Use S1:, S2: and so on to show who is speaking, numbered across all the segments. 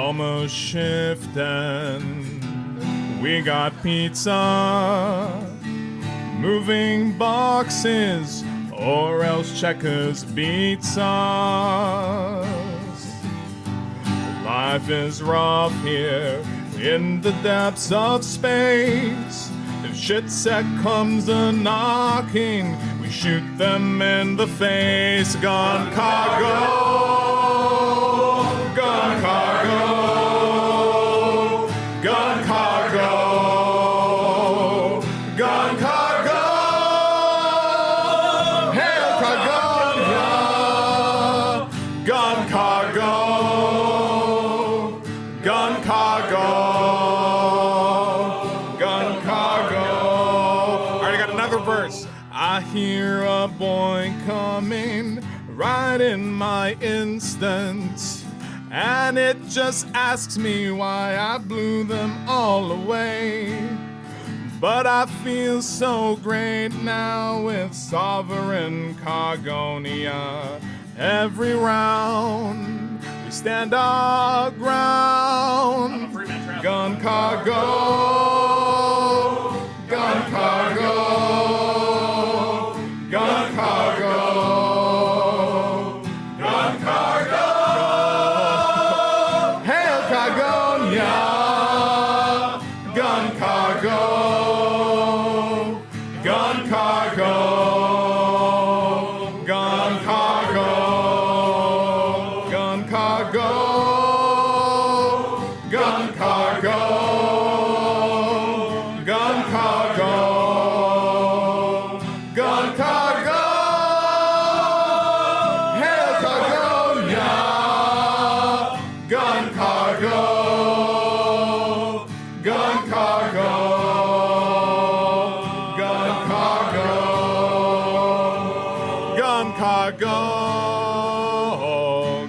S1: almost shifting. We got pizza, moving boxes, or else Checkers beats us. Life is rough here in the depths of space. If shit set comes a knocking, we shoot them in the face. Gun cargo, gun cargo, gun cargo, gun cargo. Hail Cargonia, gun cargo, gun cargo, gun cargo. All right, I got another verse. I hear a boy coming right in my instance, and it just asks me why I blew them all away. But I feel so great now with Sovereign Cargonia. Every round we stand our ground. Gun cargo, gun cargo, gun cargo, gun cargo. Hail Cargonia, gun cargo, gun cargo, gun cargo, gun cargo, gun cargo, gun cargo, gun cargo. Hail Cargonia, gun cargo, gun cargo, gun cargo, gun cargo,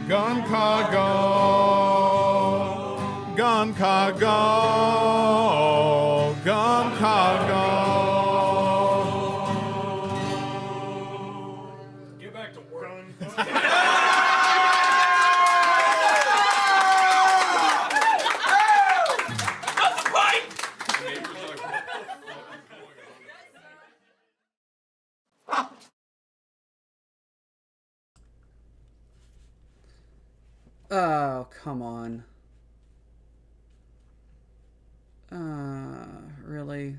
S1: gun cargo, gun cargo, gun cargo.
S2: Get back to work.
S3: Oh, come on. Really?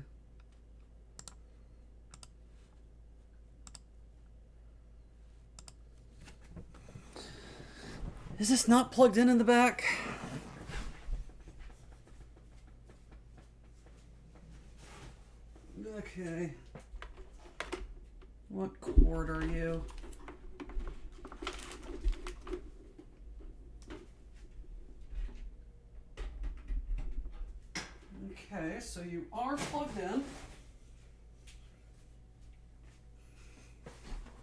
S3: Is this not plugged in the back? Okay. What cord are you? Okay, so you are plugged in.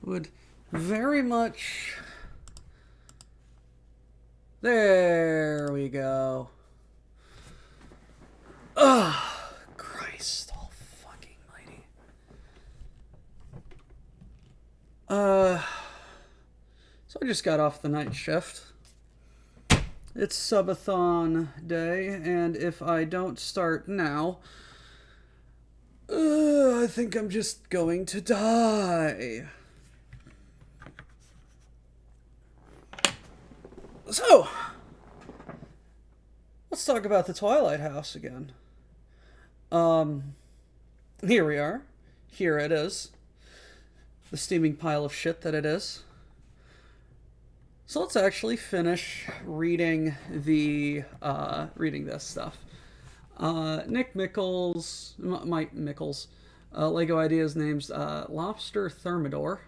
S3: Would very much... There we go. Ugh, Christ all fucking mighty. So I just got off the night shift. It's subathon day, and if I don't start now, I think I'm just going to die. So, let's talk about the Twilight House again. Here we are. Here it is. The steaming pile of shit that it is. So let's actually finish reading reading this stuff. Nick Mickles, Mike Mickles, Lego Ideas names Lobster Thermidor.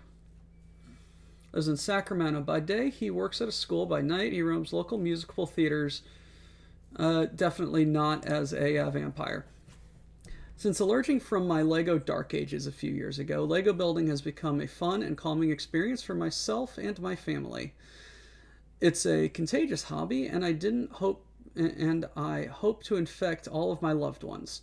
S3: Lives in Sacramento. By day, he works at a school. By night, he roams local musical theaters. Definitely not as a vampire. Since emerging from my Lego Dark Ages a few years ago, Lego building has become a fun and calming experience for myself and my family. It's a contagious hobby, and I hope to infect all of my loved ones.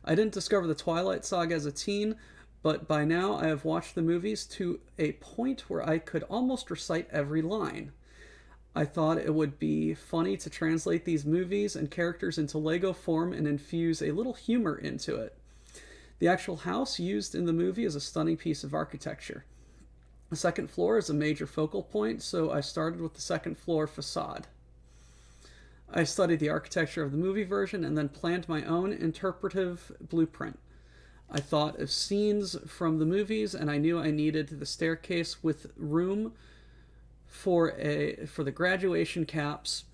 S3: I didn't discover the Twilight Saga as a teen, but by now I have watched the movies to a point where I could almost recite every line. I thought it would be funny to translate these movies and characters into Lego form and infuse a little humor into it. The actual house used in the movie is a stunning piece of architecture. The second floor is a major focal point, so I started with the second floor facade. I studied the architecture of the movie version and then planned my own interpretive blueprint. I thought of scenes from the movies, and I knew I needed the staircase with room for the graduation caps,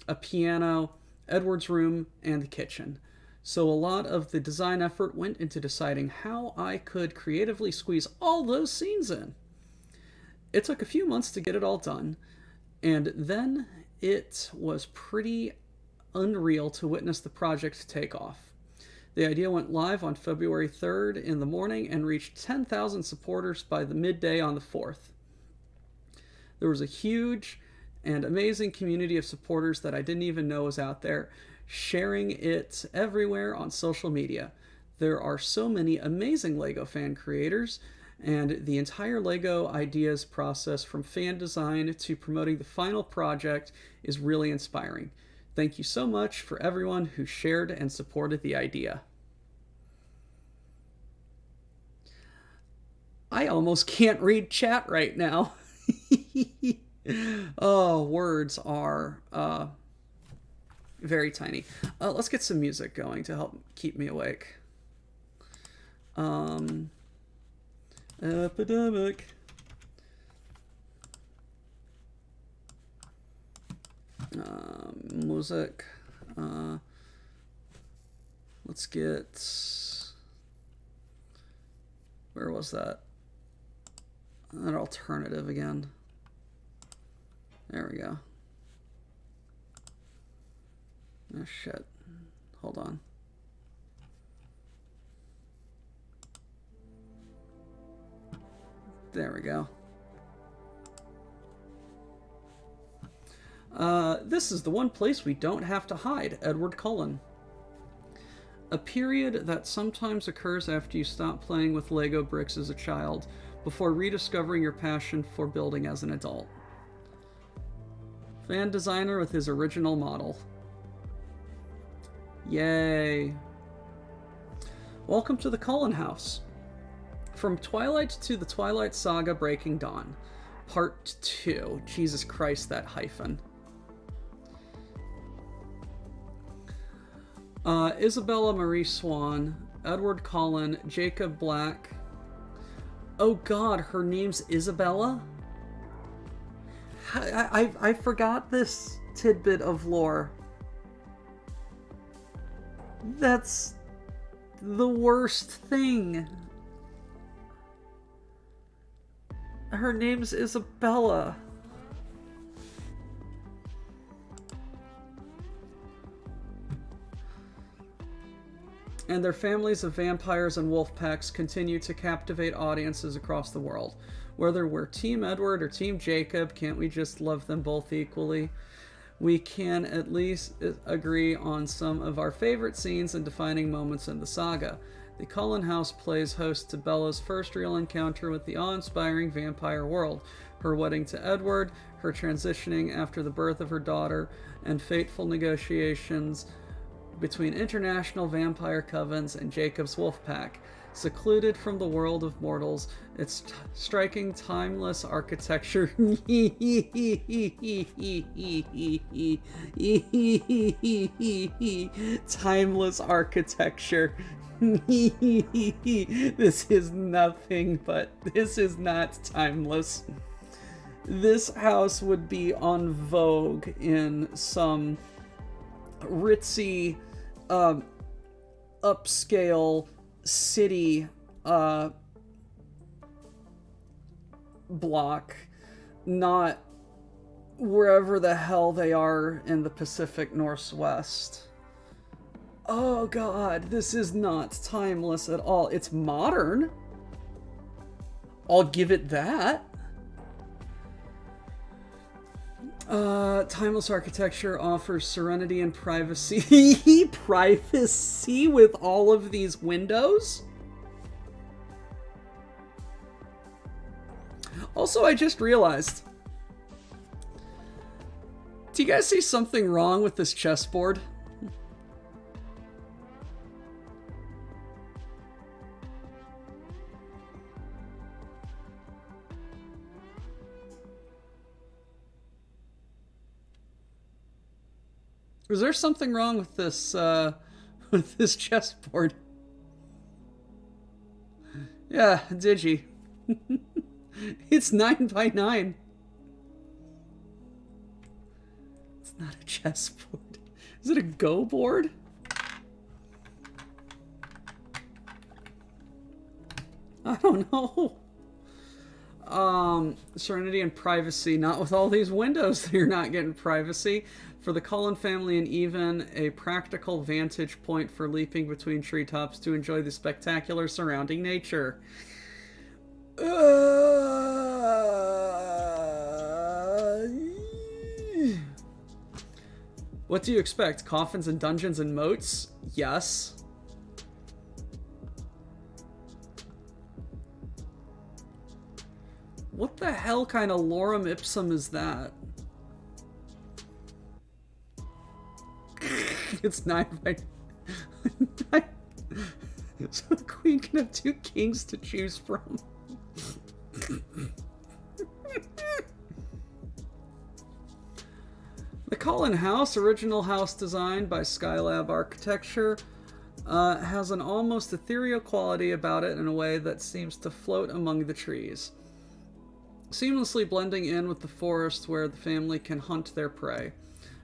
S3: a piano, Edward's room, and the kitchen. So a lot of the design effort went into deciding how I could creatively squeeze all those scenes in. It took a few months to get it all done, and then it was pretty unreal to witness the project take off. The idea went live on February 3rd in the morning and reached 10,000 supporters by the midday on the 4th. There was a huge and amazing community of supporters that I didn't even know was out there, sharing it everywhere on social media. There are so many amazing LEGO fan creators, and the entire LEGO ideas process from fan design to promoting the final project is really inspiring. Thank you so much for everyone who shared and supported the idea. I almost can't read chat right now. Oh, words are very tiny. Let's get some music going to help keep me awake. Epidemic. Music. Let's get... Where was that? That alternative again. There we go. Oh shit. Hold on. There we go. This is the one place we don't have to hide, Edward Cullen. A period that sometimes occurs after you stop playing with Lego bricks as a child, before rediscovering your passion for building as an adult. Fan designer with his original model. Yay. Welcome to the Cullen House. From Twilight to the Twilight Saga Breaking Dawn. Part 2. Jesus Christ, that hyphen. Isabella Marie Swan, Edward Cullen, Jacob Black. Oh god, her name's Isabella? I forgot this tidbit of lore. That's the worst thing. Her name's Isabella. And their families of vampires and wolf packs continue to captivate audiences across the world. Whether we're Team Edward or Team Jacob, can't we just love them both equally? We can at least agree on some of our favorite scenes and defining moments in the saga. The Cullen house plays host to Bella's first real encounter with the awe-inspiring vampire world, her wedding to Edward, her transitioning after the birth of her daughter, and fateful negotiations between international vampire covens and Jacob's wolf pack. Secluded from the world of mortals, its striking, timeless architecture timeless architecture. This is nothing but... This is not timeless. This house would be on Vogue in some ritzy, upscale city block, not wherever the hell they are in the Pacific Northwest. Oh god, this is not timeless at all. It's modern. I'll give it that. Timeless architecture offers serenity and privacy. Privacy with all of these windows? Also, I just realized Do you guys see something wrong with this chessboard? Is there something wrong with this chessboard? Yeah, Digi. It's 9 by 9. It's not a chessboard. Is it a Go board? I don't know. Serenity and privacy. Not with all these windows. You're not getting privacy. For the Cullen family, and even a practical vantage point for leaping between treetops to enjoy the spectacular surrounding nature. What do you expect? Coffins and dungeons and moats? Yes. What the hell kind of lorem ipsum is that? It's 9 by 9. So the queen can have 2 kings to choose from. The Cullen House, original house designed by Skylab Architecture, has an almost ethereal quality about it in a way that seems to float among the trees, seamlessly blending in with the forest where the family can hunt their prey.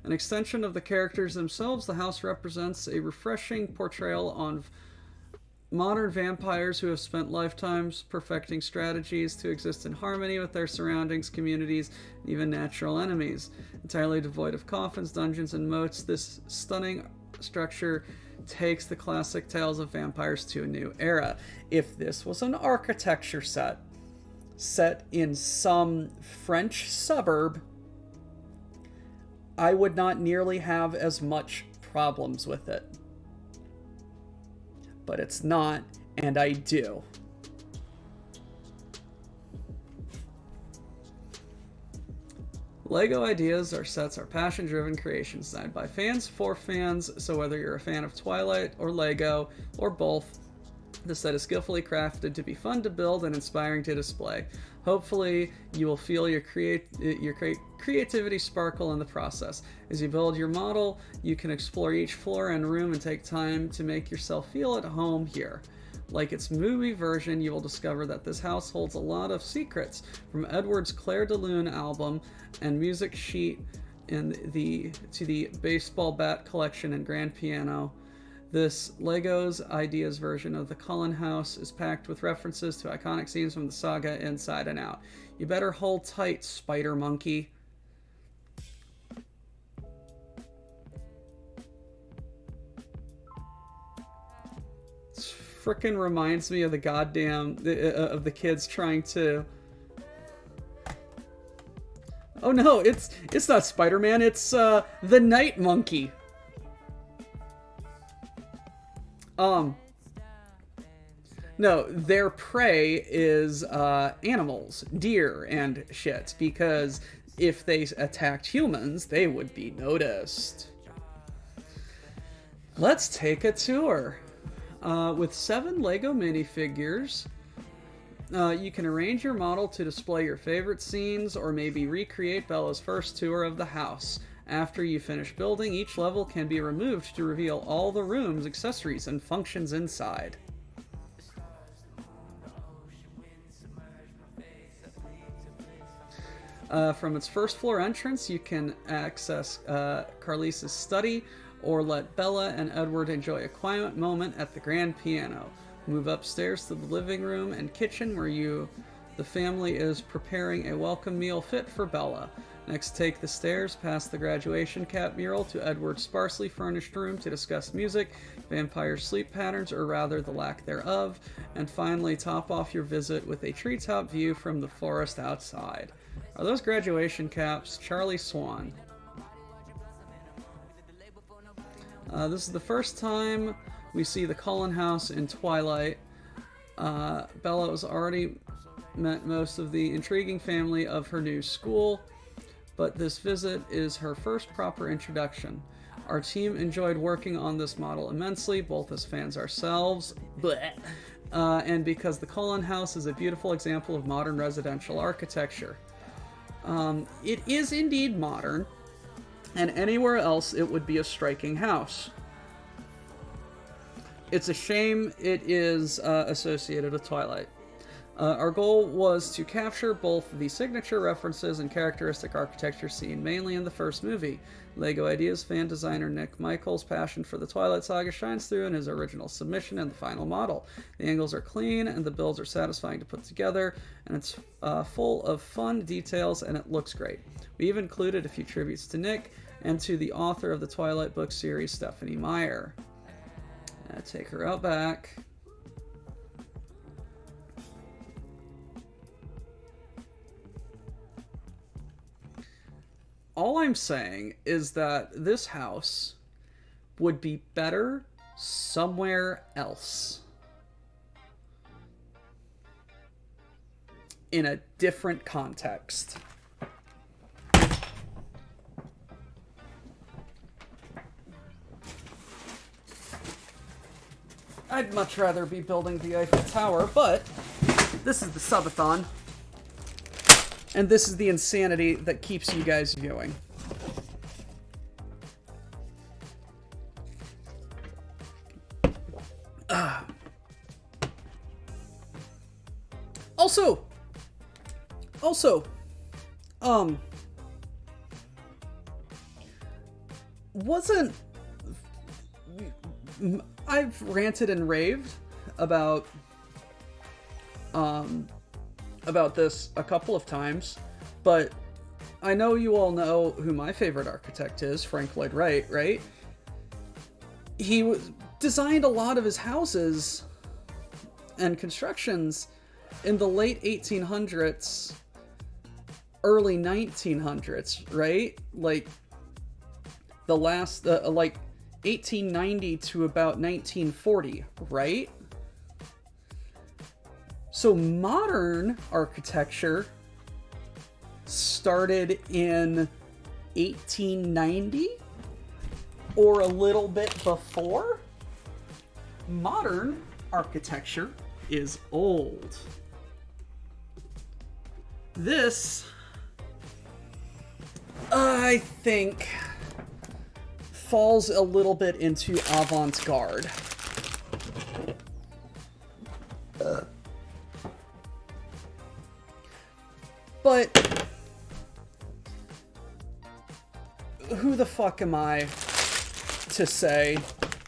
S3: An extension of the characters themselves, the house represents a refreshing portrayal on modern vampires who have spent lifetimes perfecting strategies to exist in harmony with their surroundings, communities, and even natural enemies. Entirely devoid of coffins, dungeons, and moats, this stunning structure takes the classic tales of vampires to a new era. If this was an architecture set in some French suburb, I would not nearly have as much problems with it. But it's not, and I do. LEGO Ideas are sets are passion-driven creations designed by fans for fans, so whether you're a fan of Twilight or LEGO or both, the set is skillfully crafted to be fun to build and inspiring to display. Hopefully, you will feel your creativity sparkle in the process. As you build your model, you can explore each floor and room and take time to make yourself feel at home here. Like its movie version, you will discover that this house holds a lot of secrets, from Edward's Clair de Lune album and music sheet to the baseball bat collection and grand piano. This LEGO's Ideas version of the Cullen House is packed with references to iconic scenes from the saga inside and out. You better hold tight, Spider Monkey. This frickin' reminds me of the goddamn of the kids trying to. Oh no, it's not Spider-Man. It's the Night Monkey. No, their prey is animals, deer and shit, because if they attacked humans, they would be noticed. Let's take a tour. With 7 LEGO minifigures, you can arrange your model to display your favorite scenes or maybe recreate Bella's first tour of the house. After you finish building, each level can be removed to reveal all the rooms, accessories, and functions inside. From its first floor entrance, you can access Carlise's study, or let Bella and Edward enjoy a quiet moment at the grand piano. Move upstairs to the living room and kitchen where the family is preparing a welcome meal fit for Bella. Next, take the stairs past the graduation cap mural to Edward's sparsely furnished room to discuss music, vampire sleep patterns, or rather the lack thereof, and finally top off your visit with a treetop view from the forest outside. Are those graduation caps? Charlie Swan. This is the first time we see the Cullen House in Twilight. Bella has already met most of the intriguing family of her new school. but this visit is her first proper introduction. Our team enjoyed working on this model immensely, both as fans ourselves, and because the Cullen House is a beautiful example of modern residential architecture. It is indeed modern, and anywhere else it would be a striking house. It's a shame it is associated with Twilight. Our goal was to capture both the signature references and characteristic architecture seen mainly in the first movie. LEGO Ideas fan designer Nick Michaels' passion for the Twilight Saga shines through in his original submission and the final model. The angles are clean and the builds are satisfying to put together, and it's full of fun details and it looks great. We even included a few tributes to Nick and to the author of the Twilight book series, Stephanie Meyer. Take her out back. All I'm saying is that this house would be better somewhere else. In a different context. I'd much rather be building the Eiffel Tower, but this is the subathon. And this is the insanity that keeps you guys viewing. Also, I've ranted and raved about this a couple of times, but I know you all know who my favorite architect is, Frank Lloyd Wright, right? He designed a lot of his houses and constructions in the late 1800s, early 1900s, right? Like the last, like 1890 to about 1940, right? So modern architecture started in 1890 or a little bit before. Modern architecture is old. This, I think, falls a little bit into avant-garde. But who the fuck am I to say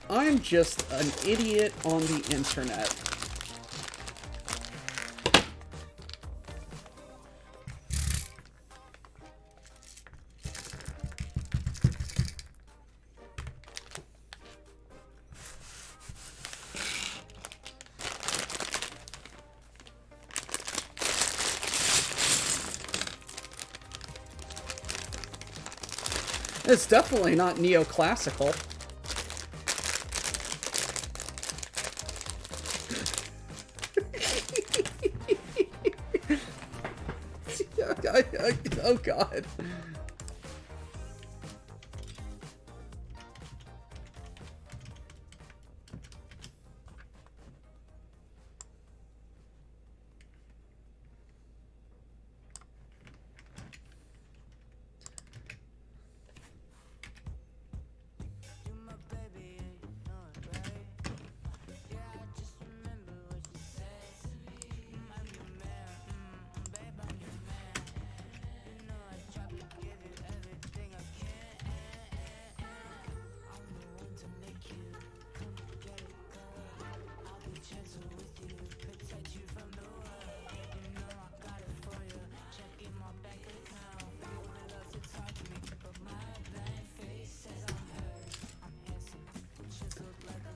S3: I'm just an idiot on the internet? It's definitely not neoclassical. Oh God.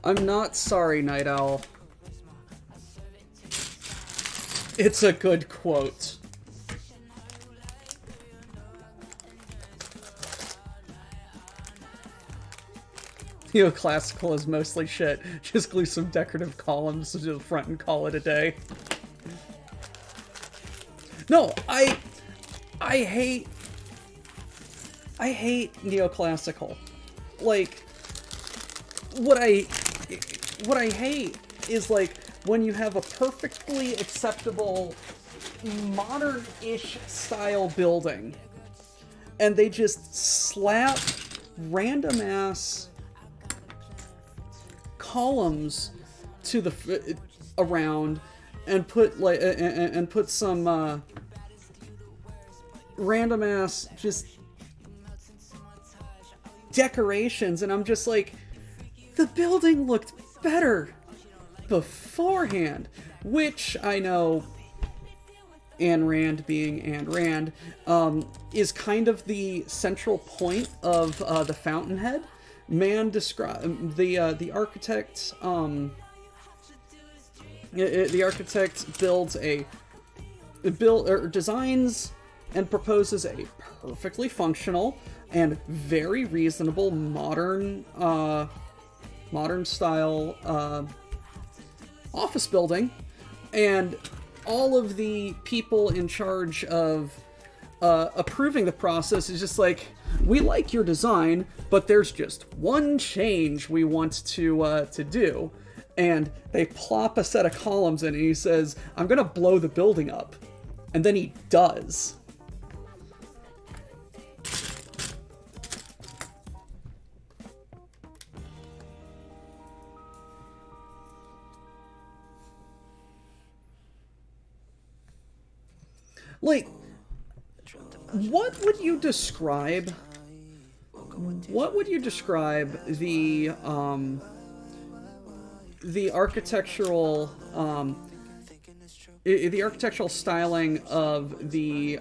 S3: I'm not sorry, Night Owl. It's a good quote. Neoclassical is mostly shit. Just glue some decorative columns to the front and call it a day. No, I hate I hate neoclassical. Like, what I hate is like when you have a perfectly acceptable modern-ish style building and they just slap random ass columns to the around and put like and put some random ass just decorations, and I'm just like, the building looked better beforehand, which I know Ayn Rand, being Ayn Rand, is kind of the central point of the Fountainhead. Man describe the architect. The architect designs and proposes a perfectly functional and very reasonable modern style office building, and all of the people in charge of approving the process is just like, we like your design, but there's just one change we want to do. And they plop a set of columns in, and he says, I'm gonna blow the building up. And then he does. Like, what would you describe the architectural styling of the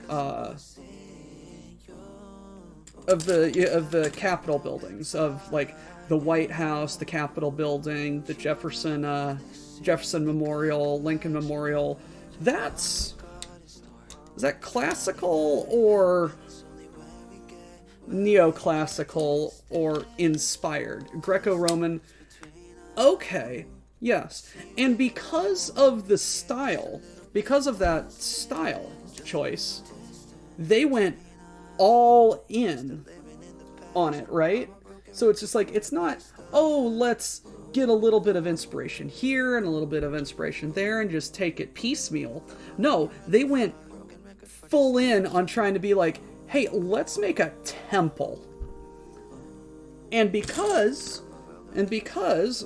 S3: Capitol buildings, of like the White House, the Capitol building, the Jefferson Memorial, Lincoln Memorial? Is that classical or neoclassical or inspired? Greco-Roman? Okay, yes. And because of that style choice, they went all in on it, right? So it's just like, it's not, oh, let's get a little bit of inspiration here and a little bit of inspiration there and just take it piecemeal. No, they went full in on trying to be like, hey, let's make a temple. And because,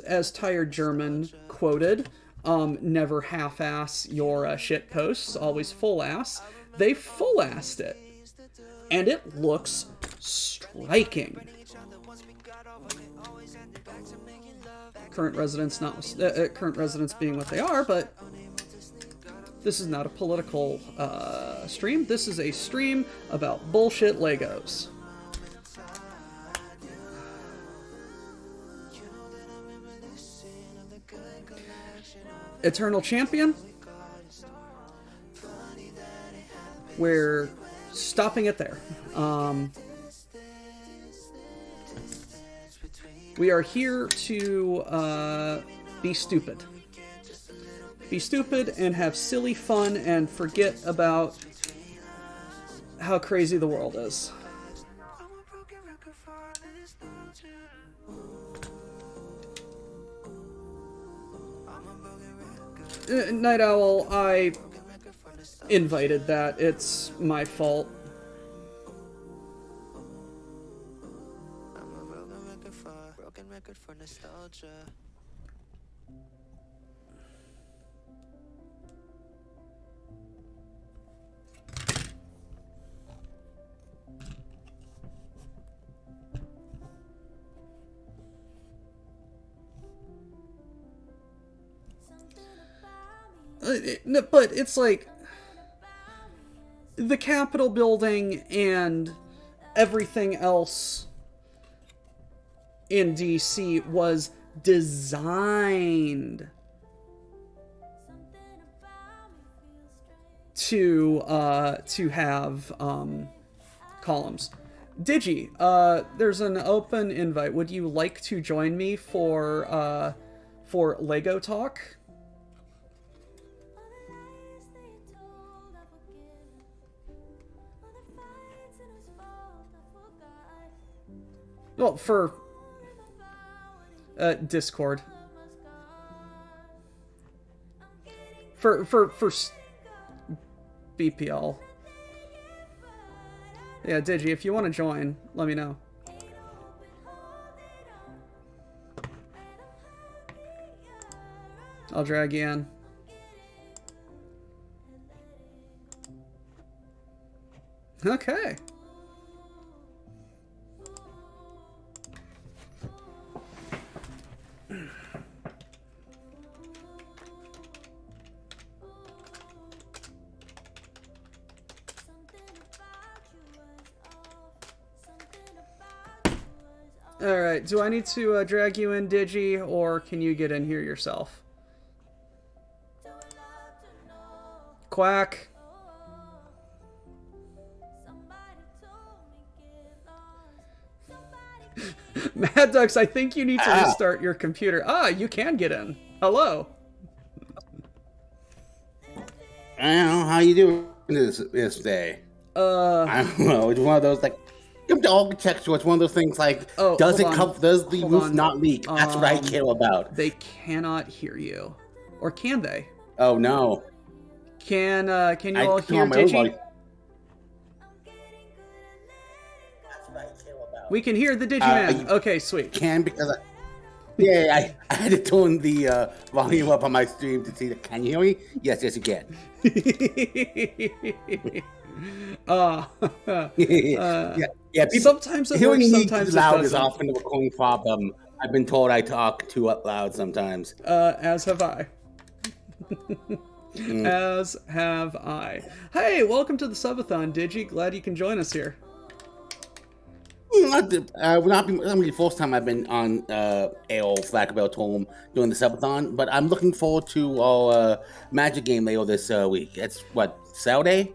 S3: as Tired German quoted, never half-ass your shit posts, always full-ass, they full-assed it. And it looks striking. Current residents being what they are, but this is not a political stream. This is a stream about bullshit Legos. Eternal Champion. We're stopping it there. We are here to be stupid. Be stupid and have silly fun and forget about how crazy the world is. Night Owl, I invited that. It's my fault. Broken record for nostalgia. But it's like the Capitol building and everything else in DC was designed to have columns. Digi, there's an open invite. Would you like to join me for Lego Talk? Well, for Discord. For BPL. Yeah, Digi, if you want to join, let me know. I'll drag you in. Okay. Alright, do I need to drag you in, Digi, or can you get in here yourself? Quack. Mad Ducks, I think you need to restart your computer. Ah, you can get in. Hello.
S2: I don't know how you doing this day. I don't know. It's one of those like you have to architecture. It's one of those things like does the roof not leak? That's what I care about.
S3: They cannot hear you, or can they?
S2: Oh no.
S3: Can you all hear Digi? We can hear the Digiman. Okay, sweet.
S2: Can because I had to turn the volume up on my stream to see. Can you hear me? Yes, you can. Yeah. People,
S3: sometimes it works. Sometimes it
S2: loud
S3: doesn't.
S2: Is often a recording problem. I've been told I talk too loud sometimes.
S3: As have I. As have I. Hey, welcome to the subathon, Digi. Glad you can join us here.
S2: Not the first time I've been on AO Flacabelle Tome doing the subathon, but I'm looking forward to our Magic game later this week. It's what, Saturday?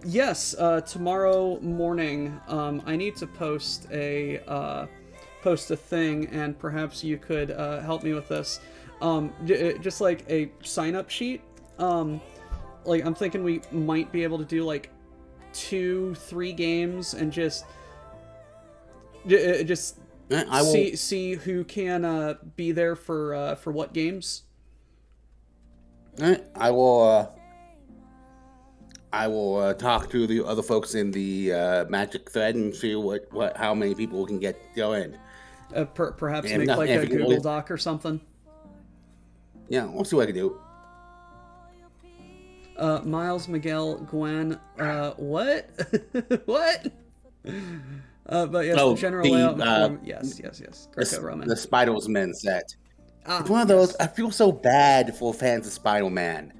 S3: Yes. Tomorrow morning, I need to post a thing, and perhaps you could help me with this. Just like a sign-up sheet. Like I'm thinking we might be able to do like 2-3 games and just see who can be there for what games.
S2: I will talk to the other folks in the Magic thread and see how many people can go in.
S3: Perhaps make like a Google Doc or something.
S2: Yeah, we'll see what I can do.
S3: Miles, Miguel, Gwen, what? What? But yes, the general layout. Yes. Greco-Roman.
S2: The Spider-Man set. It's one of those. I feel so bad for fans of Spider-Man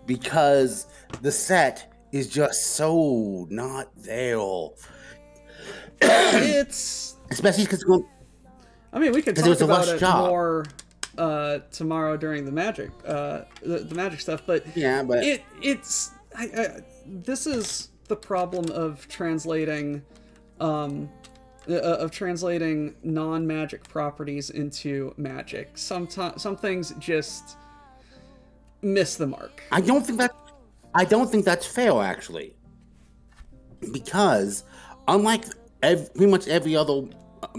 S2: because the set is just so not there.
S3: It's
S2: especially because
S3: I mean, we could talk about it more tomorrow during the Magic, the Magic stuff. But
S2: yeah, but
S3: it's this is the problem of translating. Of translating non-Magic properties into Magic. Some things just miss the mark.
S2: I don't think that's fair, actually, because unlike pretty much every other,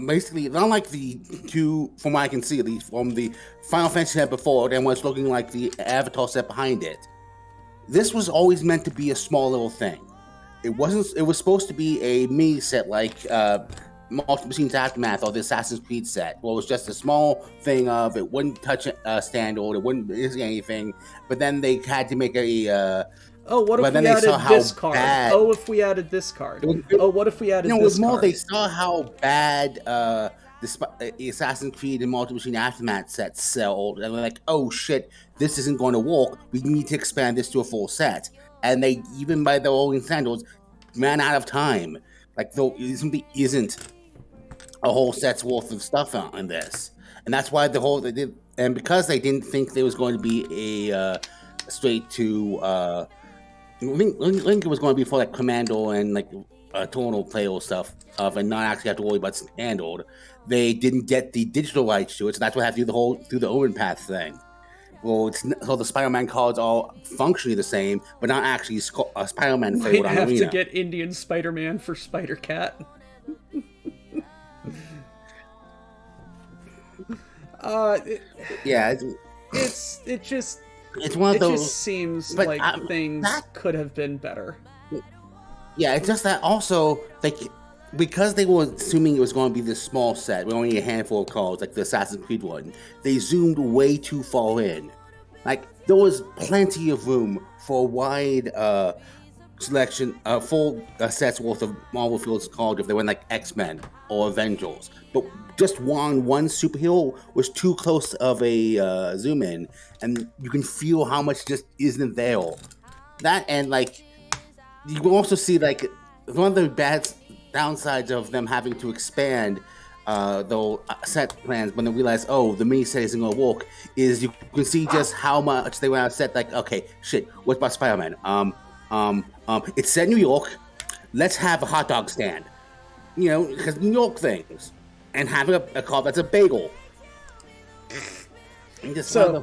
S2: basically, unlike the two, from what I can see at least, from the Final Fantasy set before and what's looking like the Avatar set behind it, this was always meant to be a small little thing. It wasn't. It was supposed to be a mini set like Multiple Machines Aftermath or the Assassin's Creed set. Well, it was just a small thing of it wouldn't touch standard, it wouldn't do anything. But then they had to make a.
S3: What if we added this card? If we added this card? What if we added this card?
S2: No, it was more they saw how bad the Assassin's Creed and Multiple Machine Aftermath sets sold, and they're like, "Oh shit, this isn't going to work. We need to expand this to a full set." And they, even by their own standards, ran out of time. Like, there simply isn't a whole set's worth of stuff on this. And that's why and because they didn't think there was going to be a straight to, Link was going to be for like Commando and like tonal player stuff and not actually have to worry about standard. They didn't get the digital rights to it, so that's what I have to do through the Open Path thing. Well, so the Spider-Man cards are functionally the same, but not actually Spider-Man favored on Arena.
S3: Might have to get Indian Spider-Man for Spider-Cat.
S2: Yeah,
S3: it just
S2: it's one of
S3: it
S2: those.
S3: just seems
S2: But
S3: like things
S2: that
S3: could have been better.
S2: Yeah, it's just that also like because they were assuming it was going to be this small set with only a handful of cards, like the Assassin's Creed one. They zoomed way too far in. Like there was plenty of room for a wide selection, full sets worth of Marvel Fields cards if they were like X-Men or Avengers. But just one superhero was too close of a zoom in, and you can feel how much just isn't there. That and like you can also see like one of the bad downsides of them having to expand the set plans when they realize, oh, the mini set isn't going to work, is you can see just how much they went out set. Like, okay, shit, what about Spider-Man? It's set in New York. Let's have a hot dog stand, because New York things, and having a car that's a bagel. And just
S3: So,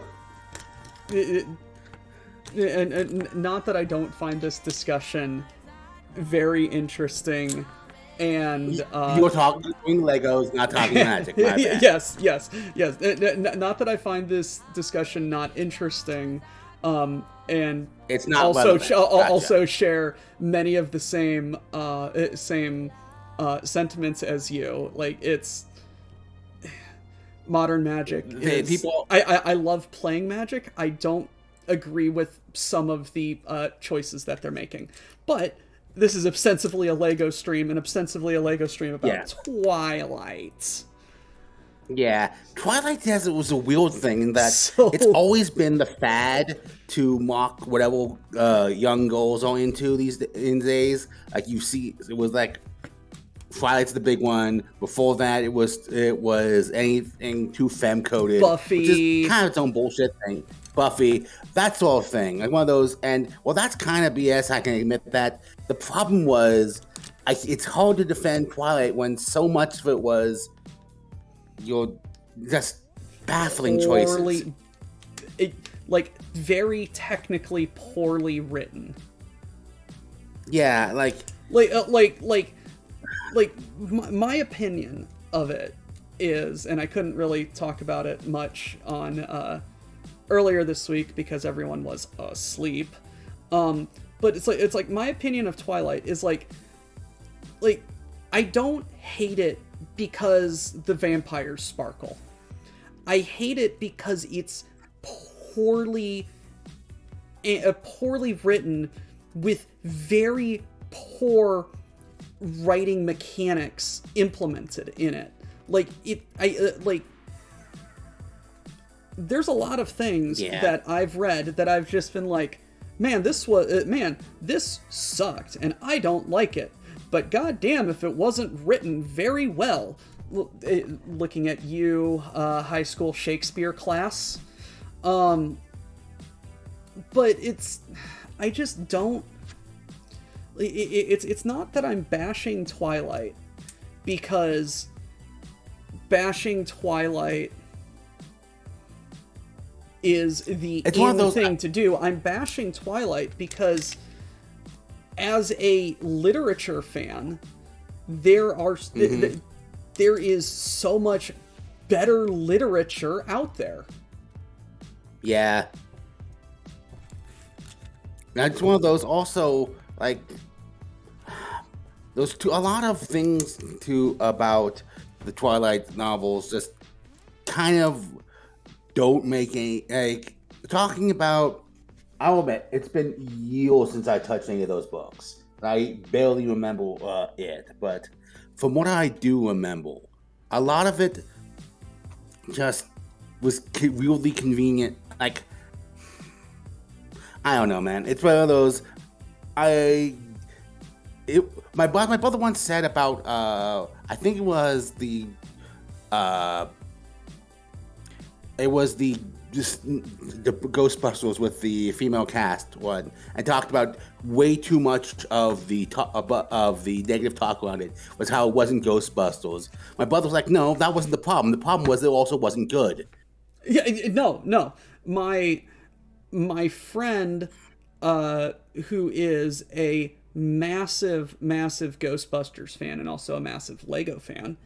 S3: and not that I don't find this discussion very interesting, and
S2: you're talking Legos, not talking magic. My bad.
S3: yes. Not that I find this discussion not interesting, and
S2: It's not
S3: also
S2: relevant. Gotcha.
S3: also share many of the same sentiments as you. Like it's modern Magic. I love playing Magic. I don't agree with some of the choices that they're making, but this is ostensibly a Lego stream, and ostensibly a Lego stream about Twilight.
S2: Yeah, Twilight Desert was a weird thing in that
S3: So-
S2: it's always been the fad to mock whatever young girls are into these days. Like you see, it was like Twilight's the big one. Before that, it was anything too femme coded,
S3: Buffy.
S2: which is kind of its own bullshit thing. Buffy, that sort of thing, like one of those. And well, that's kind of BS. I can admit that. The problem was, it's hard to defend Twilight when so much of it was your just baffling choices.
S3: Like very technically poorly written.
S2: Yeah, like
S3: my opinion of it is, and I couldn't really talk about it much on earlier this week because everyone was asleep. But it's like my opinion of Twilight is like I don't hate it because the vampires sparkle. I hate it because it's poorly written with very poor writing mechanics implemented in it. There's a lot of things that I've read that I've just been like, this sucked and I don't like it. But goddamn, if it wasn't written very well. Looking at you, high school Shakespeare class. But I just don't. It's not that I'm bashing Twilight, because bashing Twilight is the thing to do. I'm bashing Twilight because, as a literature fan, there is so much better literature out there.
S2: Yeah. That's one of those also, like, a lot of things about the Twilight novels just kind of don't make any, like, talking about, I'll admit, it's been years since I touched any of those books. I barely remember it, but from what I do remember, a lot of it just was really convenient. Like, I don't know, man. It's one of those. My brother once said about I think it was the Ghostbusters with the female cast one, and talked about way too much of the negative talk around it was how it wasn't Ghostbusters. My brother was like, no, that wasn't the problem. The problem was it also wasn't good.
S3: Yeah, no. My friend, who is a massive Ghostbusters fan and also a massive Lego fan,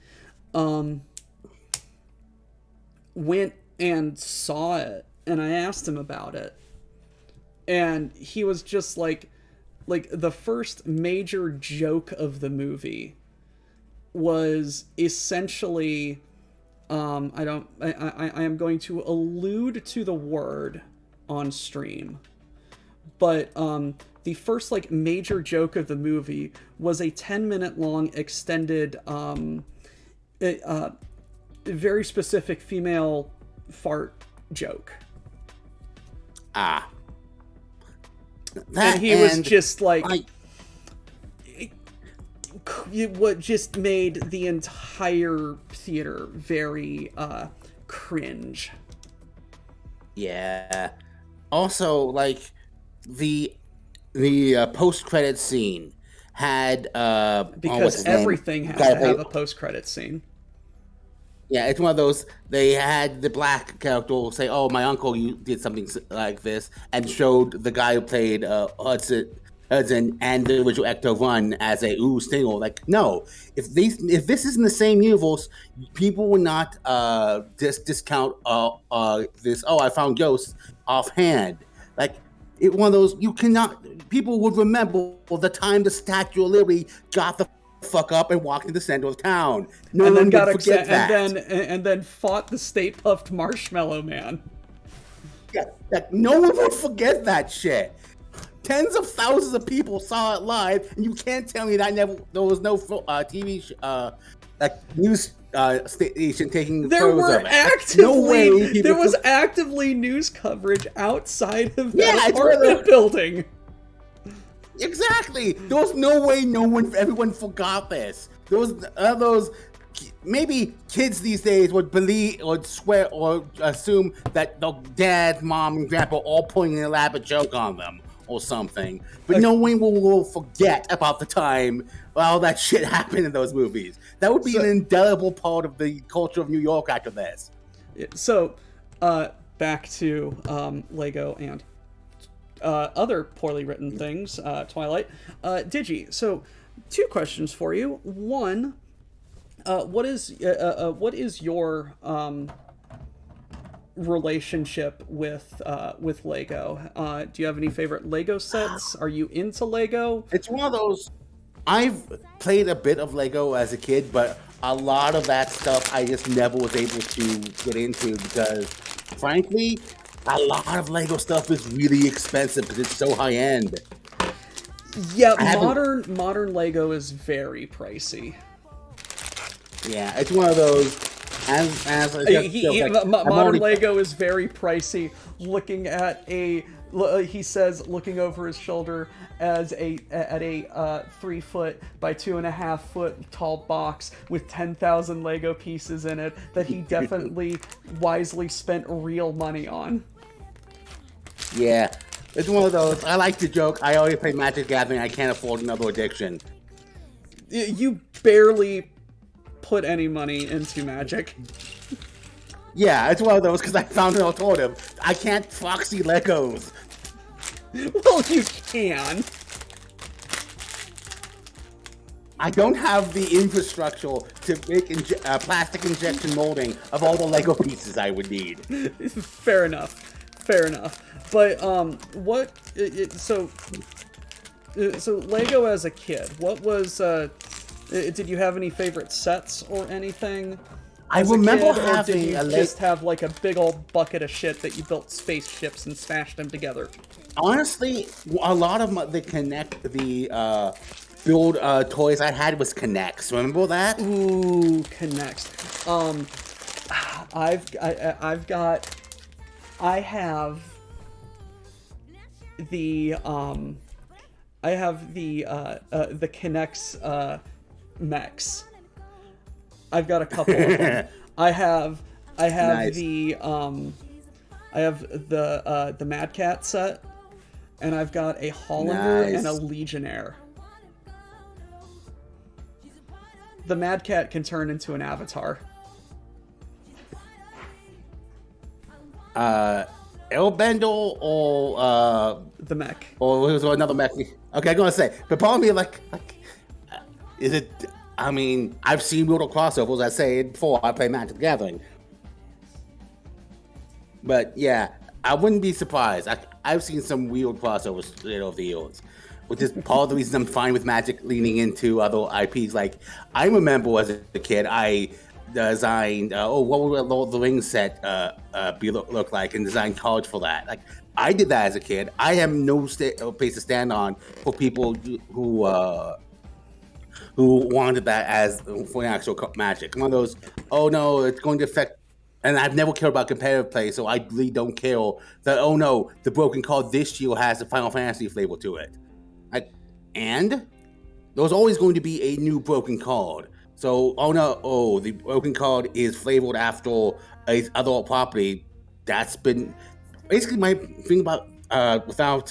S3: went and saw it, and I asked him about it, and he was just like the first major joke of the movie was essentially, I am going to allude to the word on stream, but the first like major joke of the movie was a 10-minute long extended very specific female fart joke. And he was just like what just made the entire theater very cringe.
S2: Yeah. Also, like the post-credit scene had
S3: because everything has to have a post-credit scene.
S2: Yeah, it's one of those. They had the black character say, "Oh, my uncle, you did something like this," and showed the guy who played Hudson and the original Ecto One as a single. Like, no, if this is in the same universe, people would not discount this. Oh, I found ghosts offhand. Like, one of those you cannot. People would remember the time the Statue of Liberty got the fuck up and walked to the center of town. No
S3: and
S2: one
S3: then
S2: would forget that.
S3: And then fought the Stay Puft Marshmallow Man.
S2: Yeah, like, no one would forget that shit. Tens of thousands of people saw it live, and you can't tell me that there was no TV news station taking photos of it.
S3: There was actively news coverage outside of that apartment building.
S2: Exactly. There was no way everyone forgot this. There was those. Maybe kids these days would believe or swear or assume that the dad, mom, and grandpa all putting an elaborate joke on them or something. But no one will forget about the time all that shit happened in those movies. That would be an indelible part of the culture of New York after this.
S3: So, back to Lego and other poorly written things, Twilight. Digi, so 2 questions for you. One, what is your relationship with Lego? Do you have any favorite Lego sets? Are you into Lego?
S2: It's one of those. I've played a bit of Lego as a kid, but a lot of that stuff I just never was able to get into because, frankly, a lot of Lego stuff is really expensive because it's so high end.
S3: Yeah, modern Lego is very pricey.
S2: Yeah, it's one of those.
S3: Modern Lego is very pricey. Looking at he says, looking over his shoulder at a 3 foot by 2.5 foot tall box with 10,000 Lego pieces in it that he definitely wisely spent real money on.
S2: Yeah, it's one of those. I like to joke. I already play Magic Gathering. I can't afford another addiction.
S3: You barely put any money into Magic.
S2: Yeah, it's one of those because I found an alternative. I can't proxy Legos.
S3: Well, you can.
S2: I don't have the infrastructure to make plastic injection molding of all the Lego pieces I would need.
S3: Fair enough. But so Lego as a kid, what was did you have any favorite sets or anything?
S2: I remember having
S3: or did you just have like a big old bucket of shit that you built spaceships and smashed them together?
S2: Honestly, a lot of the build toys I had was Connects. Remember that?
S3: Ooh, Connects. I have the Connects mechs. I've got a couple of them. I have nice. the Mad Cat set, and I've got a Hollander and a Legionnaire. The Mad Cat can turn into an avatar.
S2: Airbender or
S3: the mech,
S2: or was another mech? Okay, I'm gonna say, but probably like is it? I mean, I've seen Mortal crossovers. I say before I play Magic the Gathering. But yeah, I wouldn't be surprised. I've seen some weird crossovers over the years, which is part of the reason I'm fine with Magic leaning into other IPs. Like, I remember as a kid, I designed, what would a Lord of the Rings set look like, and designed cards for that. Like, I did that as a kid. I have no place to stand on for people who wanted that as for an actual Magic. One of those, oh no, it's going to affect. And I've never cared about competitive play, so I really don't care that, oh no, the broken card this year has a Final Fantasy flavor to it. And there's always going to be a new broken card. So, oh no, the broken card is flavored after a other property. That's been basically my thing about without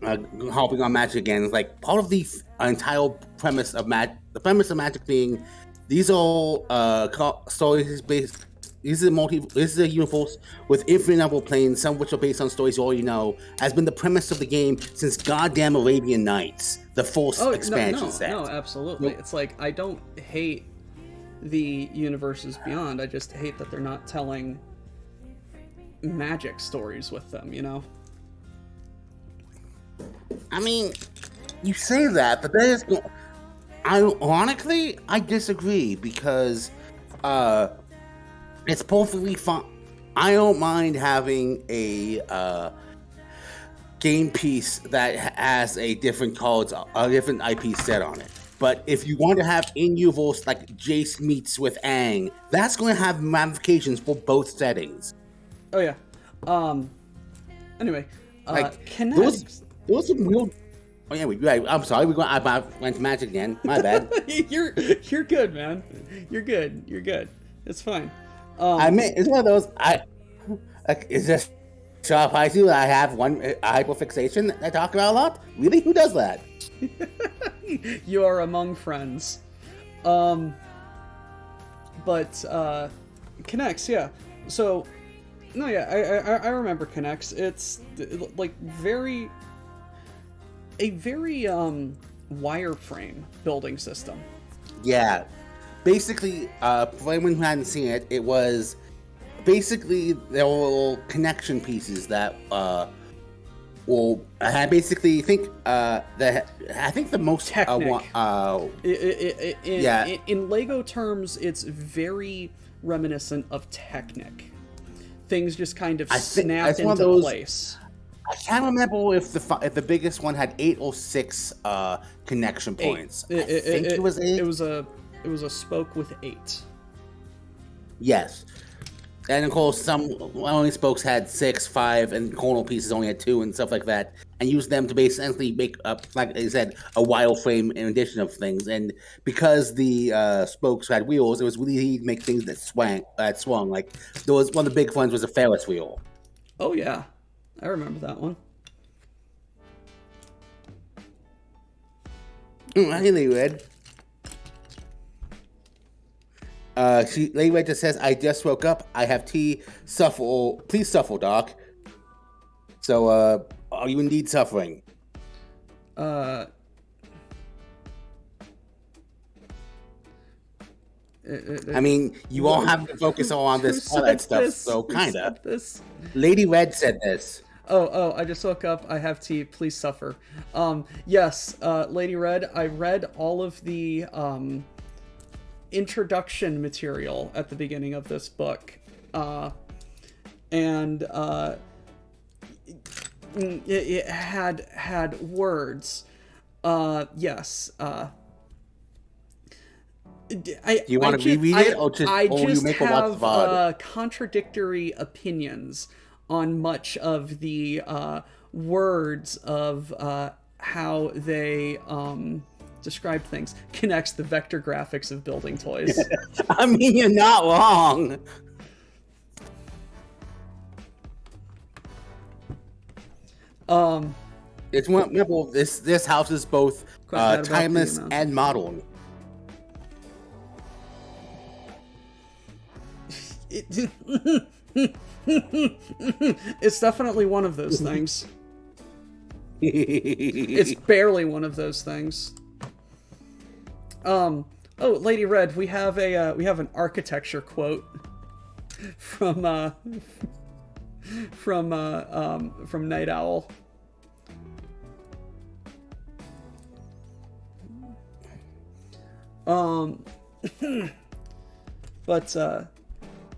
S2: hopping on Magic again. Is like part of the entire premise of Magic. The premise of Magic being these are stories based. This is a universe with infinite number of planes, some of which are based on stories you already know, has been the premise of the game since goddamn Arabian Nights, the first expansion set.
S3: No, absolutely. Nope. It's like, I don't hate the universes beyond, I just hate that they're not telling Magic stories with them, you know?
S2: I mean, you say that, but there's... Ironically, I disagree, because it's perfectly fine. I don't mind having a game piece that has a different cards, a different IP set on it. But if you want to have in-universe, like Jace meets with Aang, that's going to have ramifications for both settings.
S3: Oh yeah. Anyway,
S2: there was some real. Oh yeah, right. I'm sorry. I went to Magic again. My bad.
S3: You're good, man. You're good. It's fine.
S2: I mean, it's one of those. Is this sharp I do? I have one hyperfixation that I talk about a lot. Really, who does that?
S3: You are among friends. But Connects, yeah. So, no, yeah, I remember Connects. It's like a very wireframe building system.
S2: Yeah, basically, for anyone who hadn't seen it, it was basically there were connection pieces that I basically think the most
S3: Technic. In Lego terms, it's very reminiscent of Technic. Things just kind of snap into place.
S2: I can't remember if the biggest one had 8 or 6 connection points. I think it was 8.
S3: It was a spoke with 8.
S2: Yes. And of course, some only spokes had 6, 5, and corner pieces only had 2 and stuff like that, and used them to basically make up, like I said, a wireframe in addition of things. And because the spokes had wheels, it was really easy to make things that swung. Like there was one of the big ones was a Ferris wheel.
S3: Oh yeah, I remember that one.
S2: Hey, Red. Lady Red just says, I just woke up. I have tea. Suffer. Please suffer, Doc. So, are you indeed suffering?
S3: I
S2: mean, you all have to focus on this Twilight stuff, so kinda. Lady Red said this.
S3: Oh, I just woke up. I have tea. Please suffer. Yes, Lady Red, I read all of the, introduction material at the beginning of this book, and it had words. Yes.
S2: Do you want to reread it, or you make a watch
S3: have contradictory opinions on much of the words of how they describe things. Connects the vector graphics of building toys.
S2: I mean, you're not wrong. It's one. This house is both timeless and modern.
S3: It's definitely one of those things. It's barely one of those things. Oh, Lady Red, we have an architecture quote. from Night Owl. But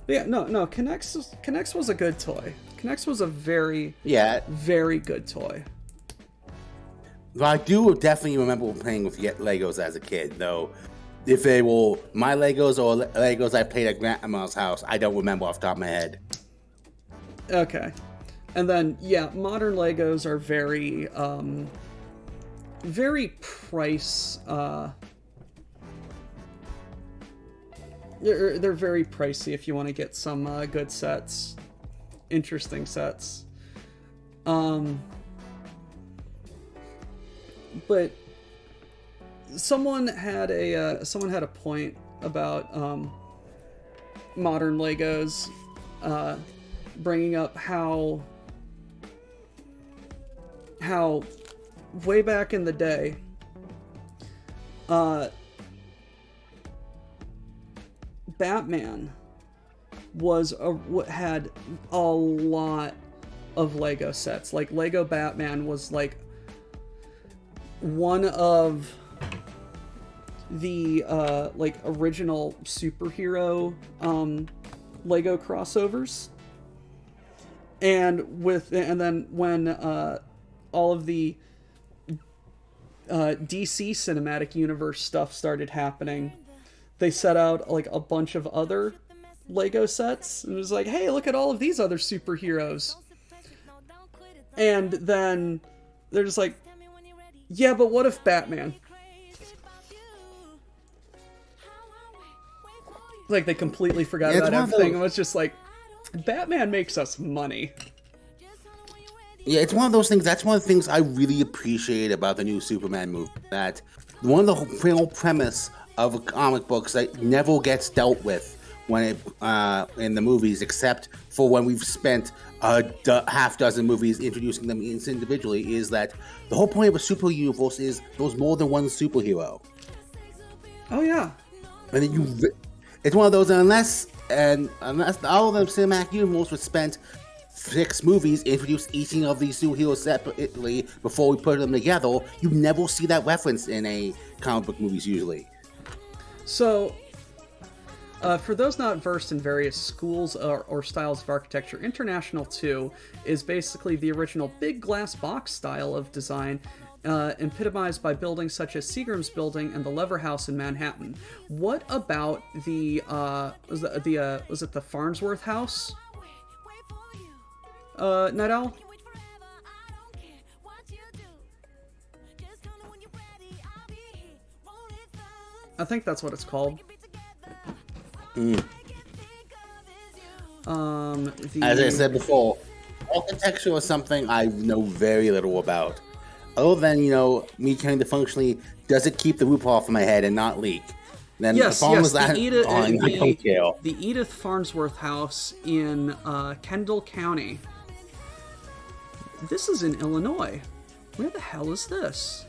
S3: yeah, no, K'NEX was a good toy. K'NEX was a very good toy.
S2: Well, I do definitely remember playing with Legos as a kid, though. If they were my Legos or Legos I played at Grandma's house, I don't remember off the top of my head.
S3: Okay. And then, yeah, modern Legos are very, very price, they're very pricey if you want to get some good sets, interesting sets. But someone had a point about modern Legos, bringing up how way back in the day, Batman had a lot of Lego sets. Like, Lego Batman was like one of the like original superhero Lego crossovers. And then when all of the DC Cinematic Universe stuff started happening, they set out like a bunch of other Lego sets, and it was like, hey, look at all of these other superheroes. And then they're just like, yeah, but what if Batman? Like, they completely forgot about everything. It was just like, Batman makes us money.
S2: Yeah, it's one of those things. That's one of the things I really appreciate about the new Superman movie. That one of the whole premise of a comic books that never gets dealt with when it in the movies, except for when we've spent a half dozen movies introducing them individually, is that the whole point of a superhero universe is there's more than one superhero.
S3: Oh yeah.
S2: And then it's one of those, unless all of the cinematic universe was spent 6 movies, introduced each of these superheroes separately before we put them together, you never see that reference in a comic book movies usually.
S3: So, for those not versed in various schools or styles of architecture, International 2 is basically the original big glass box style of design, epitomized by buildings such as Seagram's Building and the Lever House in Manhattan. What about the was it the Farnsworth House? Night Owl? I think that's what it's called.
S2: As I said before, architecture is something I know very little about. Other than, me trying to functionally, does it keep the roof off of my head and not leak? Then
S3: yes,
S2: the
S3: Edith Farnsworth House in Kendall County. This is in Illinois. Where the hell is this?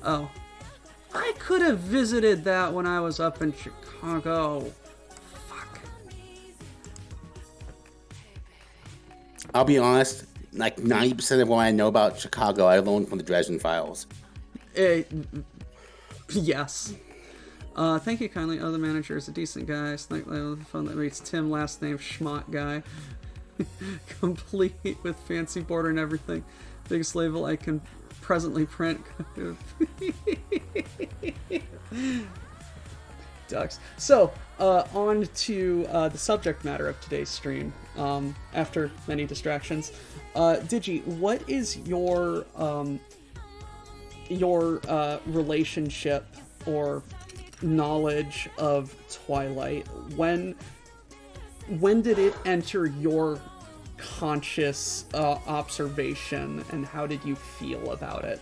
S3: Oh. I could have visited that when I was up in Chicago. Fuck.
S2: I'll be honest, like 90% of what I know about Chicago, I learned from the Dresden Files.
S3: Yes. Thank you kindly. Other manager is a decent guy. Slightly on the phone that reads Tim, last name Schmott guy. Complete with fancy border and everything. Biggest label I can presently print. Ducks. So, on to the subject matter of today's stream. After many distractions, Digi, what is your relationship or knowledge of Twilight? When did it enter your conscious observation, and how did you feel about it?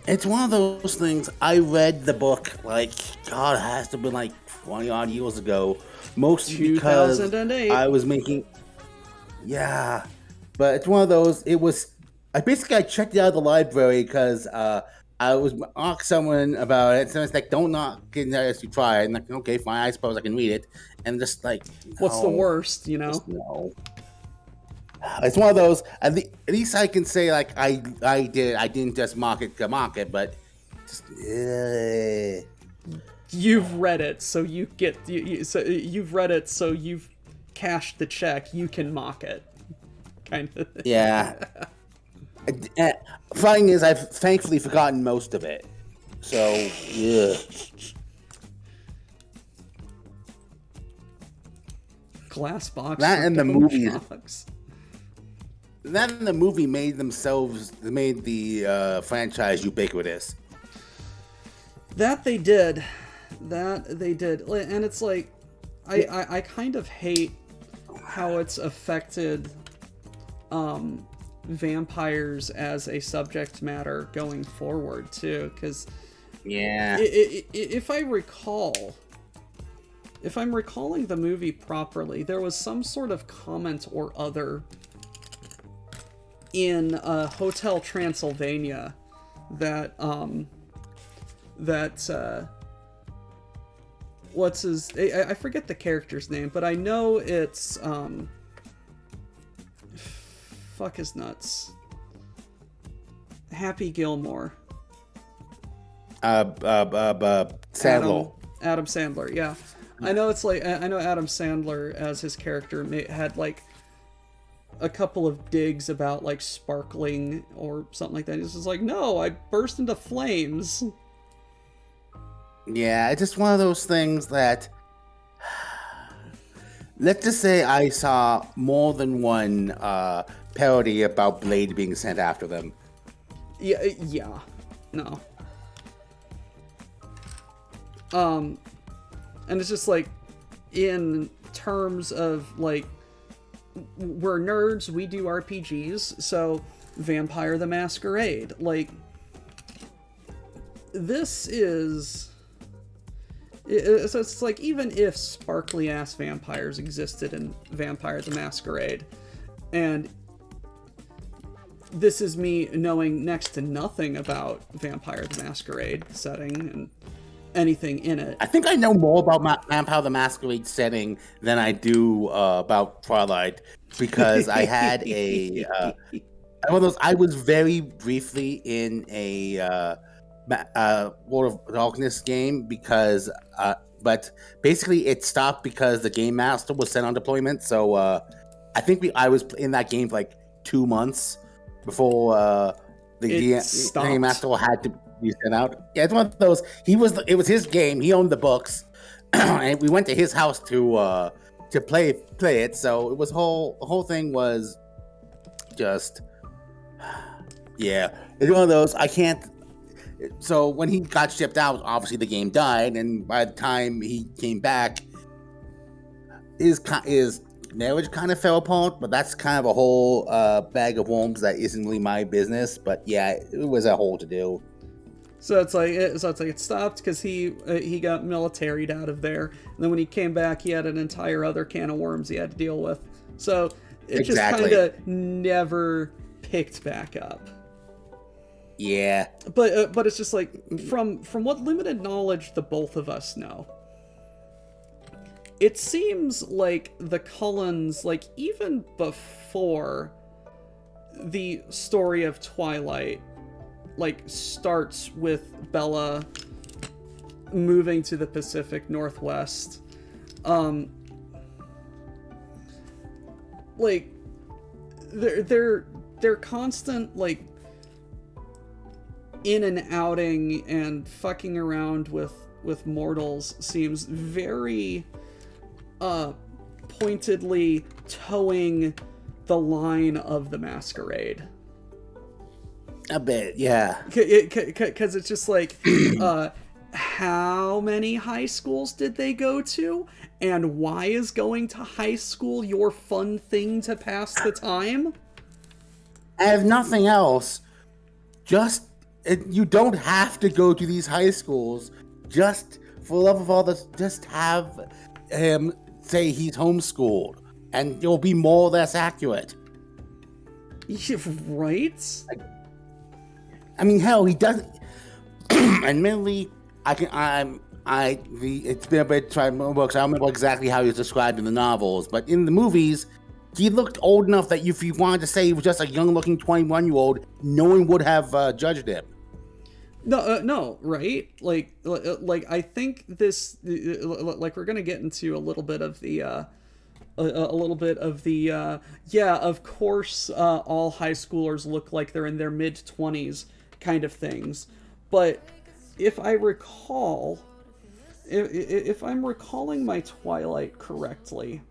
S2: It's one of those things. I read the book it has to have been 20 odd years ago, mostly because
S3: 2008.
S2: I was making, but it's one of those. I checked it out of the library because I was ask someone about it. So it's like, don't knock it unless you try it. And like, okay, fine. I suppose I can read it. And just like,
S3: What's the
S2: no,
S3: worst, you know?
S2: just no. It's one of those. At least I can say like I didn't just mock it to mock it, but just.
S3: You've read it, so you get so you've read it, so you've cashed the check. You can mock it, kind of.
S2: Yeah. Funny is, I've thankfully forgotten most of it. So, yeah.
S3: Glass box.
S2: That and the movie.
S3: Dogs.
S2: Then the movie made the franchise ubiquitous.
S3: That they did. And it's like, I kind of hate how it's affected vampires as a subject matter going forward too, because
S2: Yeah.
S3: if I'm recalling the movie properly, there was some sort of comment or other in Hotel Transylvania that what's his, I forget the character's name, but I know it's fuck his nuts, Happy Gilmore,
S2: Sandler.
S3: Adam Sandler, yeah. I know it's like, I know Adam Sandler as his character had like a couple of digs about like sparkling or something like that. He's just like, no, I burst into flames.
S2: Yeah, it's just one of those things that, let's just say I saw more than one parody about Blade being sent after them.
S3: Yeah, no. And it's just like, in terms of like, we're nerds, we do RPGs, so Vampire the Masquerade, like, this is, so it's like, even if sparkly ass vampires existed in Vampire the Masquerade, and this is me knowing next to nothing about Vampire the Masquerade setting and anything in it.
S2: I think I know more about Vampire the Masquerade setting than I do about Twilight, because I had one of those. I was very briefly in a World of Darkness game because, but basically it stopped because the game master was sent on deployment. So I think I was in that game for like 2 months before the game master had to be sent out. Yeah, it's one of those. It was his game. He owned the books, and we went to his house to play it. So it was the whole thing was just, yeah. It's one of those. I can't. So when he got shipped out, obviously the game died, and by the time he came back, his marriage kind of fell apart. But that's kind of a whole bag of worms that isn't really my business. But yeah, it was a whole to do.
S3: So it's like it stopped because he got militaried out of there, and then when he came back, he had an entire other can of worms he had to deal with. So it just kind of never picked back up.
S2: Yeah,
S3: but it's just like, from what limited knowledge the both of us know, it seems like the Cullens, like, even before the story of Twilight, like, starts with Bella moving to the Pacific Northwest, like, they're constant, like, in and outing and fucking around with mortals seems very pointedly towing the line of the Masquerade.
S2: A bit, yeah.
S3: Because it's just like, how many high schools did they go to? And why is going to high school your fun thing to pass the time?
S2: I have nothing else. You don't have to go to these high schools. Just for the love of all this, just have him say he's homeschooled, and it'll be more or less accurate.
S3: Right?
S2: I mean, hell, he doesn't. admittedly, it's been a bit trying books. I don't remember exactly how he was described in the novels, but in the movies, he looked old enough that if you wanted to say he was just a young-looking 21-year-old, no one would have judged him.
S3: No, right? Like I think this, like, we're gonna get into a little bit of the, yeah, of course, all high schoolers look like they're in their mid-20s kind of things. But if I recall, if I'm recalling my Twilight correctly,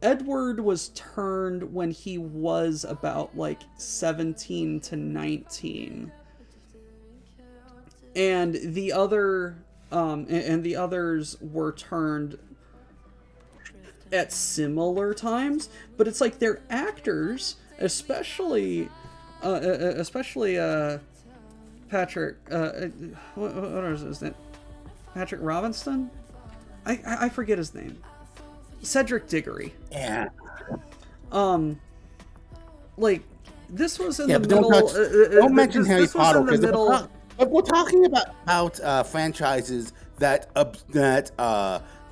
S3: Edward was turned when he was about, like, 17 to 19. And the other, and the others were turned at similar times, but it's like they're actors, especially Patrick. What is his name? Patrick Robinson. I forget his name. Cedric Diggory.
S2: Yeah.
S3: Like, this was in the middle.
S2: Don't mention Harry Potter because we're talking about franchises that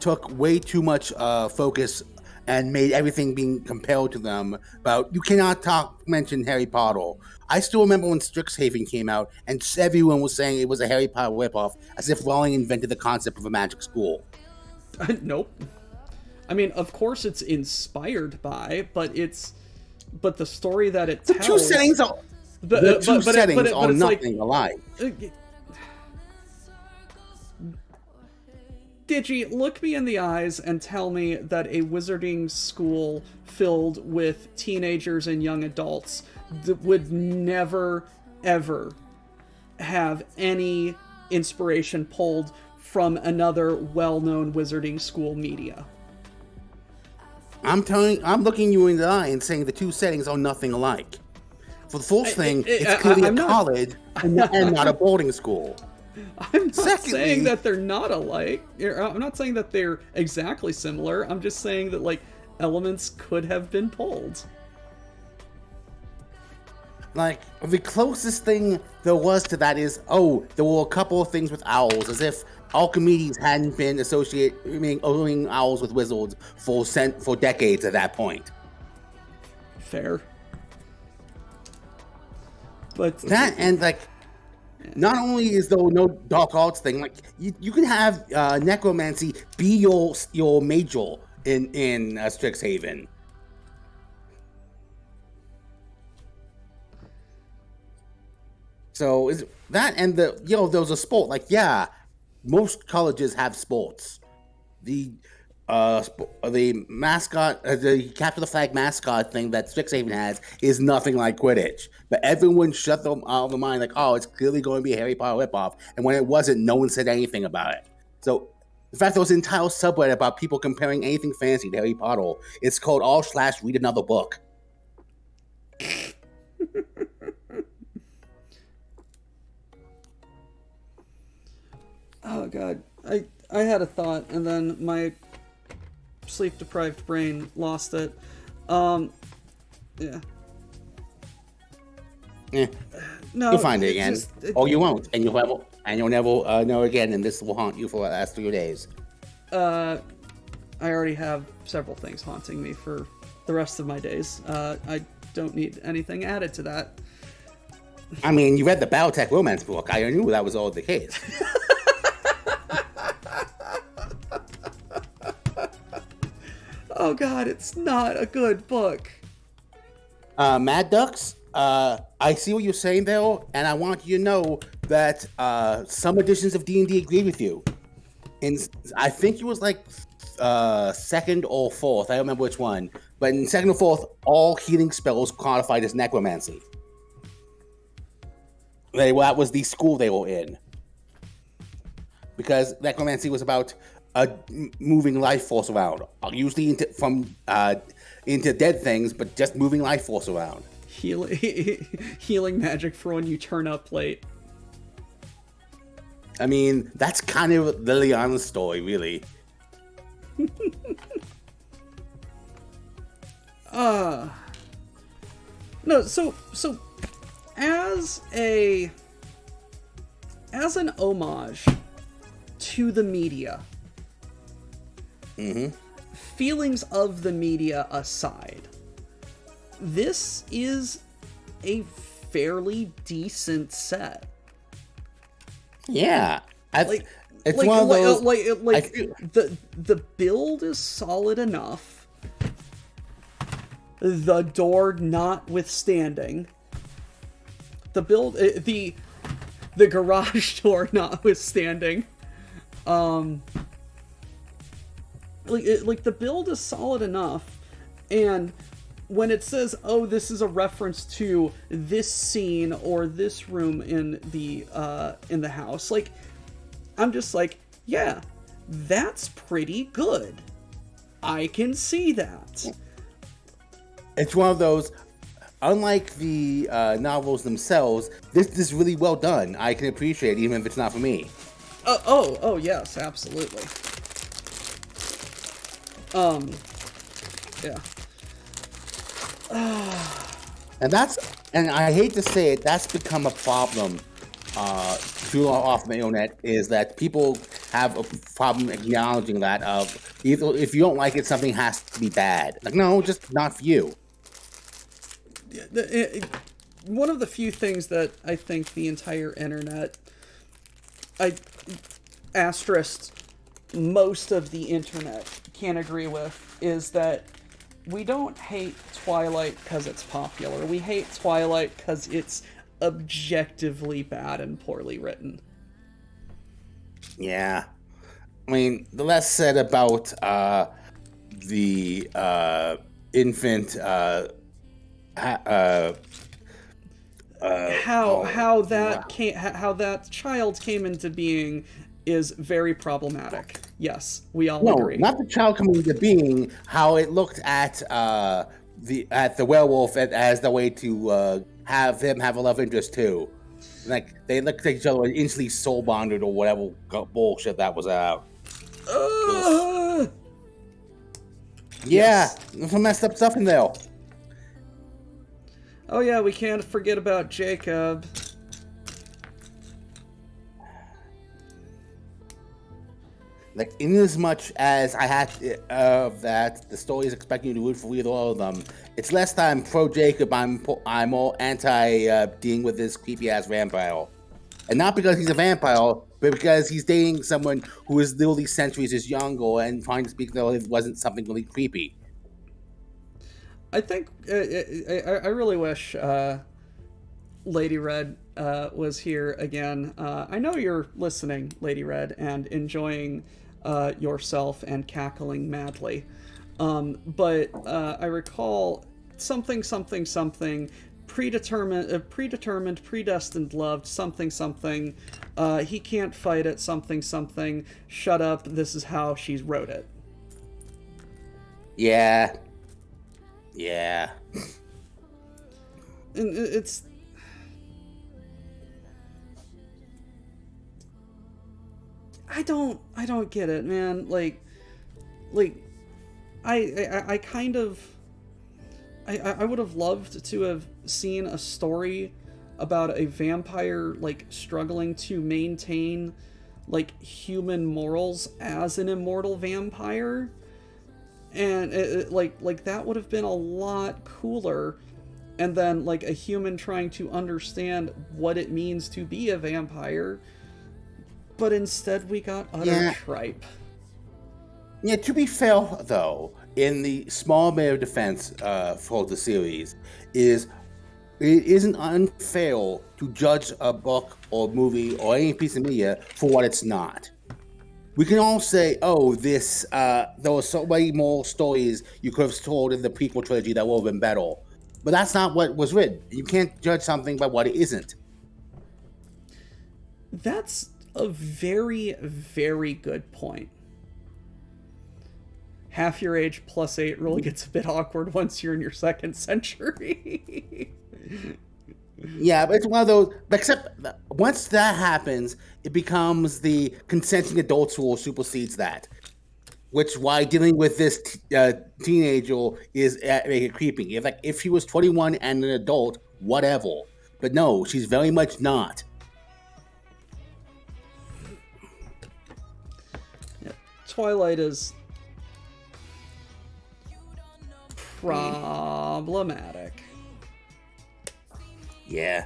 S2: took way too much focus and made everything being compelled to them. About you cannot mention Harry Potter. I still remember when Strixhaven came out and everyone was saying it was a Harry Potter ripoff, as if Rowling invented the concept of a magic school.
S3: Nope. I mean, of course it's inspired by, but the story that it tells.
S2: Two settings are nothing alike.
S3: Digi, look me in the eyes and tell me that a wizarding school filled with teenagers and young adults would never, ever have any inspiration pulled from another well-known wizarding school media.
S2: I'm looking you in the eye and saying the two settings are nothing alike. For the first thing, it's clearly a college and not a boarding school.
S3: I'm not saying that they're not alike. I'm not saying that they're exactly similar. I'm just saying that, like, elements could have been pulled.
S2: Like, the closest thing there was to that is, there were a couple of things with owls, as if Archimedes hadn't been owning owls with wizards for decades at that point.
S3: Fair. But
S2: that, and, like, not only is there no dark arts thing, like, you can have necromancy be your major in Strixhaven. So is that, and there was a sport. Like, yeah, most colleges have sports. The mascot, the capture the flag mascot thing that Strixhaven has is nothing like Quidditch. But everyone shut them out of their mind, like, it's clearly going to be a Harry Potter ripoff. And when it wasn't, no one said anything about it. So, in fact, there was an entire subreddit about people comparing anything fancy to Harry Potter. It's called r/read another book.
S3: Oh god, I had a thought and then my sleep-deprived brain lost it. Yeah. No,
S2: you'll find it again, or you won't, and you'll never know again, and this will haunt you for the last 3 days.
S3: I already have several things haunting me for the rest of my days. I don't need anything added to that.
S2: I mean, you read the Battletech romance book. I knew that was all the case.
S3: Oh god, it's not a good book.
S2: Mad Ducks, I see what you're saying there, and I want you to know that some editions of D&D agree with you. And I think it was like second or fourth, I don't remember which one, but in second or fourth, all healing spells qualified as necromancy. That was the school they were in. Because necromancy was about moving life force around, usually into dead things, but just moving life force around.
S3: Healing magic for when you turn up late.
S2: I mean, that's kind of Liliana's story, really. No, so as a
S3: as an homage to the media, feelings of the media aside, this is a fairly decent set.
S2: Yeah, it's
S3: like,
S2: one of those.
S3: The build is solid enough. The door notwithstanding, the build, the garage door notwithstanding, the build is solid enough, and when it says, "Oh, this is a reference to this scene or this room in the house," like, I'm just like, yeah, that's pretty good. I can see that.
S2: It's one of those. Unlike the novels themselves, this is really well done. I can appreciate it, even if it's not for me.
S3: Oh, yes, absolutely. Yeah.
S2: And I hate to say it, that's become a problem too often on the internet, is that people have a problem acknowledging that of, either if you don't like it, something has to be bad. Like, no, just not for you.
S3: One of the few things that I think the entire internet, I asterisked most of the internet can't agree with, is that we don't hate Twilight because it's popular. We hate Twilight because it's objectively bad and poorly written.
S2: Yeah. I mean, the less said about the infant
S3: how that child came into being is very problematic. Yes, we all agree.
S2: Not the child coming into being. How it looked at the werewolf as the way to have him have a love interest too. Like, they looked at each other and instantly soul bonded or whatever bullshit that was out. Yeah, there's some messed up stuff in there.
S3: Oh yeah, we can't forget about Jacob.
S2: Like, in as much as I had that the story is expecting you to root for either of them, it's less that I'm pro Jacob. I'm all anti dealing with this creepy ass vampire, and not because he's a vampire, but because he's dating someone who is literally centuries his younger, and trying to speak though it wasn't something really creepy.
S3: I think I really wish Lady Red was here again. I know you're listening, Lady Red, and enjoying yourself and cackling madly. But I recall something, predetermined, predestined, loved, something. He can't fight it, something. Shut up. This is how she wrote it.
S2: Yeah.
S3: And it's. I don't get it, man. Like, I kind of, I would have loved to have seen a story about a vampire, like, struggling to maintain, like, human morals as an immortal vampire, and like that would have been a lot cooler. And then, like, a human trying to understand what it means to be a vampire. But instead we got utter tripe.
S2: Yeah, to be fair, though, in the small bit of defense for the series, it isn't unfair to judge a book or movie or any piece of media for what it's not. We can all say, oh, there were so many more stories you could have told in the prequel trilogy that would have been better. But that's not what was written. You can't judge something by what it isn't.
S3: That's a very, very good point. Half your age plus 8 really gets a bit awkward once you're in your second century.
S2: Yeah, but it's one of those, except once that happens, it becomes the consenting adults rule supersedes that. Which why dealing with this teenager is make it creepy. If she was 21 and an adult, whatever. But no, she's very much not.
S3: Twilight is problematic.
S2: Yeah.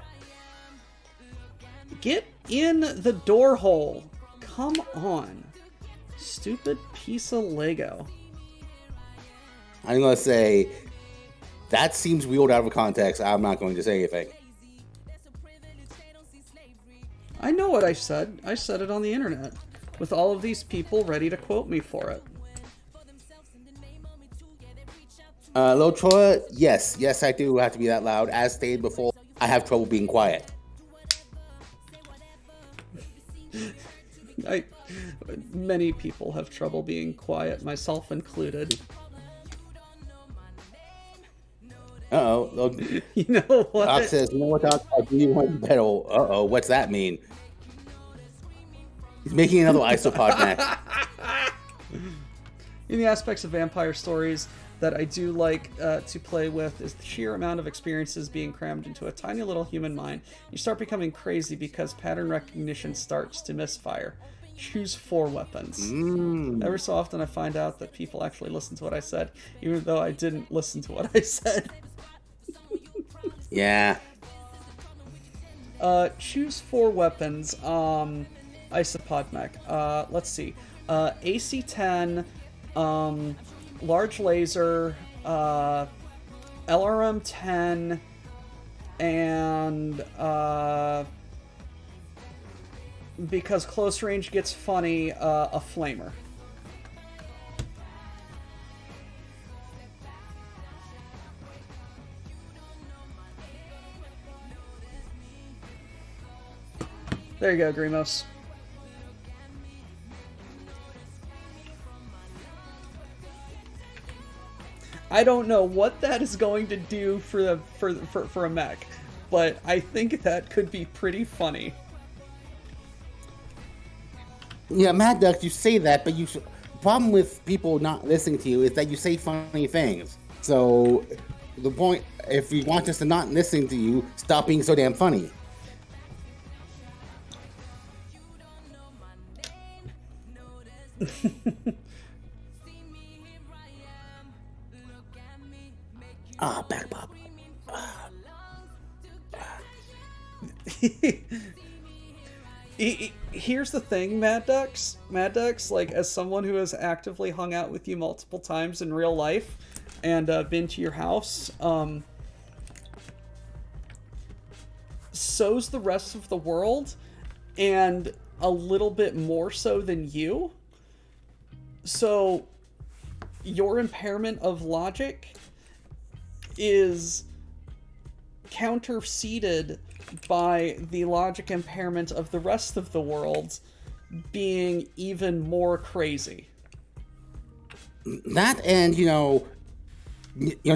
S3: Get in the door hole. Come on. Stupid piece of Lego.
S2: I'm going to say, that seems wheeled out of context. I'm not going to say anything.
S3: I know what I said. I said it on the internet. With all of these people ready to quote me for it.
S2: Lil Troy, yes, I do have to be that loud. As stated before, I have trouble being quiet.
S3: Many people have trouble being quiet, myself included.
S2: Uh-oh.
S3: You know what?
S2: Doc says, you know what, Doc? I'll do you one better. Uh-oh, what's that mean? He's making another isopod neck.
S3: In the aspects of vampire stories that I do like to play with is the sheer amount of experiences being crammed into a tiny little human mind. You start becoming crazy because pattern recognition starts to misfire. Choose 4 weapons. Every so often I find out that people actually listen to what I said, even though I didn't listen to what I said.
S2: Yeah.
S3: Choose 4 weapons. Isopod mech. Let's see. AC-10, large laser, LRM-10, and because close range gets funny, a flamer. There you go, Grimos. I don't know what that is going to do for a mech, but I think that could be pretty funny.
S2: Yeah, Mad Duck, you say that, but the problem with people not listening to you is that you say funny things. So the point, if you want us to not listen to you, stop being so damn funny. Back Bob.
S3: Here's the thing, Mad Ducks. Mad Ducks, like, as someone who has actively hung out with you multiple times in real life and been to your house, so's the rest of the world, and a little bit more so than you. So your impairment of logic is counterseated by the logic impairment of the rest of the world being even more crazy.
S2: That, and you're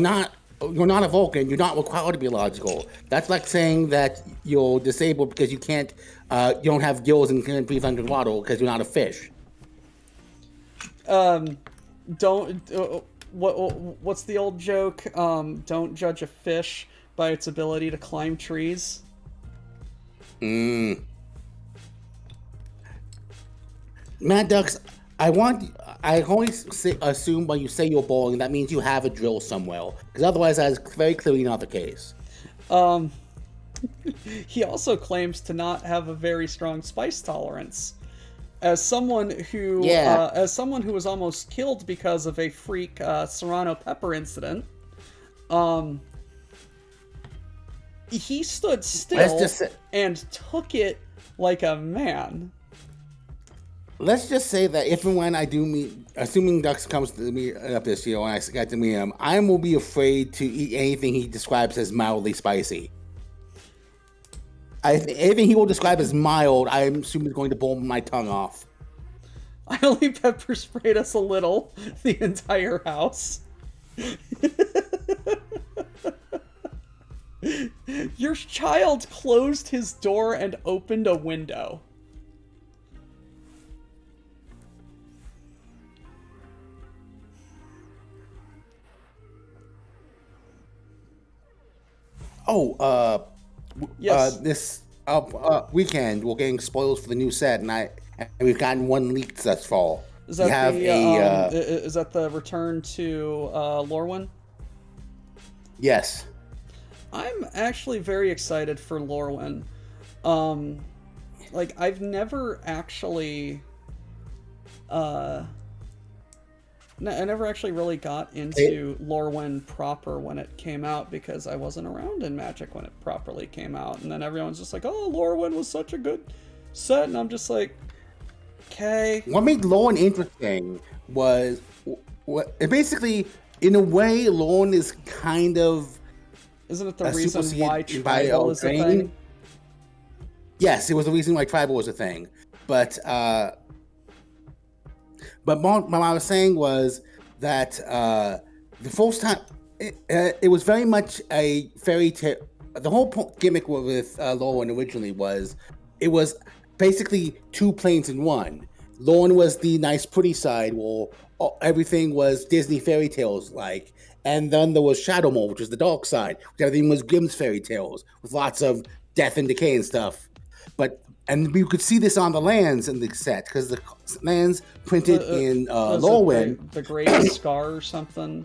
S2: not a Vulcan. You're not required to be logical. That's like saying that you're disabled because you can't, you don't have gills and can't breathe underwater because you're not a fish.
S3: What's the old joke? Don't judge a fish by its ability to climb trees.
S2: Mad Ducks, I always assume when you say you're bowling, that means you have a drill somewhere. Because otherwise, that is very clearly not the case.
S3: He also claims to not have a very strong spice tolerance. As someone who was almost killed because of a freak serrano pepper incident, he stood still and took it like a man.
S2: Let's just say that if and when I do meet, assuming Ducks comes to me up this year and I get to meet him, I will be afraid to eat anything he describes as mildly spicy. Anything he will describe as mild, I assume is going to blow my tongue off.
S3: I only pepper sprayed us a little, the entire house. Your child closed his door and opened a window. Yes.
S2: This weekend we're getting spoilers for the new set, and we've gotten one leaked thus far.
S3: Is
S2: You
S3: that
S2: have
S3: the is that the return to Lorwyn?
S2: Yes.
S3: I'm actually very excited for Lorwyn. Like I've never actually I never actually really got into Lorwyn proper when it came out because I wasn't around in Magic when it properly came out. And then everyone's just like, oh, Lorwyn was such a good set. And I'm just like, okay.
S2: What made Lorne interesting was, basically, in a way, Lorne is kind of...
S3: Isn't it the reason why
S2: superseded
S3: Tribal is a thing?
S2: Yes, it was the reason why Tribal was a thing. But what I was saying was that the first time, it was very much a fairy tale. The whole gimmick with Lorne originally was, it was basically two planes in one. Lorne was the nice, pretty side, where everything was Disney fairy tales like. And then there was Shadowmoor, which was the dark side, which everything was Grimm's fairy tales, with lots of death and decay and stuff. And we could see this on the lands in the set, because the lands printed in Lorwyn.
S3: The Great Scar or something?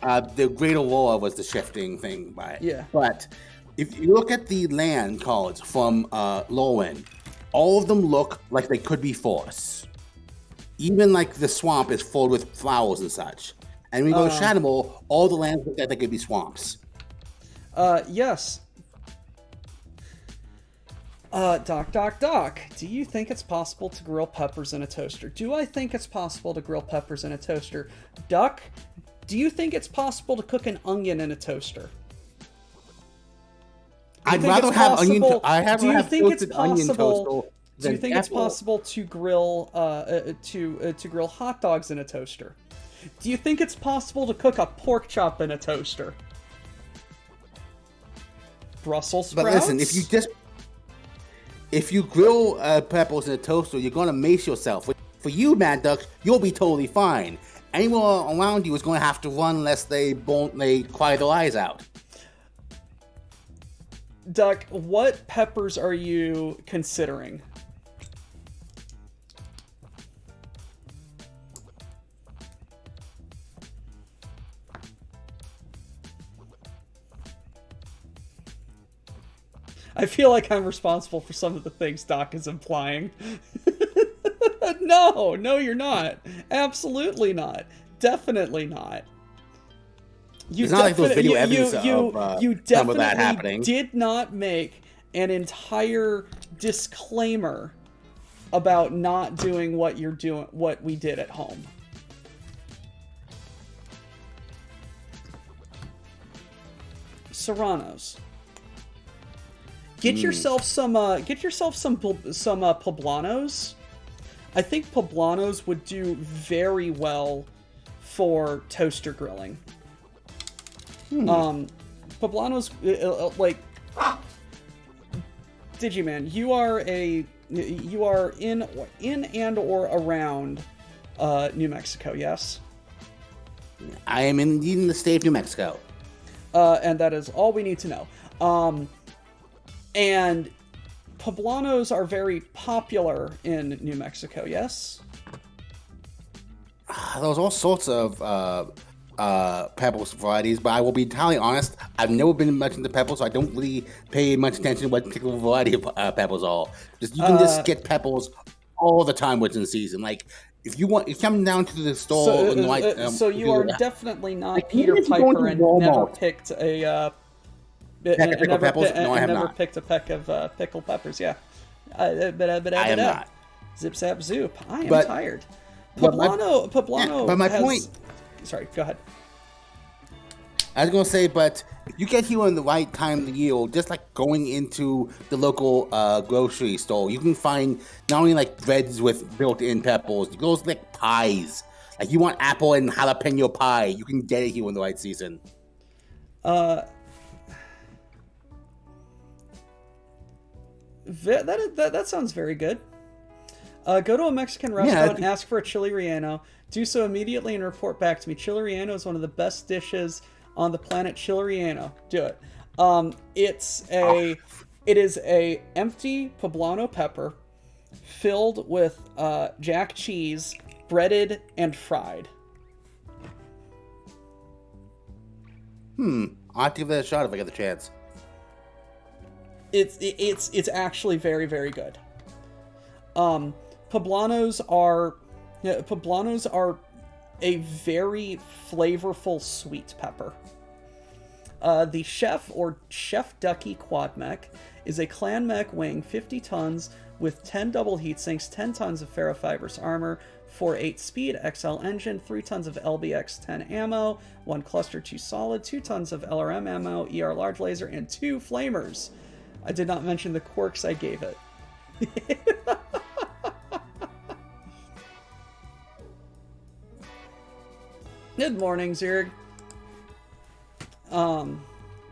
S2: The Great Aurora was the shifting thing by it.
S3: Yeah.
S2: But if you look at the land cards from Lorwyn, all of them look like they could be forests. Even like the swamp is full with flowers and such. And when we go to Shadowmoor, all the lands look like they could be swamps.
S3: Yes. Doc, do you think it's possible to grill peppers in a toaster? Do I think it's possible to grill peppers in a toaster? Duck, do you think it's possible to cook an onion in a toaster?
S2: I'd rather have onion.
S3: Do you think it's possible?
S2: Do
S3: you think it's possible to grill to grill hot dogs in a toaster? Do you think it's possible to cook a pork chop in a toaster? Brussels sprouts.
S2: But listen, if you grill peppers in a toaster, you're gonna mace yourself. For you, Mad Duck, you'll be totally fine. Anyone around you is gonna have to run unless they cry their eyes out.
S3: Duck, what peppers are you considering? I feel like I'm responsible for some of the things Doc is implying. No, you're not. Absolutely not. Definitely not.
S2: It's not like those video evidence of some of that happening.
S3: Did not make an entire disclaimer about not doing what you're doing, what we did at home. Serranos. Get yourself some poblanos. I think poblanos would do very well for toaster grilling. Poblanos, like Digiman, you are in and or around New Mexico, yes?
S2: I am indeed in the state of New Mexico.
S3: And that is all we need to know. And poblanos are very popular in New Mexico, yes?
S2: There's all sorts of pebbles varieties, but I will be entirely honest, I've never been much into pebbles, so I don't really pay much attention to what particular variety of pebbles are. You can just get pebbles all the time within the season. Like, if you come down to the store
S3: so you are definitely not Peter Piper and never picked a never picked a peck of pickled peppers. Yeah,
S2: I am not.
S3: Zip zap zoop. I am tired. Poblano.
S2: But my point.
S3: Sorry, go ahead.
S2: I was gonna say, but if you get here in the right time of the year, or just like going into the local grocery store, you can find not only like breads with built-in peppers, those like pies. Like you want apple and jalapeno pie, you can get it here in the right season.
S3: That sounds very good. Go to a Mexican restaurant and ask for a chili relleno. Do so immediately and report back to me. Chili relleno is one of the best dishes on the planet. Chili relleno. Do it. It is a empty poblano pepper filled with jack cheese breaded and fried.
S2: I'll have to give that a shot if I get the chance.
S3: It's actually very, very good. Poblanos are a very flavorful sweet pepper. The Chef or Chef Ducky Quad Mech is a clan mech weighing 50 tons with 10 double heat sinks, 10 tons of ferrofibrous armor, 4.8 speed, XL engine, 3 tons of LBX-10 ammo, 1 cluster 2 solid, 2 tons of LRM ammo, ER large laser, and 2 flamers. I did not mention the quirks I gave it. Good morning, Zerg.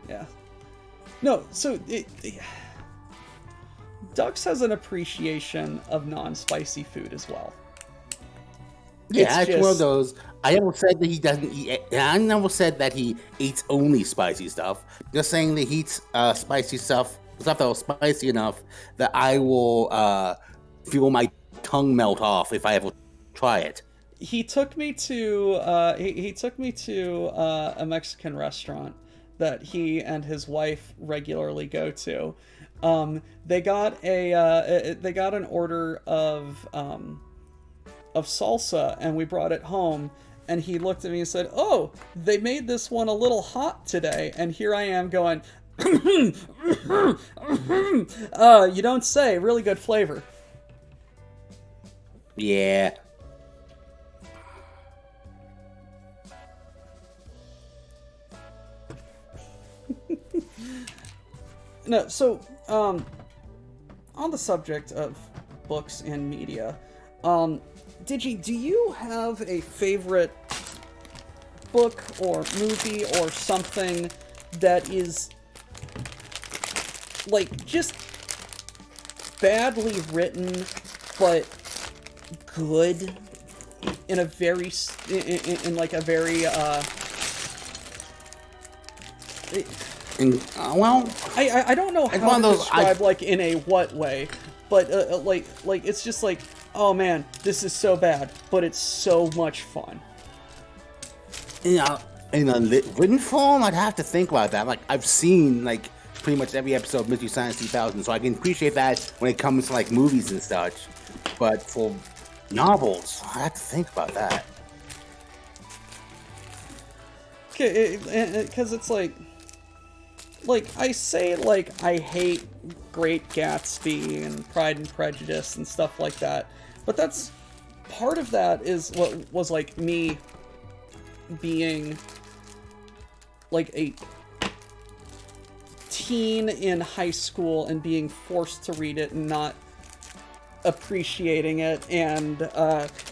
S3: Yeah. No, so Dux has an appreciation of non-spicy food as well.
S2: Yeah, it's one of those. I never said that he doesn't eat. I never said that he eats only spicy stuff. Just saying that he eats spicy stuff that was spicy enough that I will feel my tongue melt off if I ever try it.
S3: He took me to he took me to a Mexican restaurant that he and his wife regularly go to. They got an order of salsa, and we brought it home. And he looked at me and said, "Oh, they made this one a little hot today." And here I am going, "You don't say." Really good flavor.
S2: Yeah.
S3: No, so on the subject of books and media, do you have a favorite book or movie or something that is like just badly written but good in a very in like a very
S2: well,
S3: I don't know how to describe like in a what way, but like it's just like, oh man, this is so bad, but it's so much fun.
S2: In a written form, I'd have to think about that. Like, I've seen like pretty much every episode of Mystery Science 3000, so I can appreciate that when it comes to like movies and such. But for novels, I have to think about that.
S3: Okay, because it's like I say, like, I hate Great Gatsby and Pride and Prejudice and stuff like that, but that's part of that is what was like me being like a teen in high school and being forced to read it and not appreciating it, and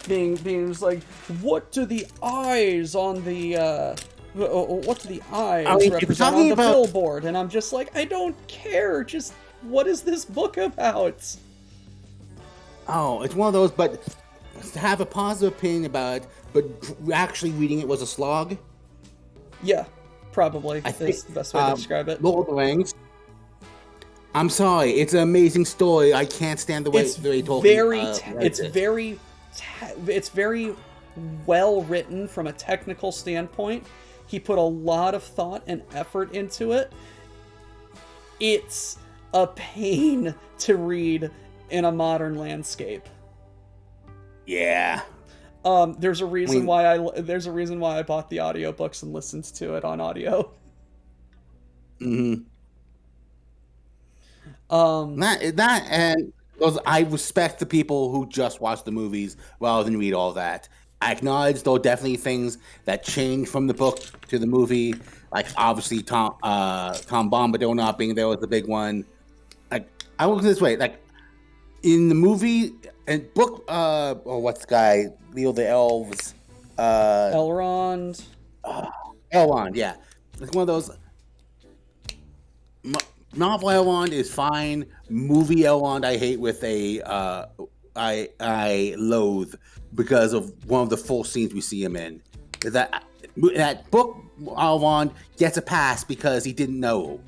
S3: being just like, what do the eyes on the what do the eyes represent on the billboard? And I'm just like, I don't care. Just, what is this book about?
S2: Oh, it's one of those, but to have a positive opinion about it, but actually reading it was a slog?
S3: Yeah, probably. I think the best way to describe it.
S2: Lord of the Rings. I'm sorry, it's an amazing story. I can't stand the way
S3: it's
S2: they told
S3: it's very well written from a technical standpoint. He put a lot of thought and effort into it. It's a pain to read in a modern landscape.
S2: Yeah.
S3: There's a reason why I bought the audiobooks and listened to it on audio.
S2: Mm-hmm. That and I respect the people who just watch the movies rather than read all that. I acknowledge there are definitely things that change from the book to the movie, like obviously Tom Bombadil not being there was a big one. Like, I look this way, like in the movie and book, what's the guy? Leo the Elves,
S3: Elrond.
S2: Elrond, yeah, it's one of those. Novel Elrond is fine. Movie Elrond I hate with a I loathe because of one of the full scenes we see him in. That book Elrond gets a pass because he didn't know,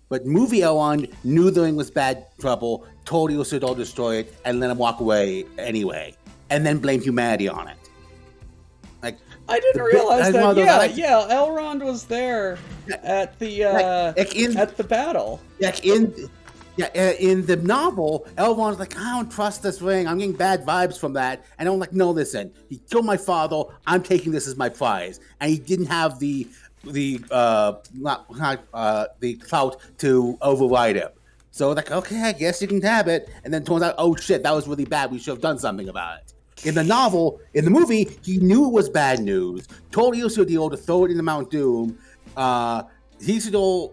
S2: but movie Elrond knew the ring was bad trouble, told he was to destroy it, and let him walk away anyway, and then blame humanity on it. Like,
S3: I didn't
S2: the
S3: realize
S2: one of
S3: that.
S2: those I like-
S3: Yeah, Elrond was there at the at the battle.
S2: Like in the novel, Elrond's like, I don't trust this ring. I'm getting bad vibes from that. And I'm like, no, listen, he killed my father. I'm taking this as my prize. And he didn't have the clout to override him. So like, okay, I guess you can have it. And then turns out, oh shit, that was really bad. We should have done something about it. In the novel, in the movie, he knew it was bad news. Told Isildur to throw it into Mount Doom. Isildur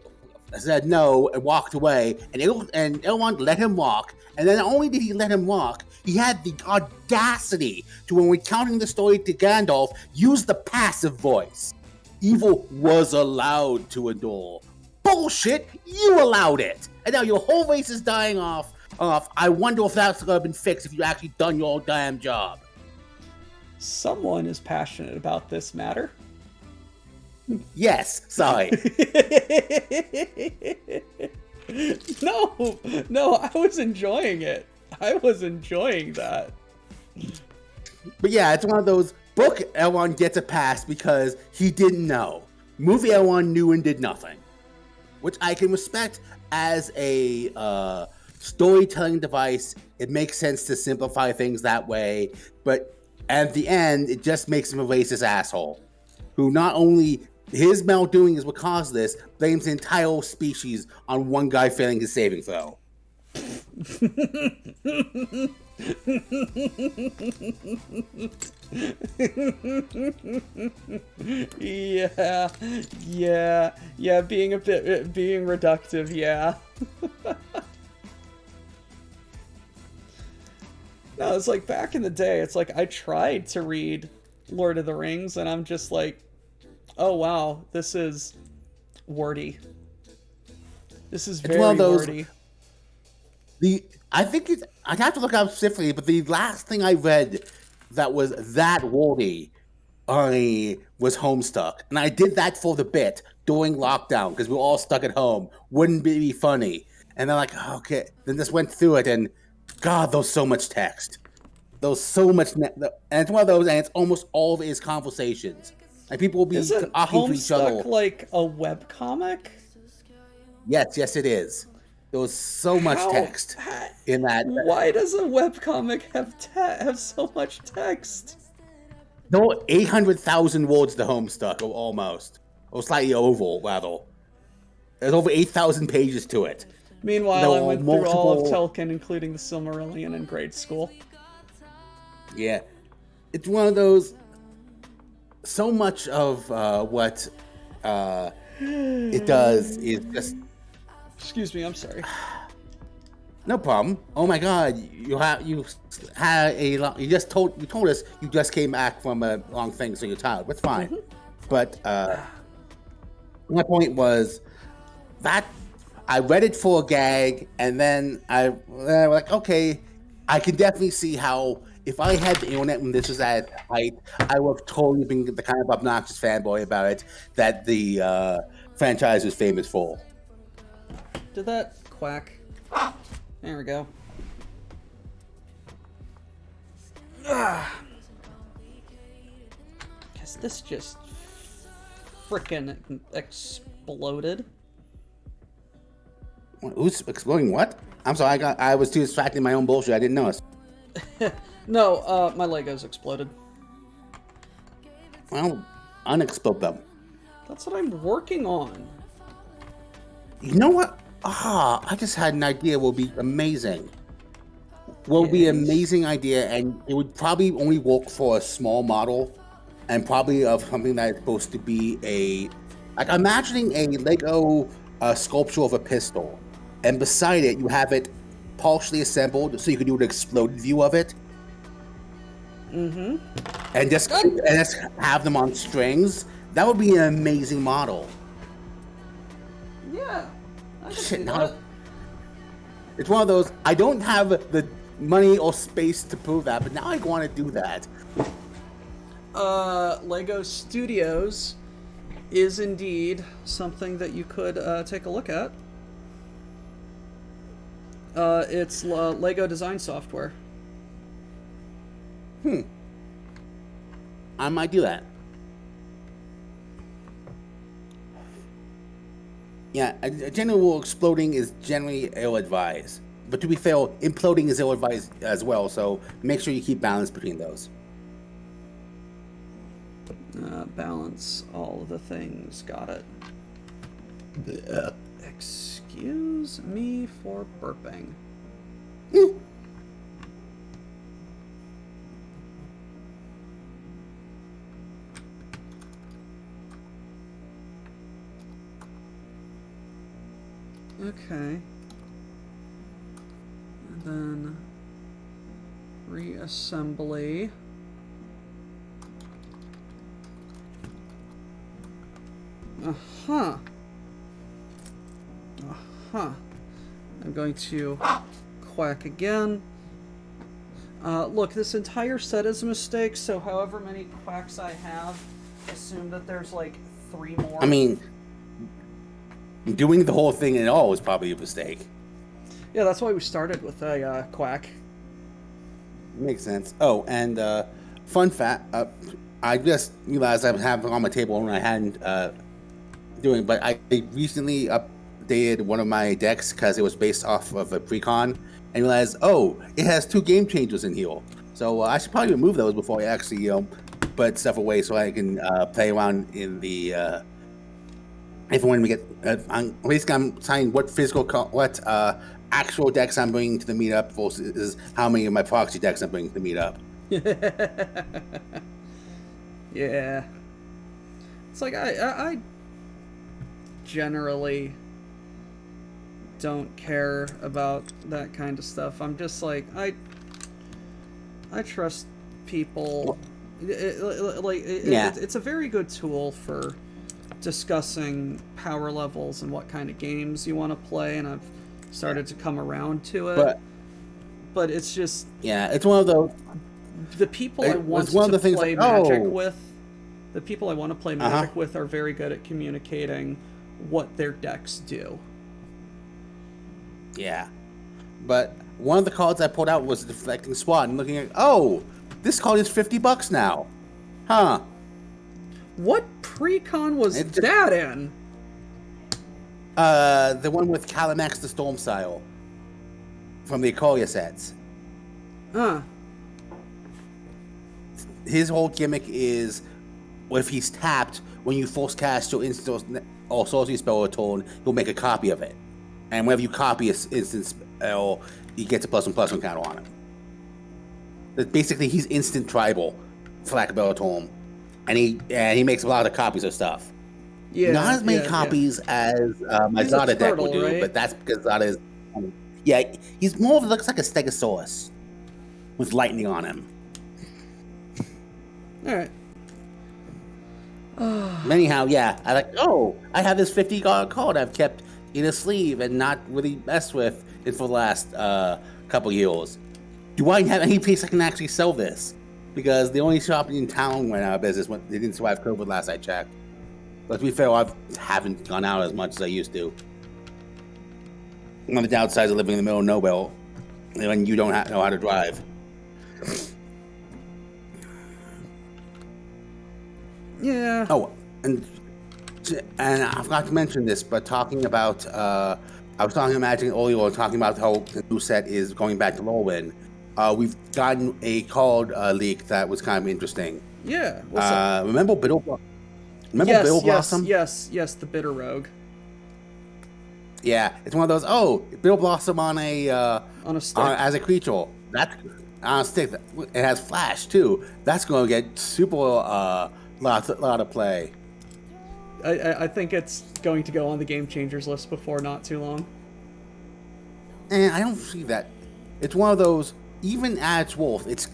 S2: said no and walked away, and Elrond let him walk. And then not only did he let him walk, he had the audacity to, when recounting the story to Gandalf, use the passive voice. Evil was allowed to endure. Bullshit! You allowed it, and now your whole race is dying off. I wonder if that's gonna have been fixed if you actually done your damn job.
S3: Someone is passionate about this matter.
S2: Yes, sorry.
S3: No, I was enjoying it. I was enjoying that.
S2: But yeah, it's one of those, book Elrond gets a pass because he didn't know. Movie Elrond knew and did nothing. Which I can respect as a storytelling device. It makes sense to simplify things that way, but at the end, it just makes him a racist asshole. Who not only his maldoing is what caused this, blames the entire species on one guy failing his saving throw.
S3: Yeah, being reductive, yeah. No, it's like back in the day, it's like I tried to read Lord of the Rings and I'm just like, oh wow, this is wordy. This is very
S2: one of those-
S3: wordy.
S2: I think I'd have to look up specifically, but the last thing I read that was that wordy was Homestuck. And I did that for the bit during lockdown because we were all stuck at home. Wouldn't it be funny? And then like, okay, then just went through it and God, there's so much text. There's so much, and it's one of those, and it's almost all of his conversations. Like people will be
S3: Isn't
S2: talking to each other.
S3: Homestuck like a webcomic?
S2: Yes, it is. There was so much text in that.
S3: Why does a webcomic have so much text?
S2: There were 800,000 words to Homestuck, or almost. Or slightly over, rather. There's over 8,000 pages to it.
S3: Meanwhile, I went through all of Tolkien, including the Silmarillion, in grade school.
S2: Yeah. It's one of those... So much of what it does is just...
S3: Excuse me, I'm sorry.
S2: No problem. Oh my God, you told us you just came back from a long thing, so you're tired. That's fine.
S3: Mm-hmm.
S2: But my point was that I read it for a gag, and then I was like, okay, I can definitely see how if I had the internet when this was at height, I would have totally been the kind of obnoxious fanboy about it that the franchise was famous for.
S3: Did that quack? There we go. Because this just frickin' exploded.
S2: Who's exploding what? I'm sorry, I was too distracted in my own bullshit. I didn't notice.
S3: No, my Legos exploded.
S2: Well, unexplode them.
S3: That's what I'm working on.
S2: You know what? I just had an idea will be amazing. Will be an amazing idea, and it would probably only work for a small model, and probably of something that is supposed to be like imagining a Lego sculpture of a pistol, and beside it you have it partially assembled, so you can do an exploded view of it. Mm-hmm. And just have them on strings. That would be an amazing model.
S3: Yeah.
S2: Shit, now it's one of those. I don't have the money or space to prove that, but now I want to do that.
S3: Lego Studios is indeed something that you could take a look at. It's Lego design software.
S2: I I might do that. Yeah, a general rule, exploding is generally ill-advised. But to be fair, imploding is ill-advised as well, so make sure you keep balance between those.
S3: Balance all of the things. Got it. Excuse me for burping. Okay. And then reassembly. Uh-huh. I'm going to quack again. Look, this entire set is a mistake, so however many quacks I have, assume that there's like 3 more.
S2: I mean, doing the whole thing at all was probably a mistake.
S3: Yeah, that's why we started with a quack.
S2: Makes sense. Oh, and fun fact, I just realized I have it on my table and I hadn't doing, but I recently updated one of my decks because it was based off of a precon, and realized, oh, it has 2 game changers in here. So I should probably remove those before I actually put stuff away so I can play around in the. If I want to get, basically I'm deciding what actual decks I'm bringing to the meetup versus how many of my proxy decks I'm bringing to the meetup.
S3: Yeah. It's like I generally don't care about that kind of stuff. I'm just like I trust people. It's a very good tool for discussing power levels and what kind of games you want to play, and I've started to come around to it. But it's just
S2: it's one of those.
S3: The people I want to play Magic with, the people I want to play Magic with are very good at communicating what their decks do.
S2: Yeah, but one of the cards I pulled out was Deflecting Swat, and looking at, oh, this card is $50 now, huh?
S3: What pre-con was that in?
S2: The one with Calimax the Storm Style from the Ikoria sets. His whole gimmick is, if he's tapped, when you force cast your instant or sorcery spell or turn, he'll make a copy of it. And whenever you copy an instant spell, he gets a +1/+1 counter on him. But basically, he's instant tribal, for lack of a better term. And he makes a lot of copies of stuff.
S3: Yeah,
S2: not as many copies as my Zada deck will do,
S3: right?
S2: but that's because Zada is. Yeah, he's more of looks like a Stegosaurus with lightning on him.
S3: All right.
S2: Anyhow, yeah, I have this $50 card I've kept in a sleeve and not really messed with it for the last couple years. Do I have any place I can actually sell this? Because the only shop in town went out of business when they didn't survive COVID last I checked. But to be fair, I haven't gone out as much as I used to. One of the downsides of living in the middle of nowhere when you don't know how to drive.
S3: Yeah.
S2: Oh, and I forgot to mention this, but talking about, I was talking Magic earlier, talking about how the new set is going back to Lorwyn. We've gotten a card leak that was kind of interesting.
S3: Yeah. What's up?
S2: Remember Bitter Blossom?
S3: Yes, the Bitter Rogue.
S2: Yeah, it's one of those. Oh, Bitter Blossom on a
S3: stick
S2: as a creature. That's on a stick. It has flash too. That's going to get super lot of play.
S3: I think it's going to go on the Game Changers list before not too long.
S2: And I don't see that. It's one of those. Even at its worth, it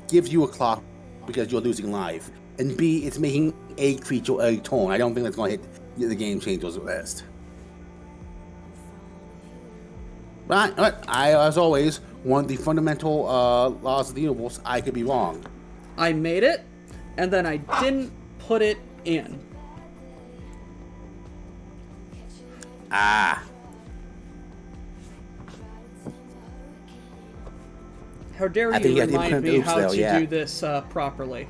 S2: gives you a clock because you're losing life, and B, it's making a creature a turn. I don't think that's going to hit the Game Changers list. But I, as always, one of the fundamental laws of the universe. I could be wrong.
S3: I made it, and then I didn't put it in.
S2: Ah.
S3: How dare you remind me how to do this properly?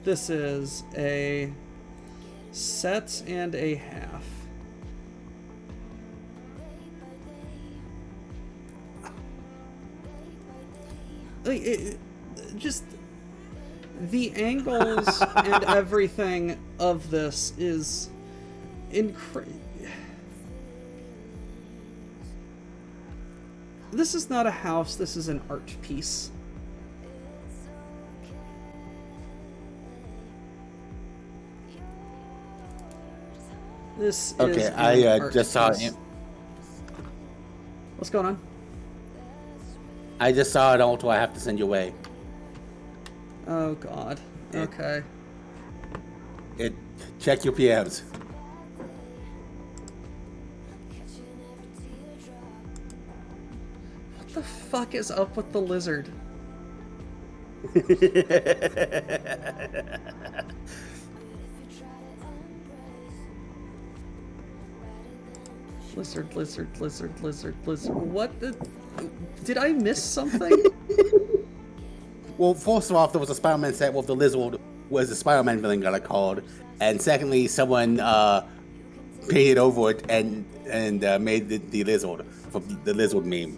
S3: This is a set and a half. Like, just the angles and everything of this is incredible. This is not a house, this is an art piece. This is
S2: Okay,
S3: an
S2: I
S3: art
S2: just saw
S3: piece.
S2: it.
S3: What's going on?
S2: I just saw it also. I have to send you away.
S3: Oh god. Okay.
S2: Check your PMs.
S3: What the fuck is up with the lizard? Lizard, lizard, lizard, lizard, lizard. What the... Did I miss something?
S2: Well, first off, there was a Spider-Man set with the lizard was the Spider-Man villain got called, and secondly, someone painted over it and made the lizard from the lizard meme.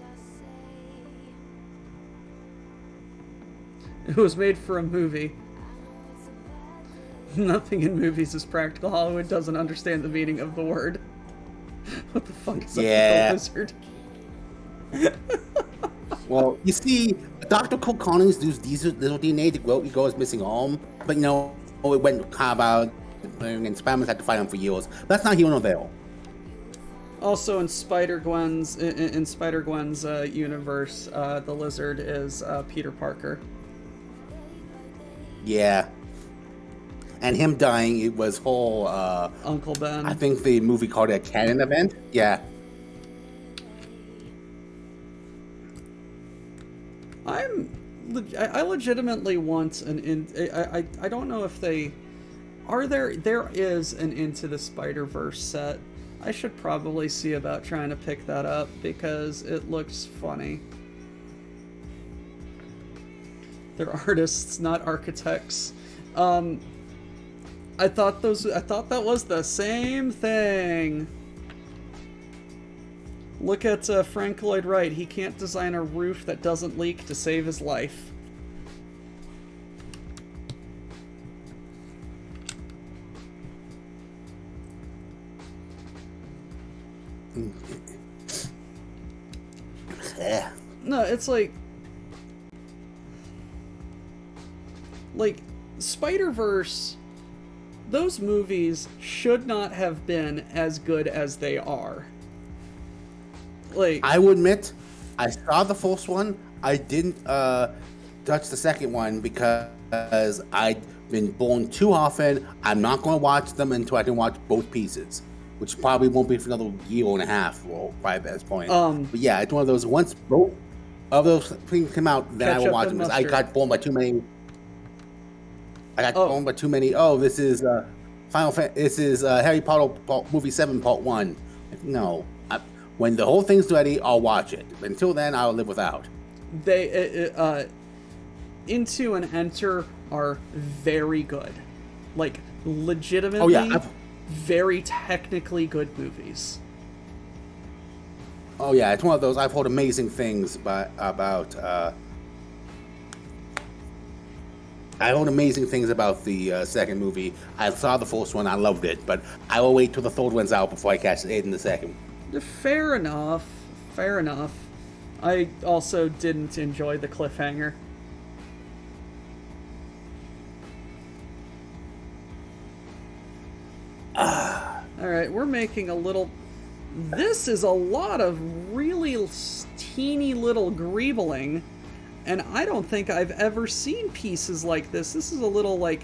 S3: It was made for a movie. Nothing in movies is practical. Hollywood doesn't understand the meaning of the word. What the fuck is up with the lizard?
S2: Well, you see, Dr. Cole Connings used little DNA to grow. He goes missing arm, but it went carve out, and Spider-Man had to fight him for years. But that's not here nor there.
S3: Also, in Spider-Gwen's universe, the lizard is Peter Parker.
S2: Yeah. And him dying, it was whole,
S3: Uncle Ben.
S2: I think the movie called it a canon event. Yeah.
S3: I legitimately want I don't know if they... There is an Into the Spider-Verse set. I should probably see about trying to pick that up because it looks funny. They're artists, not architects. I thought that was the same thing. Look at Frank Lloyd Wright. He can't design a roof that doesn't leak to save his life.
S2: Yeah.
S3: No, it's like Spider-Verse, those movies should not have been as good as they are. Like,
S2: I will admit, I saw the first one. I didn't touch the second one because I'd been born too often. I'm not going to watch them until I can watch both pieces, which probably won't be for another year and a half, or by this point. But yeah, it's one of those. Once both of those things come out, then I will watch them. Because I got born by too many. Born by too many. Oh, this is This is Harry Potter movie 7 Part 1. No. When the whole thing's ready, I'll watch it. Until then, I'll live without.
S3: Into and Enter are very good. Like, legitimately, very technically good movies.
S2: Oh yeah, it's one of those. I've heard amazing things about. I heard amazing things about the second movie. I saw the first one, I loved it, but I will wait till the third one's out before I catch it in the second.
S3: Fair enough. Fair enough. I also didn't enjoy the cliffhanger. Alright, we're making a little... This is a lot of really teeny little greebling, and I don't think I've ever seen pieces like this. This is a little, like,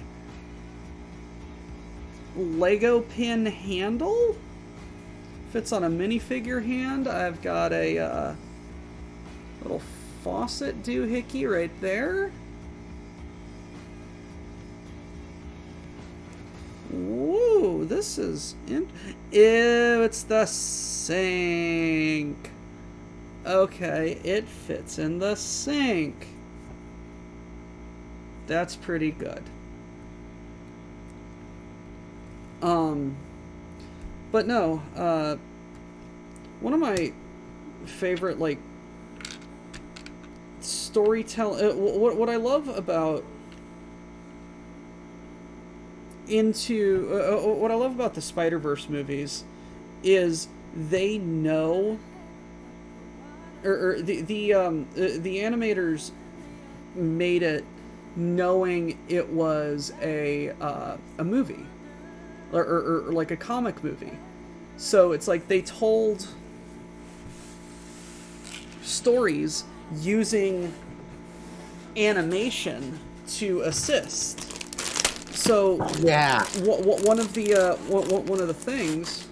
S3: Lego pin handle? Fits on a minifigure hand. I've got a little faucet doohickey right there. Whoa, this is... Ew, it's the sink. Okay, it fits in the sink. That's pretty good. But no, one of my favorite, like, what I love about what I love about the Spider-Verse movies is they know, or the animators made it knowing it was a movie, or like a comic movie. So it's like they told stories using animation to assist. So
S2: Yeah.
S3: one of the things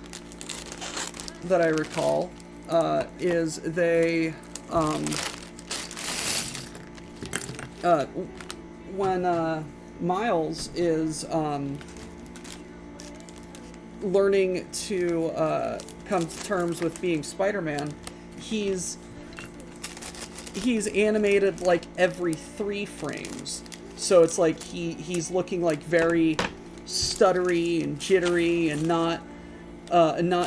S3: that I recall is they when Miles is learning to come to terms with being Spider-Man, he's animated like every 3 frames. So it's like he's looking like very stuttery and jittery and not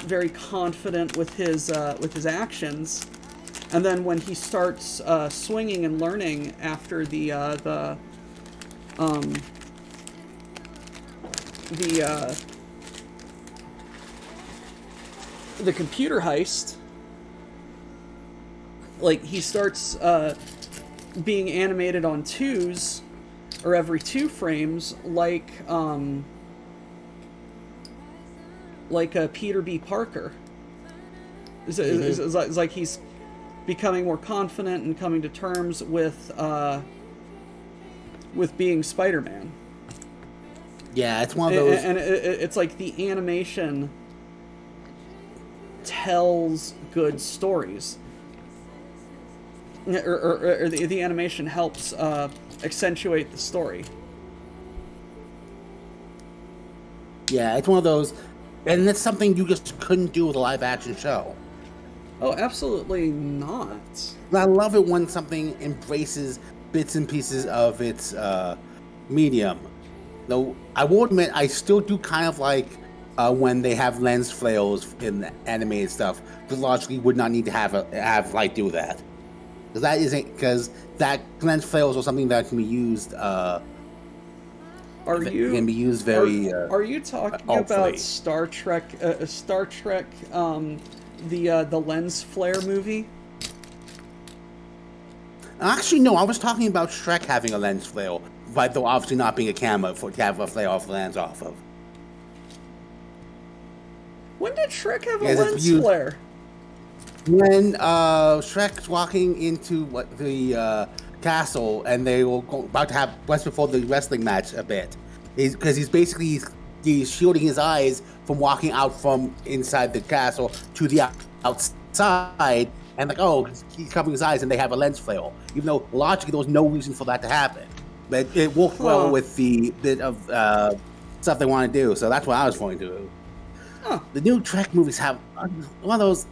S3: very confident with his actions. And then when he starts swinging and learning after the computer heist, like he starts being animated on 2s, or every 2 frames, like Peter B. Parker. It's like he's becoming more confident and coming to terms with being Spider-Man.
S2: Yeah, it's one of those.
S3: And it's like the animation tells good stories. Or the animation helps accentuate the story.
S2: Yeah, it's one of those, and it's something you just couldn't do with a live action show.
S3: Oh, absolutely not.
S2: I love it when something embraces bits and pieces of its medium. Though I will admit, I still do kind of like when they have lens flails in the animated stuff, but logically would not need to have light do that. Because that lens flails or something that can be used. Can be used very.
S3: Are you talking
S2: artfully.
S3: about Star Trek? The lens flare movie?
S2: Actually, no. I was talking about Shrek having a lens flail, but though obviously not being a camera to have a flare off the lens off of.
S3: When did Shrek have a
S2: Yes, it's
S3: lens
S2: used-
S3: flare?
S2: When Shrek's walking into the castle, and they were about to have just before the wrestling match a bit, because he's basically shielding his eyes from walking out from inside the castle to the outside, and like, oh, he's covering his eyes, and they have a lens flare, even though logically there was no reason for that to happen, but it worked well with the bit of stuff they want to do, so that's what I was going to do.
S3: Huh.
S2: The new Trek movies have one of those.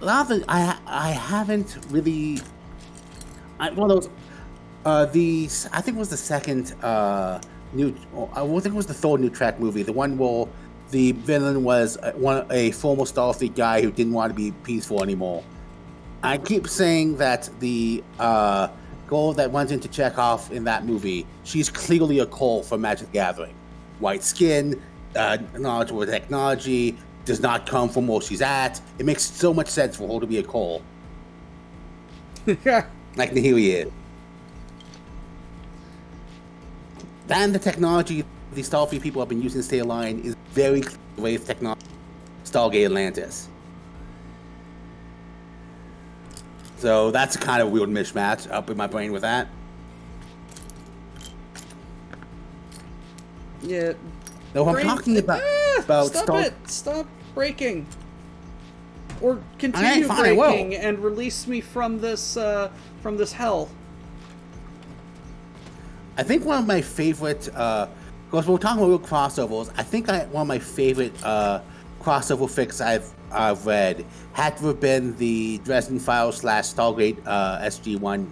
S2: A lot of it, I haven't really. One of those. I think it was the second new. I think it was the third new Trek movie. The one where the villain was a former Starfleet guy who didn't want to be peaceful anymore. I keep saying that the girl that went into Chekhov in that movie, she's clearly a call for Magic the Gathering. White skin, knowledge of technology. Does not come from where she's at. It makes so much sense for her to be a Cole. Like Nahiri is. And the technology the Starfleet people have been using to stay alive is very wave technology. Stargate Atlantis. So that's a kind of weird mismatch up in my brain with that.
S3: Yeah.
S2: No, I'm talking about
S3: Stop breaking. Or continue
S2: fine,
S3: breaking and release me from this hell.
S2: I think one of my favorite, because we're talking about real crossovers, I think one of my favorite crossover fics I've read had to have been the Dresden Files / Stargate SG-1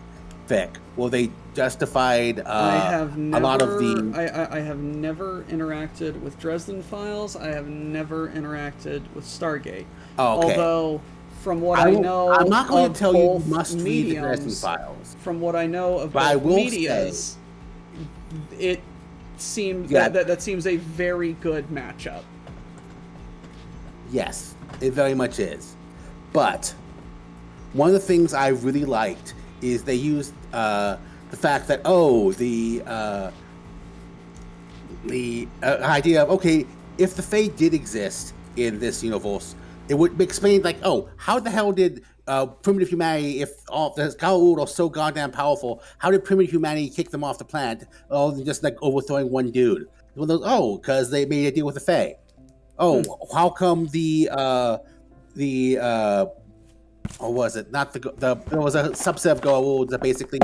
S2: fic, where they justified
S3: I have never,
S2: a lot of the.
S3: I have never interacted with Dresden Files. I have never interacted with Stargate.
S2: Oh, okay.
S3: Although, from what
S2: I
S3: I
S2: will-
S3: know
S2: I'm not going
S3: of
S2: to tell you
S3: both
S2: you must read the Dresden
S3: mediums,
S2: Files.
S3: from what I know of
S2: But I
S3: both
S2: will
S3: medias, it seems
S2: Yeah.
S3: that seems a very good matchup.
S2: Yes, it very much is. But one of the things I really liked is they used the fact that the idea of, okay, if the Fae did exist in this universe, it would be explained like, oh, how the hell did primitive humanity, if all the Goa'uld are so goddamn powerful, how did primitive humanity kick them off the planet, other than just like overthrowing one dude? Well, because they made a deal with the Fae. Oh, how come or was it not there was a subset of Goa'uld that basically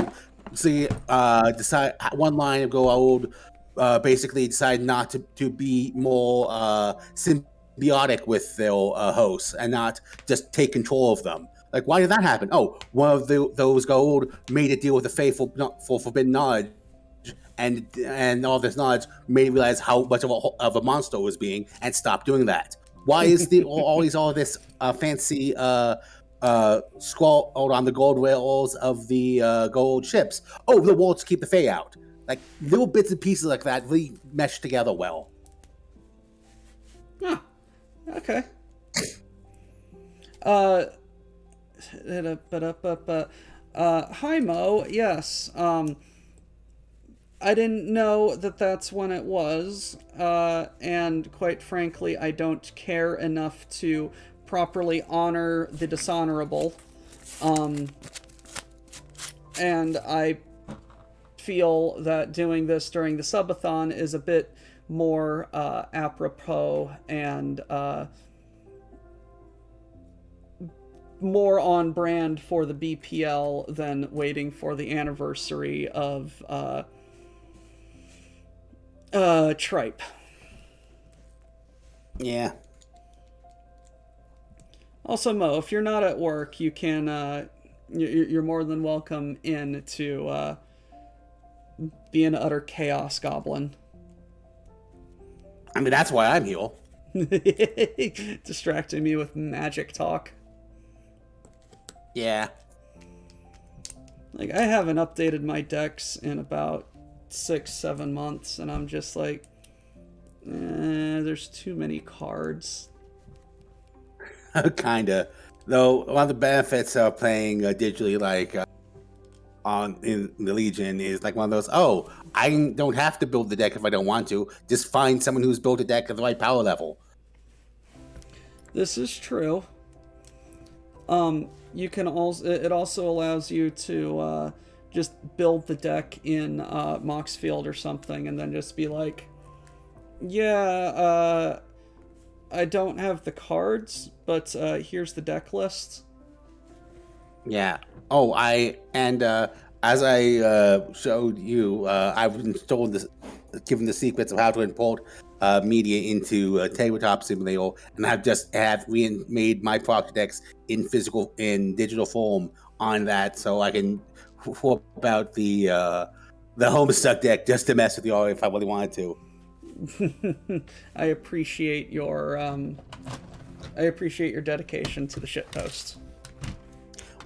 S2: decide one line of Goa'uld basically decide not to be more symbiotic with their hosts and not just take control of them. Like, why did that happen? Oh, one of those Goa'uld made a deal with the Fae for forbidden knowledge, and all this knowledge made it realize how much of a monster it was being, and stopped doing that. Why is all this fancy scroll on the gold rails of the gold ships? Oh, the wall to keep the Fae out. Like, little bits and pieces like that really mesh together well.
S3: Huh. Okay. Hi Mo. Yes. I didn't know that that's when it was, and quite frankly, I don't care enough to properly honor the dishonorable. And I feel that doing this during the subathon is a bit more apropos and more on brand for the BPL than waiting for the anniversary of Tripe.
S2: Yeah.
S3: Also, Mo, if you're not at work, you can you're more than welcome in to be an utter chaos goblin.
S2: I mean, that's why I'm here.
S3: Distracting me with magic talk.
S2: Yeah.
S3: Like, I haven't updated my decks in about 6-7 months, and I'm just like, there's too many cards.
S2: Kinda. Though one of the benefits of playing digitally, like in the Legion, is like one of those. Oh, I don't have to build the deck if I don't want to. Just find someone who's built a deck at the right power level.
S3: This is true. You can also, it also allows you to just build the deck in Moxfield or something, and then just be like, yeah, I don't have the cards, but here's the deck list.
S2: Yeah. Oh, as I showed you, I've installed this, given the secrets of how to import media into Tabletop Simulator, and I've just made my proxy decks in digital form on that, so I can swap about the Homestuck deck just to mess with you all if I really wanted to.
S3: I appreciate your dedication to the shitpost.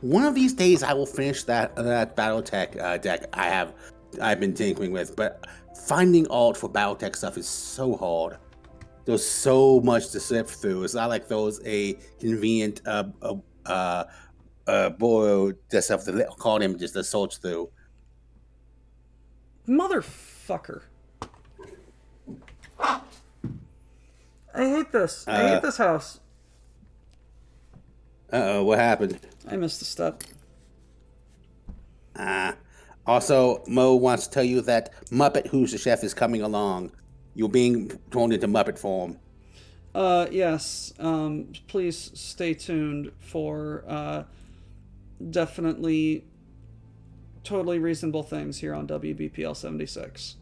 S2: One of these days, I will finish that BattleTech deck I've been tinkering with, but finding alt for BattleTech stuff is so hard. There's so much to sift through. It's not like there's a convenient borrow just have the card images to search through.
S3: Motherfucker. I hate this. I hate this house.
S2: Uh-oh, what happened?
S3: I missed a step.
S2: Also, Mo wants to tell you that Muppet Who's the Chef is coming along. You're being thrown into Muppet form.
S3: Yes. Please stay tuned for definitely totally reasonable things here on WBPL 76.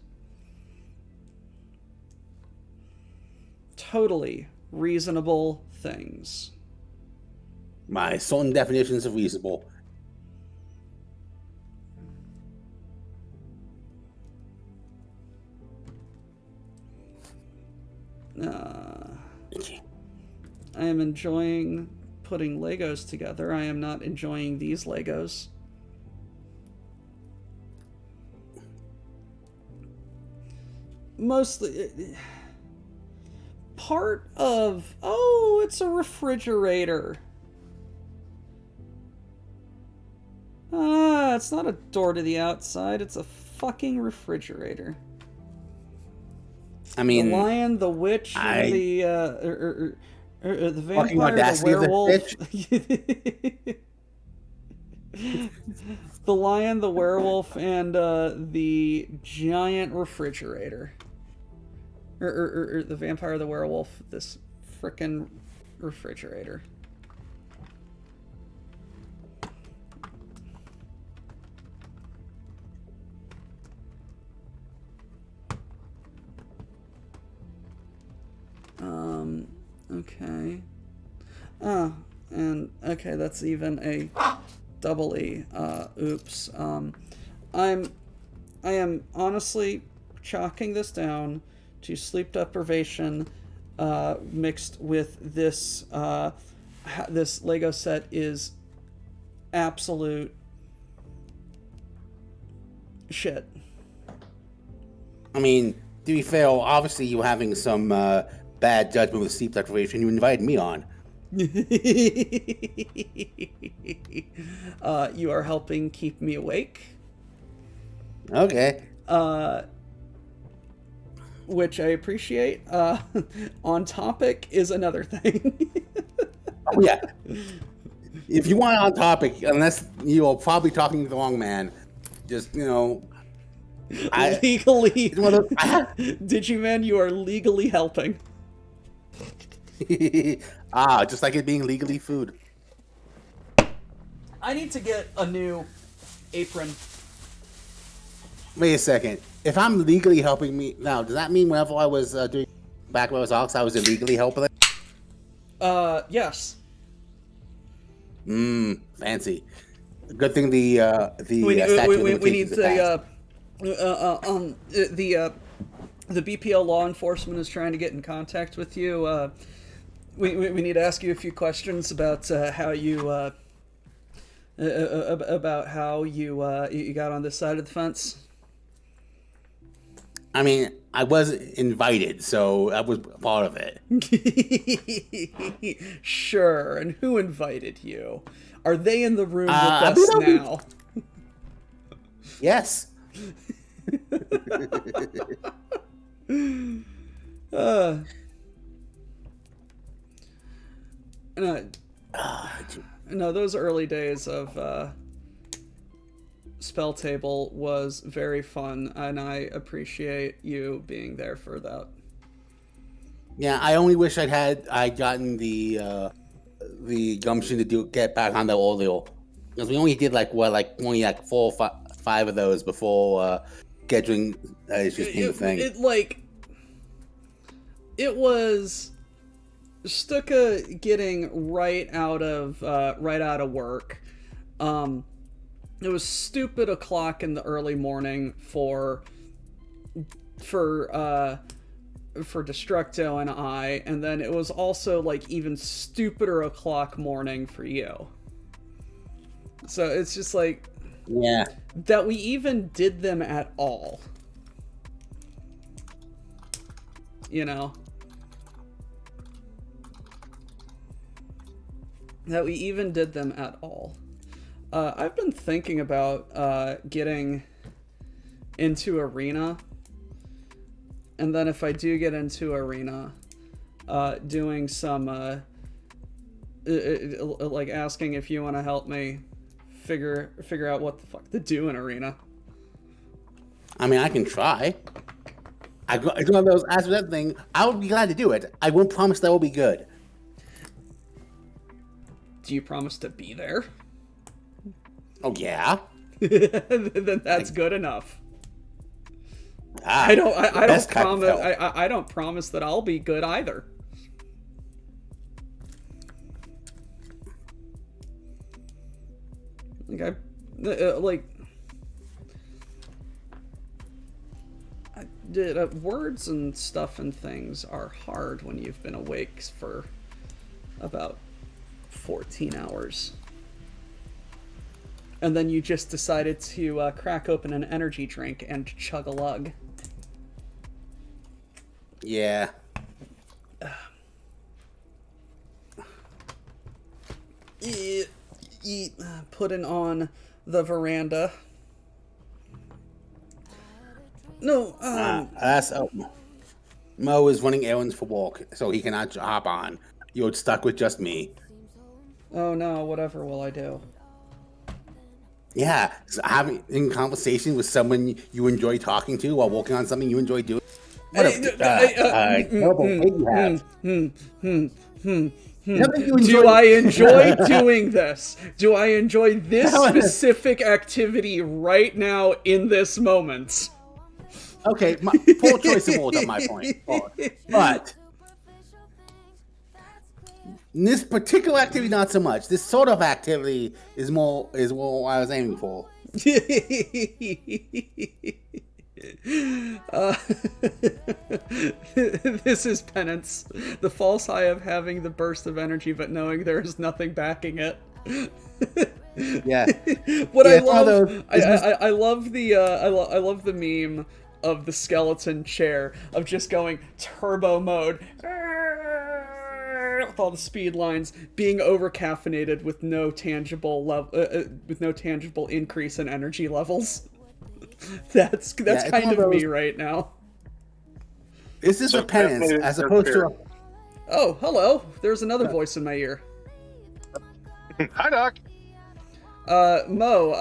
S3: Totally reasonable things.
S2: My certain definitions of reasonable.
S3: I am enjoying putting Legos together. I am not enjoying these Legos. Mostly part of, oh, it's a refrigerator. It's not a door to the outside, it's a fucking refrigerator.
S2: I mean,
S3: The lion, the witch, and the the vampire, the werewolf. The lion, the werewolf, and the giant refrigerator. Or the vampire, the werewolf, this frickin' refrigerator. Okay. And okay, that's even a double E. Oops. I am honestly chalking this down to sleep deprivation, mixed with this, this Lego set is absolute shit.
S2: I mean, to be fair, obviously you having some bad judgment with sleep deprivation you invited me on.
S3: You are helping keep me awake.
S2: Okay.
S3: Which I appreciate. On topic is another thing.
S2: Oh, yeah. If you want on topic, unless you're probably talking to the wrong man, just,
S3: Legally. Digiman, you are legally helping.
S2: just like it being legally food.
S3: I need to get a new apron.
S2: Wait a second. If I'm legally helping me now, does that mean whenever I was doing back when I was Ox, I was illegally helping?
S3: Yes.
S2: Fancy. Good thing the
S3: We need
S2: to
S3: the BPL law enforcement is trying to get in contact with you. We need to ask you a few questions about how you you got on this side of the fence.
S2: I mean, I was invited, so I was part of it.
S3: Sure, and who invited you? Are they in the room with us now?
S2: Yes.
S3: No, those early days of Spell Table was very fun, and I appreciate you being there for that.
S2: Yeah, I only wish I'd gotten the gumption to get back on the audio, because we only did only 4 or 5 of those before scheduling just being a thing.
S3: It was Stuka getting right out of work. It was stupid o'clock in the early morning for Destructo and I, and then it was also even stupider o'clock morning for you. So it's just
S2: yeah,
S3: that we even did them at all. That we even did them at all. I've been thinking about getting into Arena, and then if I do get into Arena, doing some asking if you want to help me figure out what the fuck to do in Arena.
S2: I mean, I can try. It's one of those, as with that thing, I would be glad to do it. I won't promise that will be good.
S3: Do you promise to be there?
S2: Oh yeah.
S3: Then that's good enough. I don't promise. I don't promise that I'll be good either. words and stuff and things are hard when you've been awake for about 14 hours. And then you just decided to crack open an energy drink and chug a lug.
S2: Yeah.
S3: Putting on the veranda. No,
S2: Mo is running errands for work, so he cannot hop on. You're stuck with just me.
S3: Oh no, whatever will I do?
S2: Yeah, so having in conversation with someone you enjoy talking to while working on something you enjoy doing. What a terrible thing you have.
S3: Do I enjoy doing this? Do I enjoy this specific activity right now in this moment?
S2: Okay, poor choice of words on my point. But this particular activity, not so much. This sort of activity is more what I was aiming for.
S3: This is penance. The false high of having the burst of energy, but knowing there is nothing backing it.
S2: Yeah.
S3: What
S2: yeah,
S3: I love the meme of the skeleton chair of just going turbo mode with all the speed lines, being over caffeinated with no tangible increase in energy levels. That's kind of me right now.
S2: This is a penance as opposed to
S3: Oh, hello. There's another voice in my ear.
S4: Hi, Doc.
S3: Mo,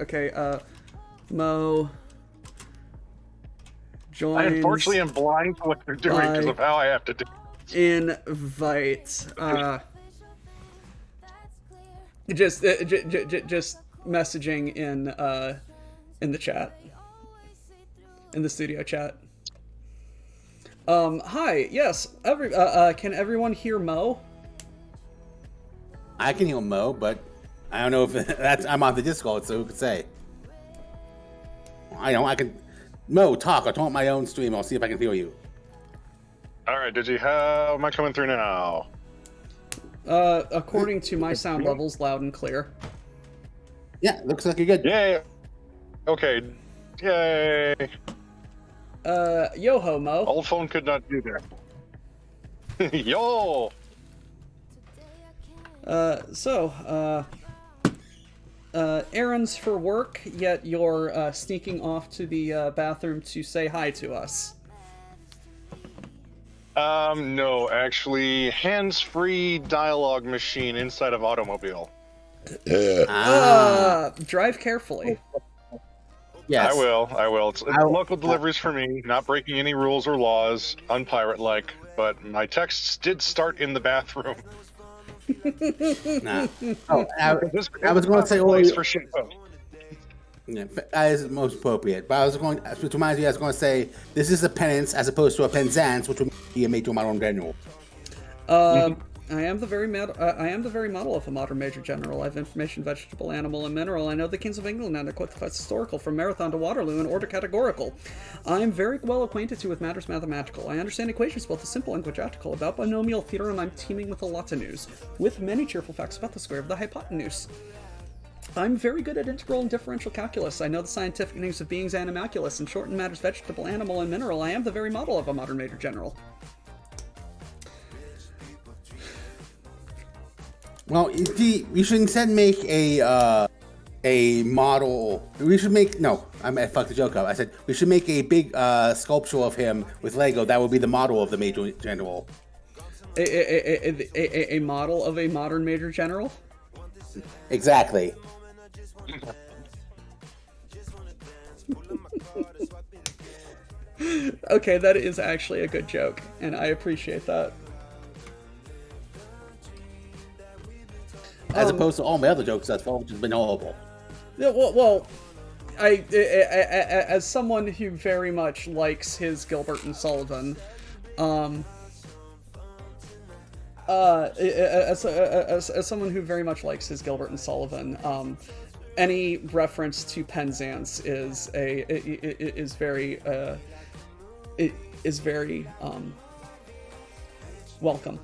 S3: okay, Mo joins.
S4: I unfortunately am blind to what they're doing because of how I have to do it.
S3: Invite. Just messaging in the chat, in the studio chat. Hi. Yes. Can everyone hear Mo?
S2: I can hear Mo, but I don't know if that's. I'm on the Discord, so who could say? I can. Mo, talk. I'll turn on my own stream. I'll see if I can hear you.
S4: All right. How am I coming through now?
S3: According to my sound levels, loud and clear.
S2: Yeah, looks like you're good.
S4: Yay. Okay. Yay.
S3: Yo ho, Mo.
S4: Old phone could not do that. Yo.
S3: Errands for work, yet you're sneaking off to the bathroom to say hi to us.
S4: No, actually, hands-free dialogue machine inside of automobile.
S3: Drive carefully.
S2: Yes.
S4: I will. It's local deliveries for me, not breaking any rules or laws, unpirate-like, but my texts did start in the bathroom.
S2: Nah. Oh, I was going to say
S4: place for shit.
S2: Yeah, that is most appropriate. But I was going to remind you, I was going to say this is a penance as opposed to a penzance, which would be a major model general.
S3: I am the very model of a modern major general. I have information, vegetable, animal, and mineral. I know the kings of England and are quite historical, from Marathon to Waterloo, in order categorical. I am very well acquainted with matters mathematical. I understand equations both the simple and quadratical. About binomial theorem, I'm teeming with a lot of news, with many cheerful facts about the square of the hypotenuse. I'm very good at integral and differential calculus. I know the scientific names of beings animalculous. In short, in matters vegetable, animal, and mineral, I am the very model of a modern major general.
S2: Well, we should instead make a model. We should make I fucked the joke up. I said we should make a big sculpture of him with Lego. That would be the model of the major general.
S3: A model of a modern major general?
S2: Exactly.
S3: Okay, that is actually a good joke, and I appreciate that.
S2: As opposed to all my other jokes thus far, which has been horrible.
S3: Yeah, well, as someone who very much likes his Gilbert and Sullivan, as someone who very much likes his Gilbert and Sullivan, any reference to Penzance is very welcome.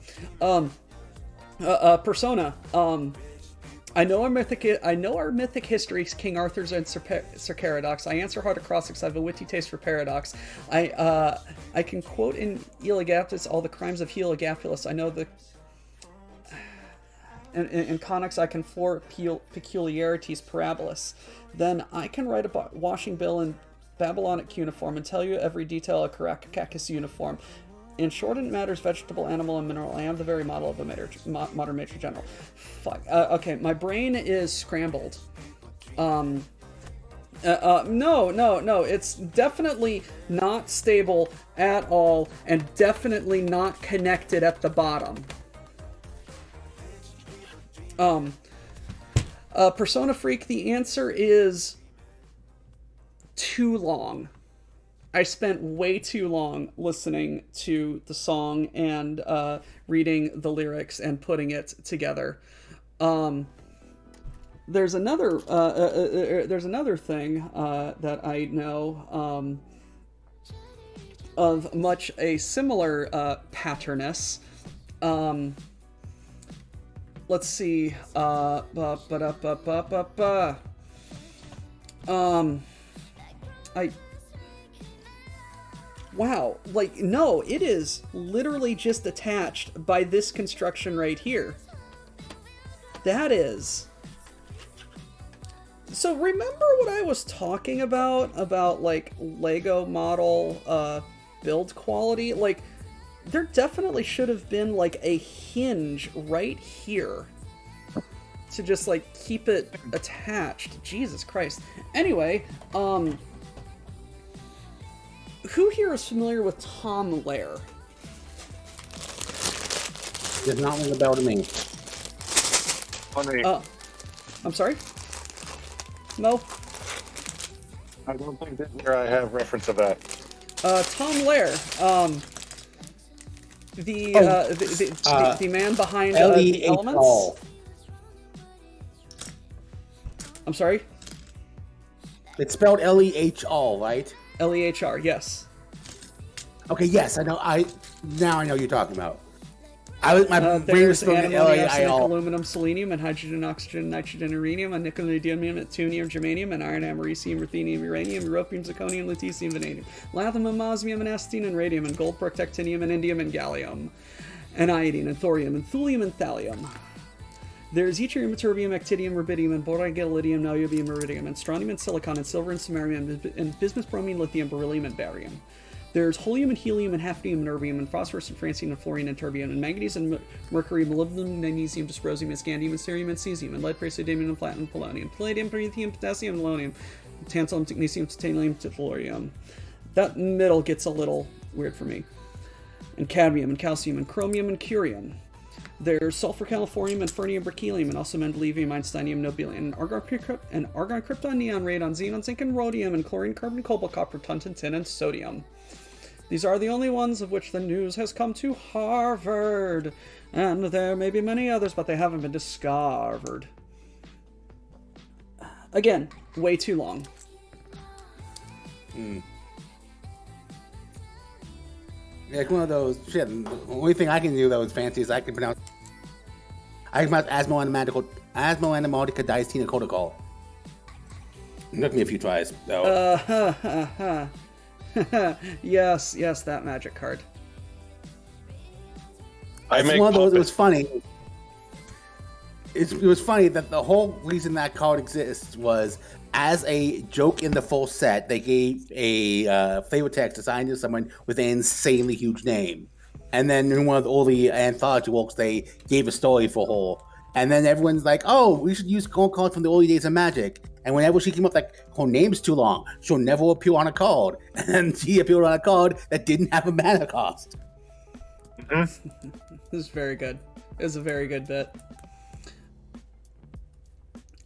S3: Persona. I know our mythic histories, King Arthur's and Sir Caradox. I answer hard across because I have a witty taste for paradox. I can quote in Elagabalus all the crimes of Heliogabalus. I know the... In Conics, I can floor peculiarities parabolas. Then I can write a washing bill in Babylonic cuneiform and tell you every detail of Caractacus uniform. In short, it matters vegetable, animal, and mineral. I am the very model of a modern Major General. Fuck. Okay, my brain is scrambled. No. It's definitely not stable at all, and definitely not connected at the bottom. Persona Freak, the answer is too long. I spent way too long listening to the song and reading the lyrics and putting it together. There's another thing that I know of much a similar patterness. Let's see. Wow, like, no, it is literally just attached by this construction right here. That is... So remember what I was talking about like, Lego model build quality? Like, there definitely should have been, like, a hinge right here to just, like, keep it attached. Jesus Christ. Anyway, who here is familiar with Tom Lehrer?
S2: Does not ring a bell to me.
S4: Funny.
S3: I'm sorry? Mo?
S4: I don't think that here I have reference of that.
S3: Tom Lehrer, the man behind the Elements. I'm sorry?
S2: It's spelled L-E-H-R, right?
S3: L-E-H-R, yes.
S2: Okay, yes, I know. Now I know what you're talking about. My brain was
S3: there's
S2: spelled
S3: antimony, arsenic,
S2: L-A-I-R.
S3: aluminum, selenium, and hydrogen, oxygen, nitrogen, uranium, and nickel, neodymium, neptunium, germanium, and iron, americium, ruthenium, uranium, europium, zirconium, lutetium, vanadium, lithium, and osmium, and acetine, and radium, and gold, protactinium, and indium, and gallium, and iodine, and thorium, and thulium, and thallium. There's yttrium, terbium, actinium, rubidium, and boron, gadolinium, niobium, iridium, and strontium, and silicon, and silver, and samarium, and bismuth, bromine, lithium, beryllium, and barium. There's helium and helium and hafnium and erbium and phosphorus and francium and fluorine and terbium and manganese and mercury, molybdenum, magnesium, dysprosium, and scandium and cerium and cesium and lead, praseodymium and platinum, polonium, palladium, lithium, potassium, and polonium, tantalum, technetium, titanium, tellurium. That middle gets a little weird for me. And cadmium and calcium and chromium and curium. There's sulfur, californium, and fernium, berkelium, and also mendelevium, einsteinium, nobelium, and argon, krypton, neon, radon, xenon, zinc, and rhodium, and chlorine, carbon, cobalt, copper, tungsten, tin, and sodium. These are the only ones of which the news has come to Harvard, and there may be many others, but they haven't been discovered. Again, way too long.
S2: Yeah, it's one of those, shit, the only thing I can do that was fancy is I can pronounce Asmoanamotica diastine codicol. It took me a few tries, though.
S3: Yes, that magic card.
S2: It's one of those, it was funny. It was funny that the whole reason that card exists was as a joke in the full set, they gave a flavor text assigned to someone with an insanely huge name. And then in one of all the anthology walks, they gave a story for her. And then everyone's like, oh, we should use gold cards from the early days of Magic. And whenever she came up, like, her name's too long, she'll never appear on a card. And she appeared on a card that didn't have a mana cost.
S3: This is very good. It was a very good bit.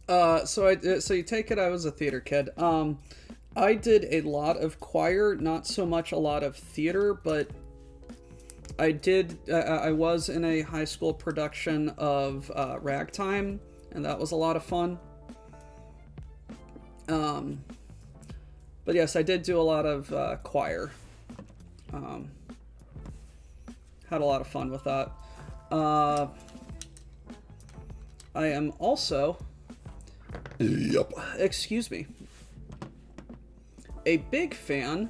S3: So you take it I was a theater kid. I did a lot of choir, not so much a lot of theater, but I was in a high school production of Ragtime, and that was a lot of fun. But yes, I did do a lot of choir. Had a lot of fun with that. I am also, excuse me, a big fan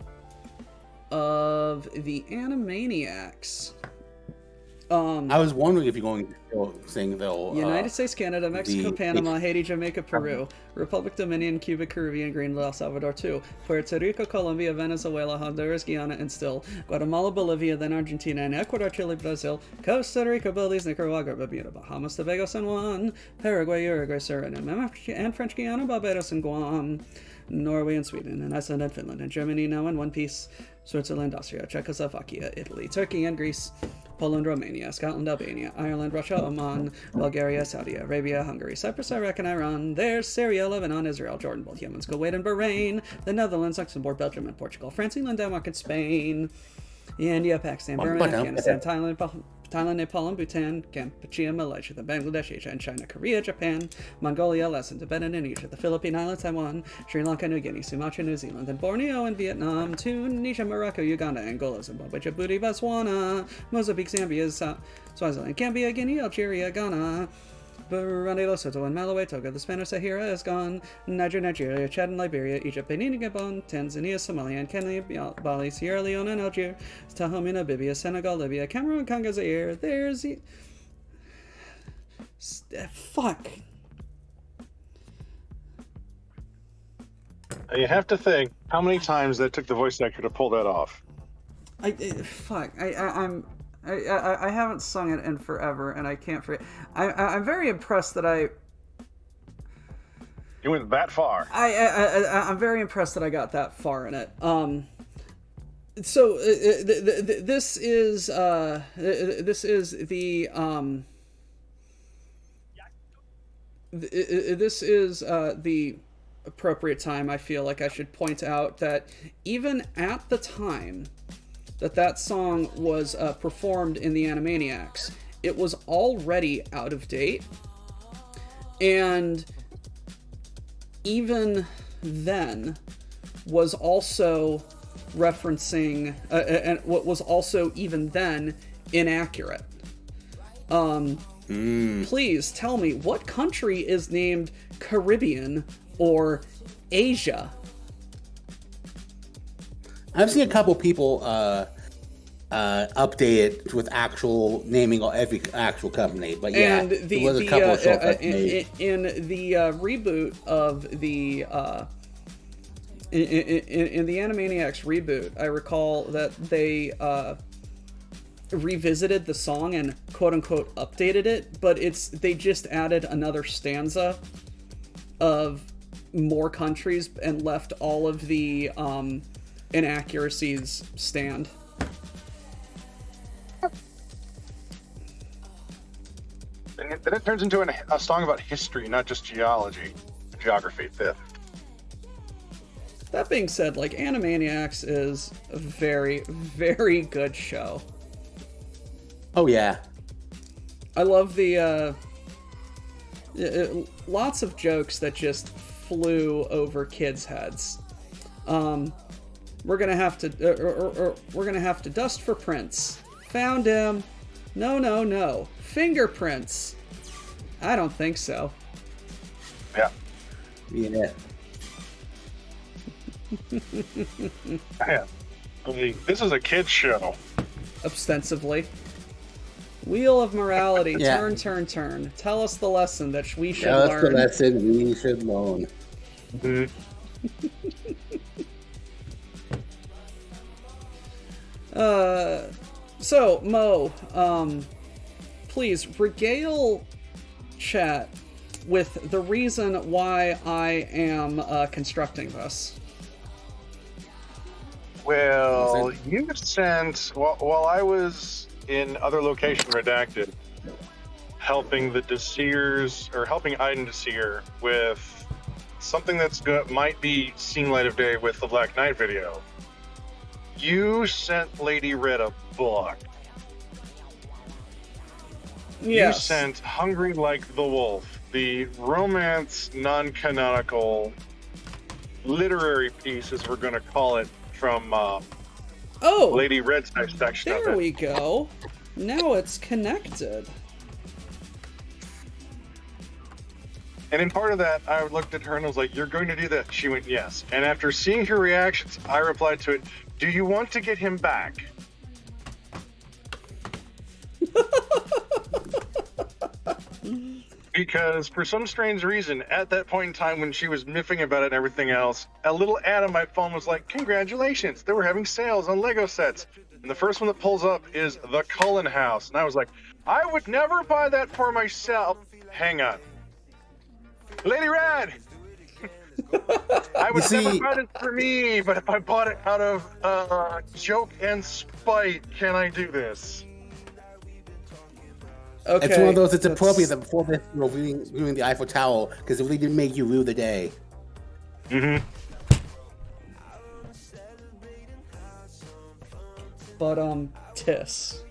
S3: of the Animaniacs.
S2: I was wondering if you're going to still sing the
S3: United States, Canada, Mexico,
S2: the-
S3: Panama, Haiti, Jamaica, Peru, Republic Dominion, Cuba, Caribbean, Greenland, El Salvador, 2, Puerto Rico, Colombia, Venezuela, Honduras, Guyana, and still Guatemala, Bolivia, then Argentina, and Ecuador, Chile, Brazil, Costa Rica, Belize, Nicaragua, Bermuda, Bahamas, Tobago, San Juan, Paraguay, Uruguay, Suriname, and French Guiana, Barbados, and Guam, Norway, and Sweden, and Iceland, and Finland, and Germany now in one piece, Switzerland, Austria, Czechoslovakia, Italy, Turkey, and Greece, Poland, Romania, Scotland, Albania, Ireland, Russia, Oman, Bulgaria, Saudi Arabia, Hungary, Cyprus, Iraq, and Iran. There's Syria, Lebanon, Israel, Jordan, both Yemen, Kuwait, and Bahrain. The Netherlands, Luxembourg, Belgium, and Portugal. France, England, Denmark, and Spain. India, Pakistan, Burma, Afghanistan, Thailand, Nepal, and Bhutan, Cambodia, Malaysia, the Bangladesh, Asia, and China, Korea, Japan, Mongolia, Laos, Tibet, Indonesia, the Philippine Islands, Taiwan, Sri Lanka, New Guinea, Sumatra, New Zealand, and Borneo, and Vietnam, Tunisia, Morocco, Uganda, Angola, Zimbabwe, Djibouti, Botswana, Mozambique, Zambia, Swaziland, Gambia, Guinea, Algeria, Ghana, Burundi, Lesotho, and Malawi, Togo, the Spanish Sahara is gone, Nigeria, Chad, and Liberia, Egypt, Benin, Gabon, Tanzania, Somalia, and Kenya, Bali, Sierra Leone, and Algeria, Dahomey, Namibia, Senegal, Libya, Cameroon, Congo, Zaire, there's... Fuck.
S4: You have to think how many times that took the voice actor to pull that off.
S3: I haven't sung it in forever, and I can't forget. I'm very impressed that
S4: You went that far.
S3: I'm very impressed that I got that far in it. So this is the appropriate time. I feel like I should point out that even at the time that song was performed in the Animaniacs, it was already out of date, and even then was also referencing and what was also even then inaccurate. Please tell me, what country is named Caribbean or Asia?
S2: I've seen a couple people update it with actual naming of every actual company, but yeah,
S3: And
S2: there was a couple of shortcuts made.
S3: in the reboot of the in the Animaniacs reboot, I recall that they revisited the song and quote unquote updated it, but they just added another stanza of more countries and left all of the inaccuracies stand.
S4: And then it turns into a song about history, not just geography, fifth.
S3: That being said, like, Animaniacs is a very, very good show.
S2: Oh yeah,
S3: I love the lots of jokes that just flew over kids' heads. We're gonna have to dust for prints. Found him. No. Fingerprints. I don't think so.
S4: Yeah.
S2: yeah.
S4: Man, I mean, this is a kid's show.
S3: Ostensibly. Wheel of morality.
S2: Yeah.
S3: Turn. Tell us the lesson that we should
S2: That's the
S3: learn.
S2: lesson we should learn.
S4: Mhm.
S3: So, Mo, please regale chat with the reason why I am constructing this.
S4: Well, you sent, while I was in other location redacted, helping the Deceers, or helping Iden Deceer with something might be seeing light of day with the Black Knight video. You sent Lady Red a book.
S3: Yes.
S4: You sent Hungry Like the Wolf, the romance non-canonical literary piece, as we're going to call it, from
S3: Oh,
S4: Lady Red's section of
S3: there
S4: it.
S3: we go. Now it's connected.
S4: And in part of that, I looked at her and I was like, "You're going to do that?" She went, "Yes." And after seeing her reactions, I replied to it, "Do you want to get him back?" Because for some strange reason, at that point in time when she was miffing about it and everything else, a little ad on my phone was like, "Congratulations, they were having sales on Lego sets." And the first one that pulls up is the Cullen House. And I was like, "I would never buy that for myself." Hang on. Lady Red! I would never buy it for me, but if I bought it out of joke and spite, can I do this?
S3: Okay.
S2: It's one of those. It's
S3: that's-
S2: appropriate that before this, viewing the Eiffel Tower, because it really didn't make you rue the day.
S4: Mm-hmm.
S3: But Tiss.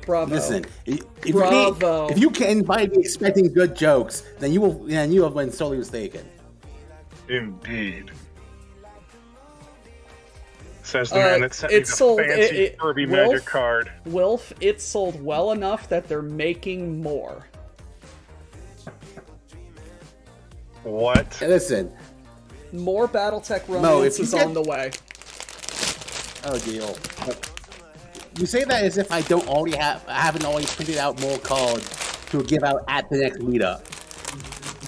S3: Bravo.
S2: Listen,
S3: Bravo.
S2: if you can by be expecting good jokes, then you will. Then you have been sorely mistaken.
S4: Indeed. Says the man that sent me
S3: it
S4: the
S3: sold-
S4: fancy
S3: it-
S4: Furby
S3: Wolf?
S4: magic card.
S3: Wilf, it sold well enough that they're making more.
S4: What?
S2: Hey, listen,
S3: More BattleTech
S2: Mo,
S3: romance
S2: if you
S3: is
S2: get-
S3: on the way.
S2: oh deal. You say that as if I haven't already printed out more cards to give out at the next meetup.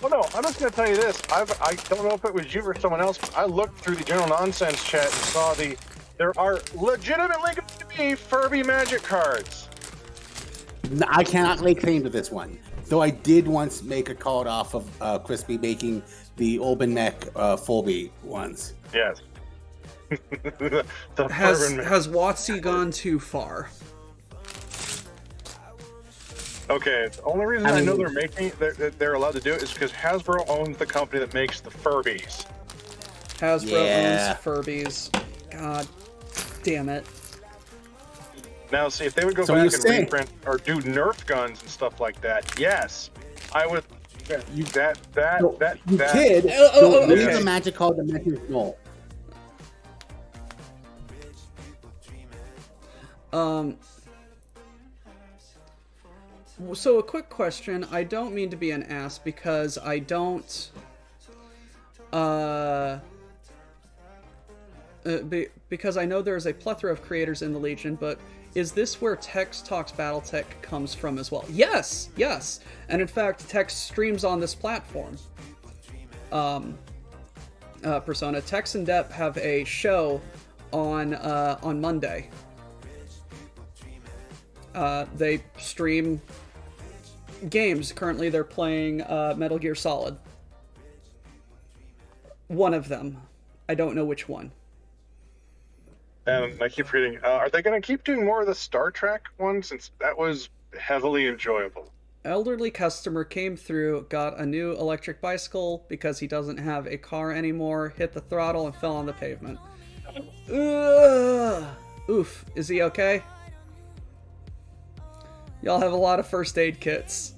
S4: Well, no, I'm just going to tell you this. I don't know if it was you or someone else, but I looked through the general nonsense chat and saw there are legitimately going to be Furby magic cards.
S2: I cannot lay claim to this one, though I did once make a card off of Crispy making the Urban Mech Furby ones.
S4: Yes. the
S3: Has
S4: Furby
S3: has WotC gone too far?
S4: Okay, the only reason
S2: I
S4: I know
S2: mean-
S4: they're allowed to do it is because Hasbro owns the company that makes the Furbies.
S3: Hasbro
S2: Yeah.
S3: owns Furbies. God damn it.
S4: Now, see, if they would go
S2: So
S4: back
S2: you're
S4: and
S2: saying-
S4: reprint or do Nerf guns and stuff like that, yes, I would.
S2: You
S4: that
S2: kid,
S3: oh,
S2: don't use
S3: okay.
S2: the magic card to make you small.
S3: So a quick question. I don't mean to be an ass because I don't. Because I know there's a plethora of creators in the Legion, but is this where Tex Talks BattleTech comes from as well? Yes, yes. And in fact, Tex streams on this platform. Persona. Tex and Depp have a show on Monday. They stream games. Currently, they're playing Metal Gear Solid. One of them. I don't know which one.
S4: And I keep reading. Are they going to keep doing more of the Star Trek one since that was heavily enjoyable?
S3: Elderly customer came through, got a new electric bicycle because he doesn't have a car anymore, hit the throttle and fell on the pavement. Ugh. Oof. Is he okay? Y'all have a lot of first aid kits.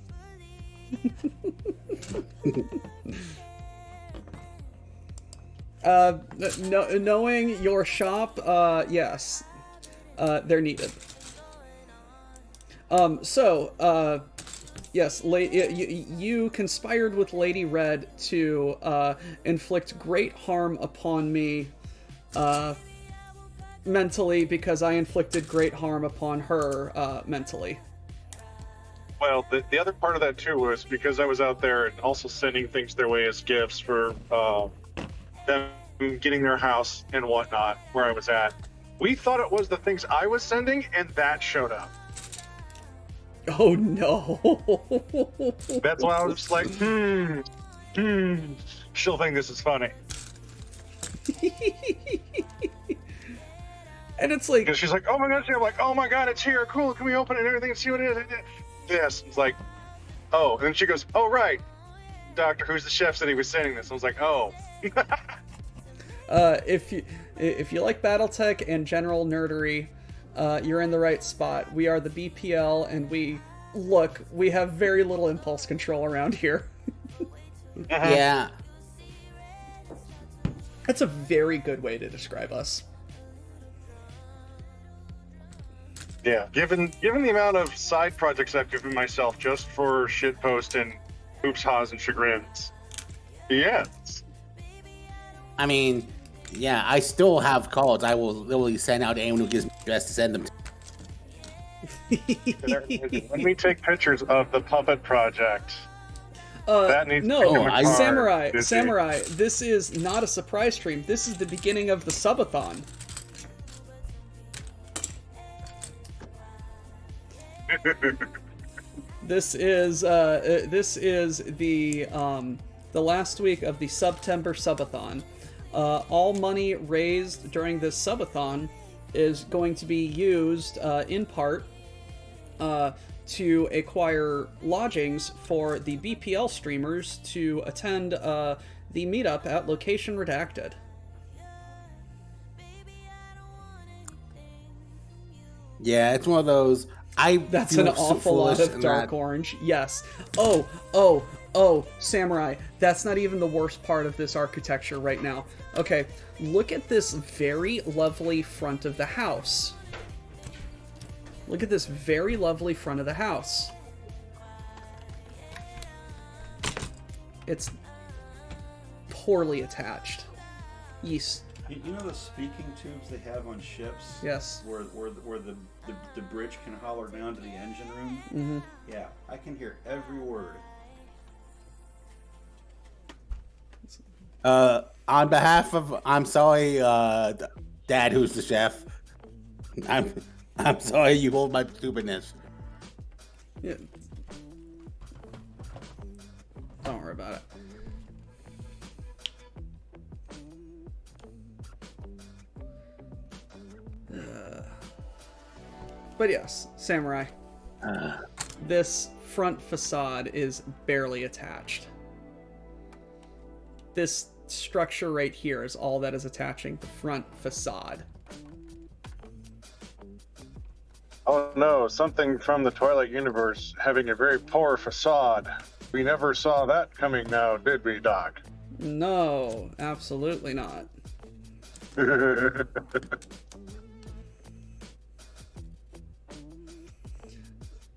S3: Knowing your shop, yes, they're needed. Yes, you conspired with Lady Red to inflict great harm upon me mentally because I inflicted great harm upon her mentally.
S4: Well, the other part of that too was because I was out there and also sending things their way as gifts for them getting their house and whatnot where I was at. We thought it was the things I was sending, and that showed up.
S3: Oh no!
S4: That's why I was just like, she'll think this is funny.
S3: And it's like,
S4: Because she's like, oh my god, I'm like, oh my god, it's here, cool, can we open it and everything and see what it is? Yes, it's like, oh, and then she goes, oh right, Doctor Who's the chef said he was sending this. I was like, oh.
S3: if you like BattleTech and general nerdery, you're in the right spot. We are the BPL, and we have very little impulse control around here.
S2: Yeah.
S3: That's a very good way to describe us.
S4: Yeah, given the amount of side projects I've given myself just for shitpost and hoops, haws, and chagrins. Yes.
S2: I mean, yeah, I still have cards. I will literally send out to anyone who gives me address to send them to.
S4: Let me take pictures of the puppet project. That needs to be
S3: no,
S4: in the card.
S3: Samurai, this is not a surprise stream. This is the beginning of the subathon. This is the last week of the September subathon. All money raised during this subathon is going to be used in part to acquire lodgings for the BPL streamers to attend the meetup at Location Redacted.
S2: Yeah, it's one of those.
S3: That's
S2: feel
S3: an
S2: so
S3: awful lot
S2: foolish
S3: of
S2: in
S3: dark
S2: that-
S3: orange. Yes. Oh, Samurai. That's not even the worst part of this architecture right now. Okay, look at this very lovely front of the house. Look at this very lovely front of the house. It's poorly attached. Yes.
S5: You know the speaking tubes they have on ships?
S3: Yes.
S5: Where the bridge can holler down to the engine room?
S3: Mm-hmm.
S5: Yeah, I can hear every word.
S2: On behalf of, I'm sorry, Dad, who's the chef. I'm sorry you hold my stupidness.
S3: Yeah. Don't worry about it. But yes, Samurai. This front facade is barely attached. This structure right here is all that is attaching the front facade.
S4: Oh no, something from the Twilight universe having a very poor facade. We never saw that coming now, did we, Doc?
S3: No, absolutely not.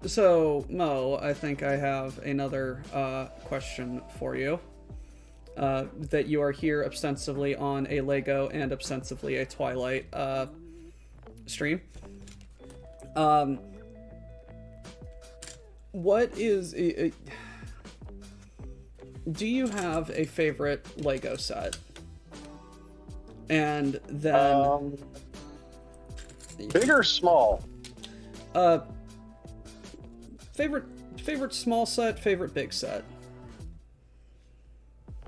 S3: So, Mo, I think I have another question for you. That you are here ostensibly on a Lego and ostensibly a Twilight stream. What is... do you have a favorite Lego set? And then...
S4: big or small?
S3: Favorite small set, favorite big set.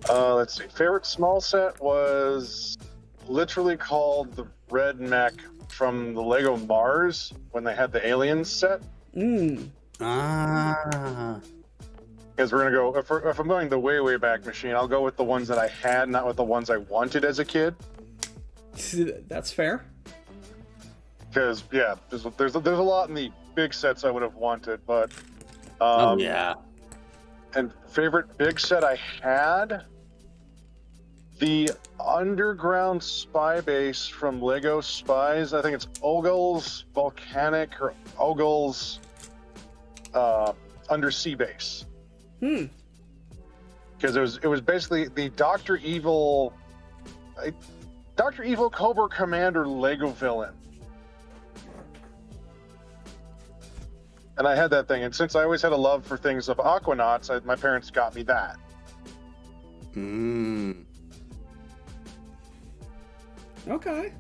S4: Let's see. Favorite small set was literally called the Red Mech from the Lego Mars when they had the Aliens set.
S2: Ah.
S4: Because we're gonna go. If I'm going the way back machine, I'll go with the ones that I had, not with the ones I wanted as a kid.
S3: That's fair.
S4: Because yeah, there's a lot in the big sets I would have wanted, but
S2: Oh yeah.
S4: And favorite big set I had, the underground spy base from Lego Spies. I think it's Ogle's Volcanic or Ogle's undersea base. Because it was basically the Dr. Evil Cobra Commander Lego villain. And I had that thing, and since I always had a love for things of Aquanauts, my parents got me that.
S3: Okay.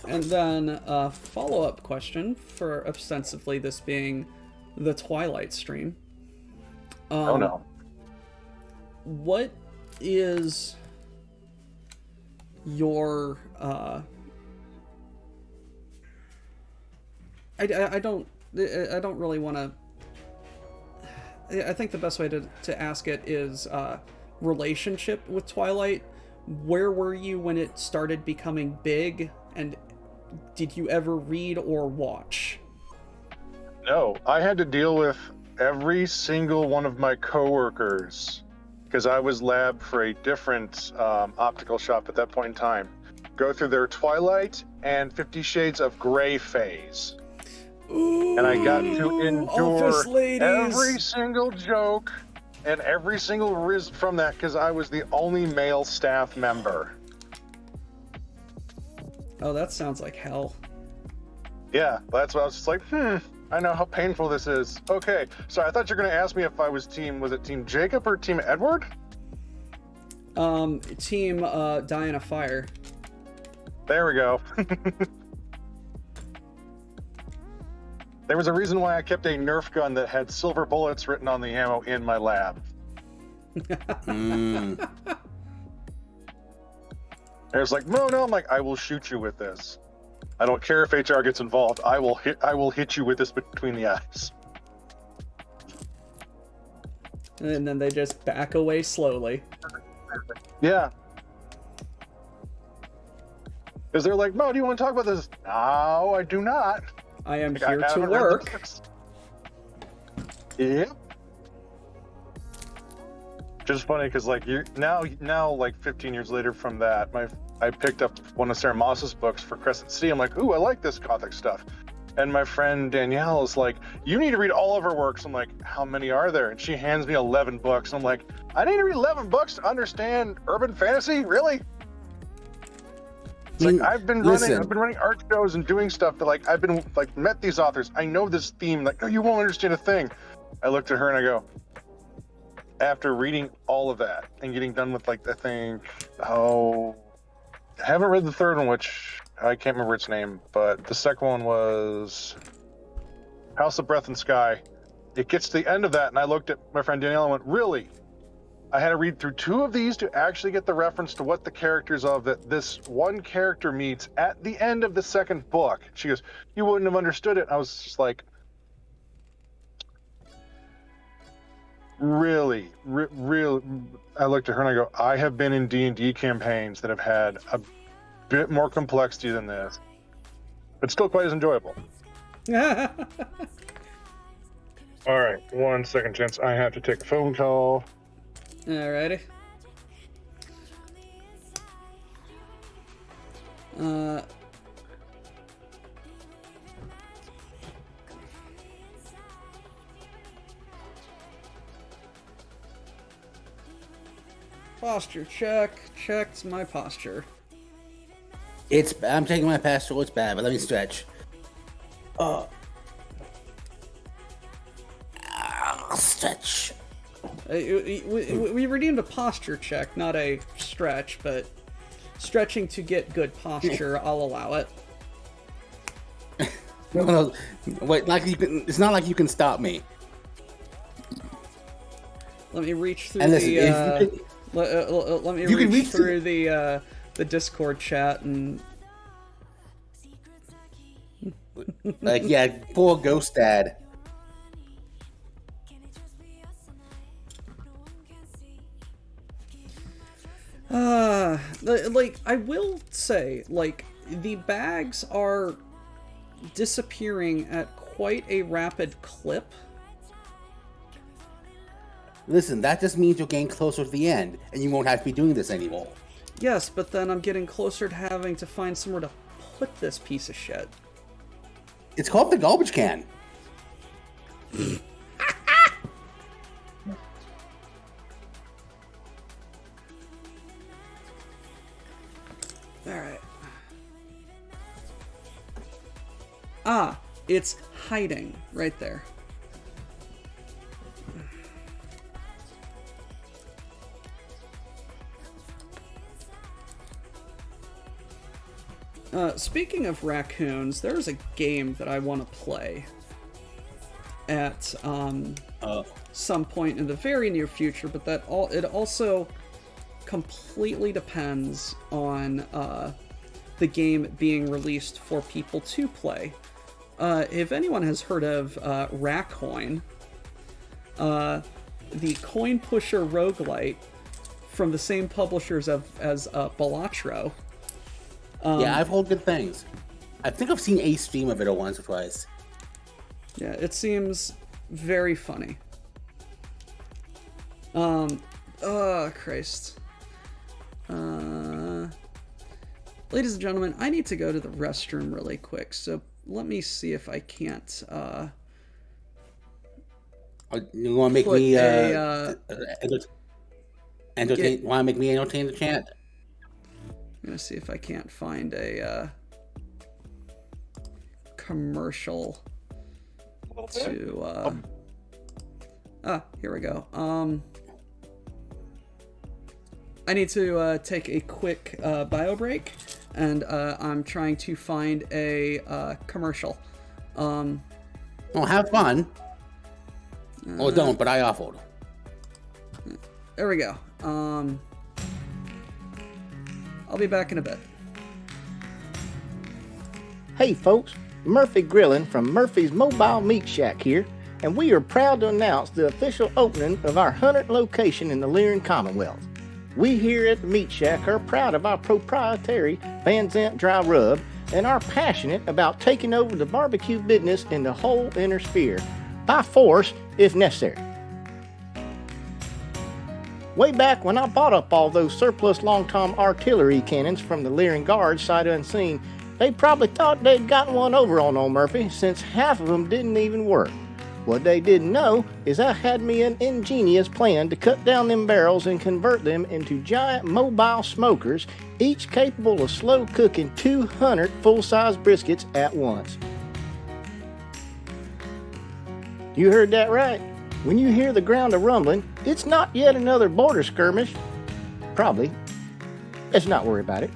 S3: And then a follow-up question for ostensibly this being the Twilight stream.
S4: Oh no.
S3: What is your I don't really want to. I think the best way to ask it is relationship with Twilight. Where were you when it started becoming big, and did you ever read or watch?
S4: No, I had to deal with every single one of my coworkers because I was lab for a different optical shop at that point in time. Go through their Twilight and 50 Shades of Grey phase.
S3: Ooh,
S4: And I got to endure
S3: Office Ladies.
S4: every single joke and every single riz from that because I was the only male staff member.
S3: Oh, that sounds like hell.
S4: Yeah, that's what I was just like, I know how painful this is. Okay, so I thought you were going to ask me if I was it Team Jacob or Team Edward?
S3: Team Die in a Fire.
S4: There we go. There was a reason why I kept a Nerf gun that had silver bullets written on the ammo in my lab.
S2: Mm.
S4: It was like, no, I'm like, I will shoot you with this. I don't care if HR gets involved. I will hit you with this between the eyes.
S3: And then they just back away slowly.
S4: Yeah. Because they're like, Mo, do you want to talk about this? No, I do not.
S3: I am
S4: Like, I
S3: here to
S4: haven't read the
S3: work.
S4: books. Yep. Just funny because like now like 15 years later from that, I picked up one of Sarah Moss's books for Crescent City. I'm like, ooh, I like this Gothic stuff. And my friend Danielle is like, you need to read all of her works. I'm like, how many are there? And she hands me 11 books. I'm like, I need to read 11 books to understand urban fantasy? Really? It's like I've been running art shows and doing stuff that like I've been like met these authors. I know this theme. Like, no, you won't understand a thing. I looked at her and I go, after reading all of that and getting done with like I think I haven't read the third one, which I can't remember its name, but the second one was House of Breath and Sky. It gets to the end of that, and I looked at my friend Danielle and went, really? I had to read through 2 of these to actually get the reference to what the characters of that this one character meets at the end of the second book. She goes, you wouldn't have understood it. I was just like, really? I looked at her and I go, I have been in D&D campaigns that have had a bit more complexity than this, but still quite as enjoyable. All right, 1 second, gents. I have to take a phone call.
S3: Alrighty. Posture check. Checked my posture.
S2: I'm taking my posture. It's bad, but let me stretch. Stretch.
S3: We redeemed a posture check, not a stretch, but stretching to get good posture, I'll allow it.
S2: No, wait, like you can. It's not like you can stop me.
S3: Let me reach through
S2: And listen,
S3: the.
S2: if you can,
S3: Let me
S2: you can
S3: reach
S2: reach
S3: through the Discord chat and.
S2: like, yeah, poor Ghost Dad.
S3: Like, I will say, like, the bags are disappearing at quite a rapid clip.
S2: Listen, that just means you're getting closer to the end, and you won't have to be doing this anymore.
S3: Yes, but then I'm getting closer to having to find somewhere to put this piece of shit.
S2: It's called the garbage can.
S3: Alright. Ah, it's hiding right there. Speaking of raccoons, there's a game that I want to play at some point in the very near future, but it also completely depends on the game being released for people to play. If anyone has heard of Rackcoin, the coin pusher roguelite from the same publishers as Balatro.
S2: Yeah, I've heard good things. I think I've seen a stream of it once or twice.
S3: Yeah, it seems very funny. Oh, Christ. Ladies and gentlemen, I need to go to the restroom really quick, so let me see if I can't,
S2: You want to make
S3: put
S2: me
S3: Get-
S2: want to make me entertain the chat?
S3: I'm gonna see if I can't find a, commercial to, here we go. I need to take a quick bio break, and I'm trying to find a commercial.
S2: Oh, have fun. Or don't, but I offered.
S3: There we go. I'll be back in a bit.
S6: Hey folks, Murphy Grillin from Murphy's Mobile Meat Shack here, and we are proud to announce the official opening of our 100th location in the Lyran Commonwealth. We here at the Meat Shack are proud of our proprietary Van Zant dry rub and are passionate about taking over the barbecue business in the whole inner sphere, by force if necessary. Way back when I bought up all those surplus long-tom artillery cannons from the Lyran Guards sight unseen, they probably thought they'd gotten one over on old Murphy, since half of them didn't even work. What they didn't know is I had me an ingenious plan to cut down them barrels and convert them into giant mobile smokers, each capable of slow cooking 200 full-size briskets at once. You heard that right. When you hear the ground a rumbling, it's not yet another border skirmish. Probably. Let's not worry about it.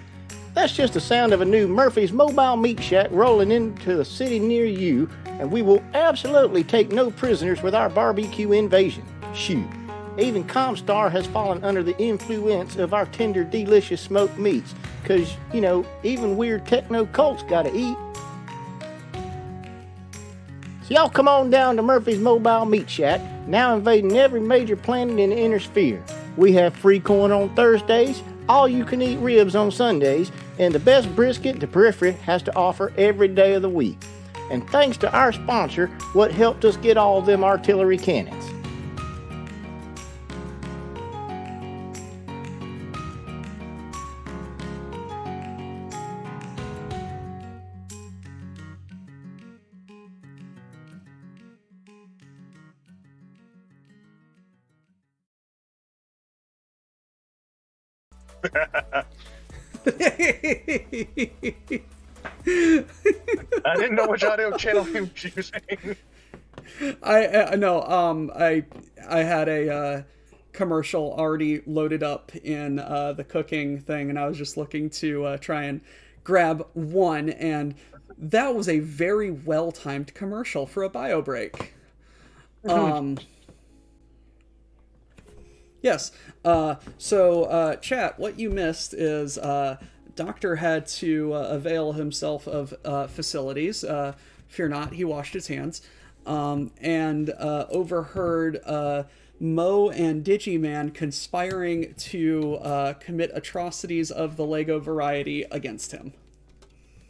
S6: That's just the sound of a new Murphy's Mobile Meat Shack rolling into a city near you, and we will absolutely take no prisoners with our barbecue invasion. Shoot. Even Comstar has fallen under the influence of our tender, delicious smoked meats, 'cause, you know, even weird techno cults gotta eat. So y'all come on down to Murphy's Mobile Meat Shack, now invading every major planet in the inner sphere. We have free corn on Thursdays, all-you-can-eat ribs on Sundays, and the best brisket the periphery has to offer every day of the week. And thanks to our sponsor, what helped us get all them artillery cannons.
S4: I didn't know which audio channel he was using.
S3: I had a commercial already loaded up in the cooking thing, and I was just looking to try and grab one, and that was a very well-timed commercial for a bio break. Yes. So, chat, what you missed is Doctor had to avail himself of facilities. Fear not, he washed his hands. And overheard Mo and Digiman conspiring to commit atrocities of the Lego variety against him.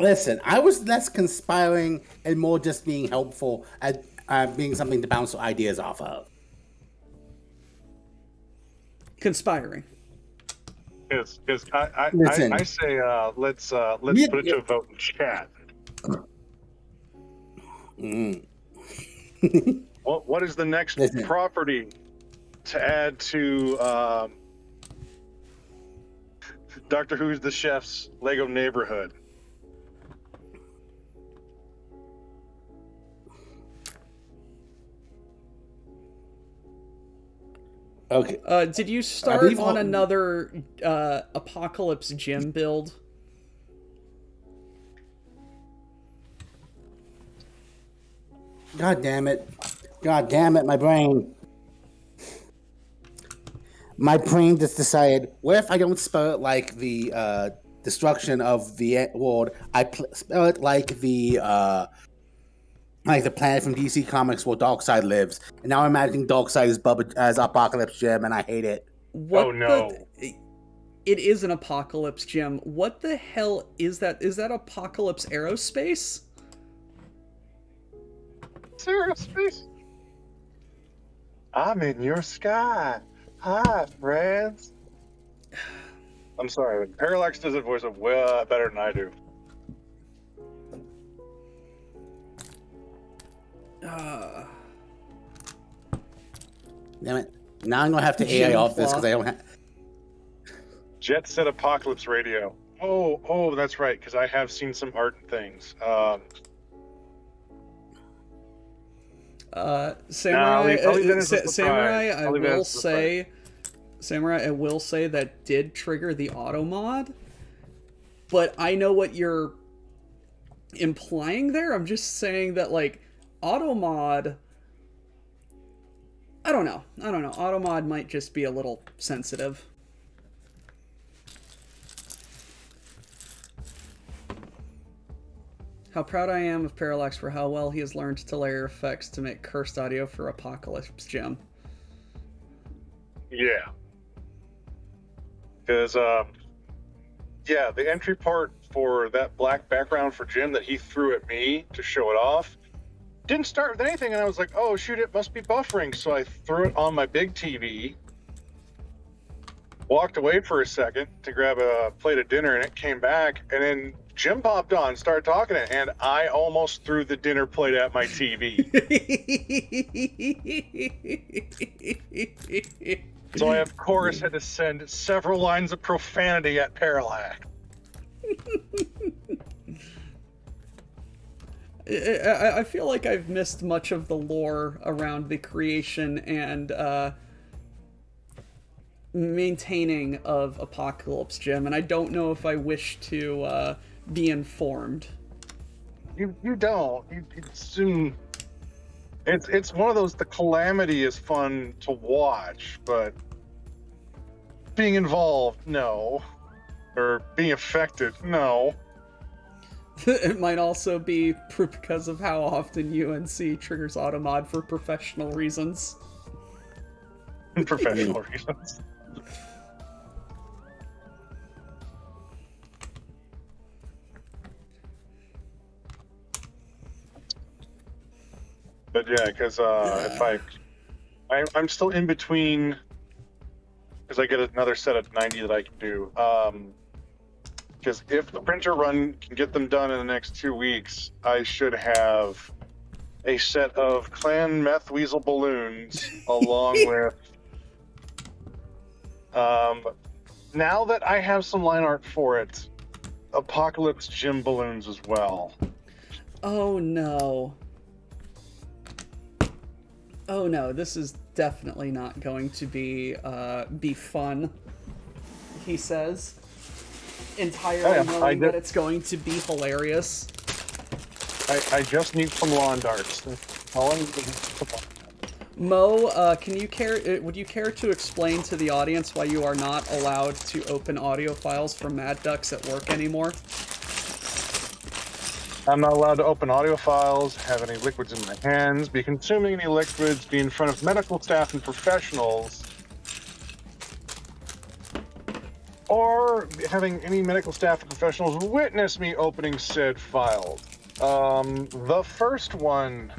S2: Listen, I was less conspiring and more just being helpful at being something to bounce ideas off of.
S3: Conspiring.
S4: Because
S2: Listen.
S4: I say let's put it to a vote in chat. What is the next property to add to Doctor Who's the Chef's Lego neighborhood?
S2: Okay.
S3: Did you start on another Apocalypse Gym build?
S2: God damn it. God damn it, my brain. My brain just decided, what if I don't spell it like the destruction of the world? I spell it like the planet from DC Comics where Darkseid lives. And now I'm imagining Darkseid as Apocalypse Gym, and I hate it.
S3: What
S4: Oh no.
S3: It is an Apocalypse Gym. What the hell is that? Is that Apocalypse Aerospace?
S4: Aerospace. I'm in your sky. Hi, friends. I'm sorry, Parallax does a voice of well better than I do.
S2: Damn it. Now I'm going to have to
S3: Jim
S2: AI off this
S3: Claw.
S2: because I don't have...
S4: Jet Set Apocalypse Radio. Oh, that's right, because I have seen some art and things.
S3: Samurai,
S4: I'll leave that as a surprise.
S3: Samurai,
S4: I'll leave that as a surprise.
S3: Samurai, I will say that did trigger the auto mod, but I know what you're implying there. I'm just saying that, like, auto mod, I don't know. Auto mod might just be a little sensitive. How proud I am of Parallax for how well he has learned to layer effects to make cursed audio for Apocalypse Gem.
S4: Yeah. Because, the entry part for that black background for Jim that he threw at me to show it off didn't start with anything, and I was like, oh, shoot, it must be buffering. So I threw it on my big TV, walked away for a second to grab a plate of dinner, and it came back, and then Jim popped on, started talking it, and I almost threw the dinner plate at my TV. So I, of course, had to send several lines of profanity at Parallax.
S3: I feel like I've missed much of the lore around the creation and maintaining of Apocalypse Gem, and I don't know if I wish to be informed.
S4: You don't. It's one of those. The calamity is fun to watch, but being involved, no, or being affected, no.
S3: It might also be because of how often UNC triggers automod for professional reasons.
S4: Professional reasons. But yeah, because if I'm still in between, because I get another set of 90 that I can do. Because if the printer run can get them done in the next 2 weeks, I should have a set of Clan Meth Weasel balloons along with. Now that I have some line art for it, Apocalypse Gym balloons as well.
S3: Oh no. Oh no, this is definitely not going to be fun, he says. Entirely knowing that it's going to be hilarious.
S4: I just need some lawn darts. All I need is
S3: Mo, would you care to explain to the audience why you are not allowed to open audio files from Mad Ducks at work anymore?
S4: I'm not allowed to open audio files, have any liquids in my hands, be consuming any liquids, be in front of medical staff and professionals, or having any medical staff and professionals witness me opening said files. The first one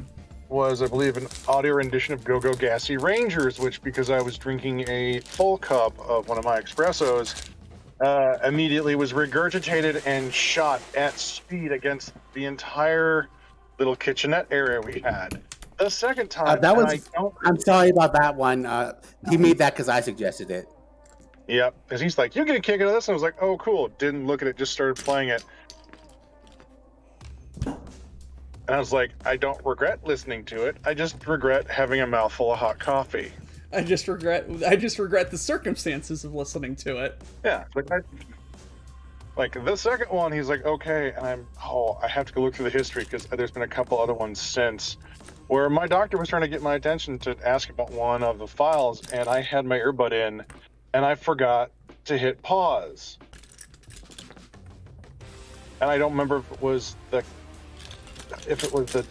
S4: was, I believe, an audio rendition of Go Go Gassy Rangers, which, because I was drinking a full cup of one of my espressos, immediately was regurgitated and shot at speed against the entire little kitchenette area we had. The second time,
S2: I'm sorry about that one. He made that because I suggested it.
S4: Yep, because he's like, "You get a kick out of this," and I was like, "Oh, cool." Didn't look at it, just started playing it, and I was like, "I don't regret listening to it. I just regret having a mouthful of hot coffee."
S3: I just regret the circumstances of listening to it.
S4: Yeah, like the second one, he's like, "Okay," and I have to go look through the history because there's been a couple other ones since, where my doctor was trying to get my attention to ask about one of the files, and I had my earbud in, and I forgot to hit pause. And I don't remember if it was the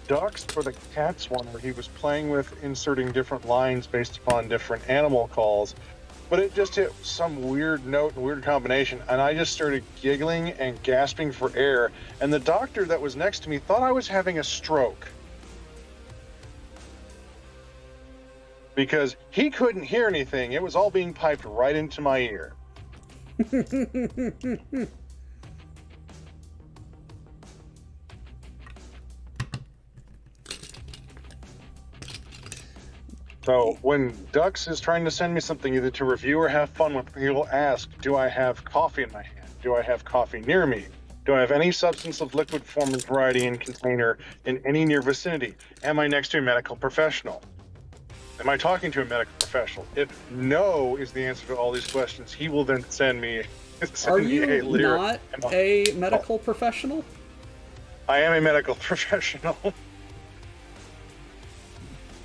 S4: ducks or the cats one where he was playing with inserting different lines based upon different animal calls, but it just hit some weird note and weird combination, and I just started giggling and gasping for air, and the doctor that was next to me thought I was having a stroke. because he couldn't hear anything. It was all being piped right into my ear. So when Dux is trying to send me something either to review or have fun with, he will ask, do I have coffee in my hand? Do I have coffee near me? Do I have any substance of liquid form and variety and container in any near vicinity? Am I next to a medical professional? Am I talking to a medical professional? If no is the answer to all these questions, he will then send me
S3: Are
S4: a
S3: you
S4: lyric.
S3: not a medical professional?
S4: I am a medical professional.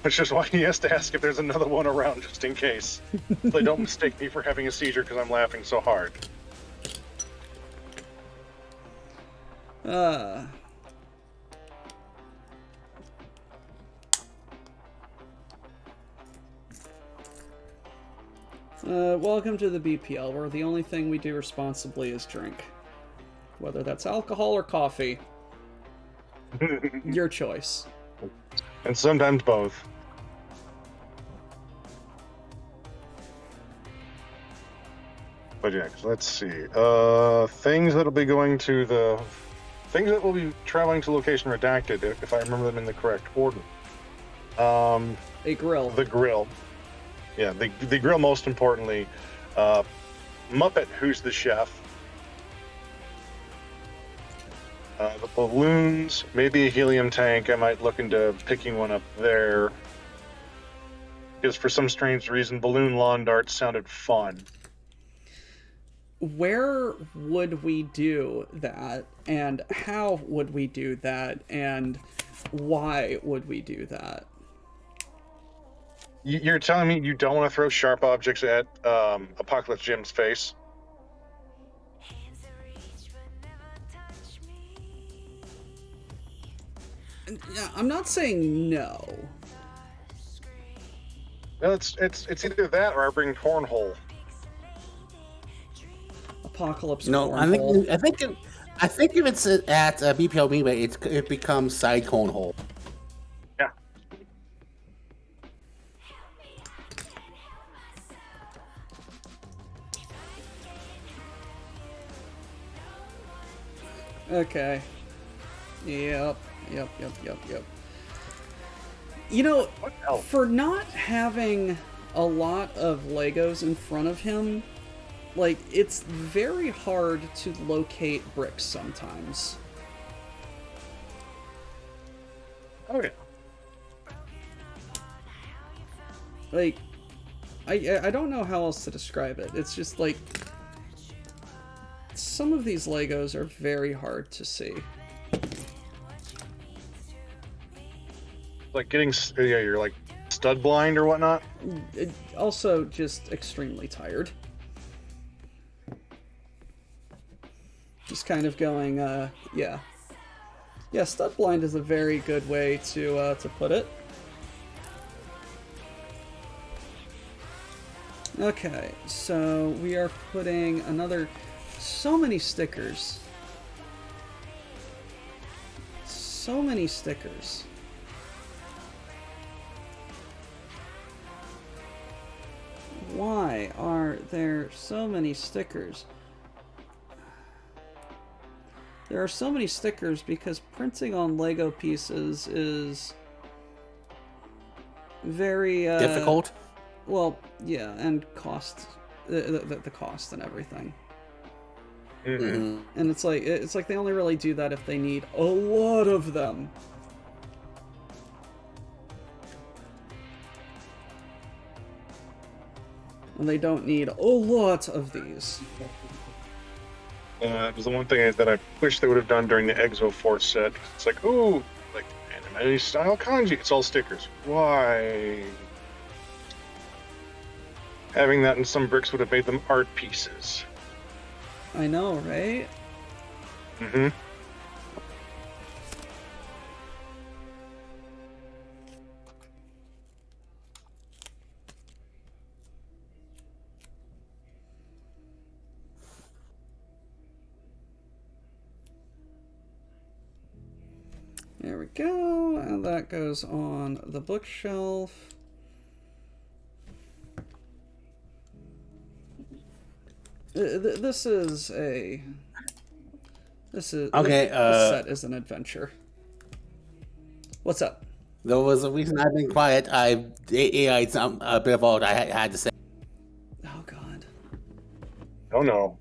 S4: Which is why he has to ask if there's another one around just in case. They don't mistake me for having a seizure because I'm laughing so hard.
S3: Welcome to the BPL, where the only thing we do responsibly is drink. Whether that's alcohol or coffee. Your choice.
S4: And sometimes both. But yeah, let's see. Things that'll be going to the... Things that will be traveling to location redacted, if I remember them in the correct order.
S3: A grill.
S4: The grill. Yeah, the grill most importantly. Muppet, who's the chef. The balloons, maybe a helium tank. I might look into picking one up there. Because for some strange reason, balloon lawn darts sounded fun.
S3: Where would we do that? And how would we do that? And why would we do that?
S4: You're telling me you don't want to throw sharp objects at Apocalypse Jim's face?
S3: I'm not saying no.
S4: No, it's either that or I bring cornhole.
S3: Apocalypse.
S2: No,
S3: cornhole.
S2: I think if it's at BPL Midway, it becomes side cornhole.
S4: Yeah.
S3: Okay. Yep. You know, for not having a lot of Legos in front of him, like, it's very hard to locate bricks sometimes.
S4: Oh yeah.
S3: Like, I don't know how else to describe it. It's just like, some of these Legos are very hard to see.
S4: Like getting, yeah, you're like stud blind or whatnot.
S3: Also, just extremely tired. Just kind of going, yeah. Yeah, stud blind is a very good way to put it. Okay, so we are putting another... So many stickers. So many stickers. Why are there so many stickers? There are so many stickers because printing on Lego pieces is very
S2: Difficult?
S3: Well, yeah, and cost the cost and everything.
S4: Mm-hmm.
S3: And it's like they only really do that if they need a lot of them. And they don't need a lot of these.
S4: It was the one thing that I wish they would have done during the Exo Force set. It's like, ooh, like anime style kanji. It's all stickers. Why? Having that in some bricks would have made them art pieces.
S3: I know, right?
S4: Mm-hmm.
S3: There we go, and that goes on the bookshelf. This is a. This is
S2: Okay,
S3: This set is an adventure. What's up?
S2: There was a reason I've been quiet. I AI'd a bit of what I had to say.
S3: Oh God.
S4: Oh no.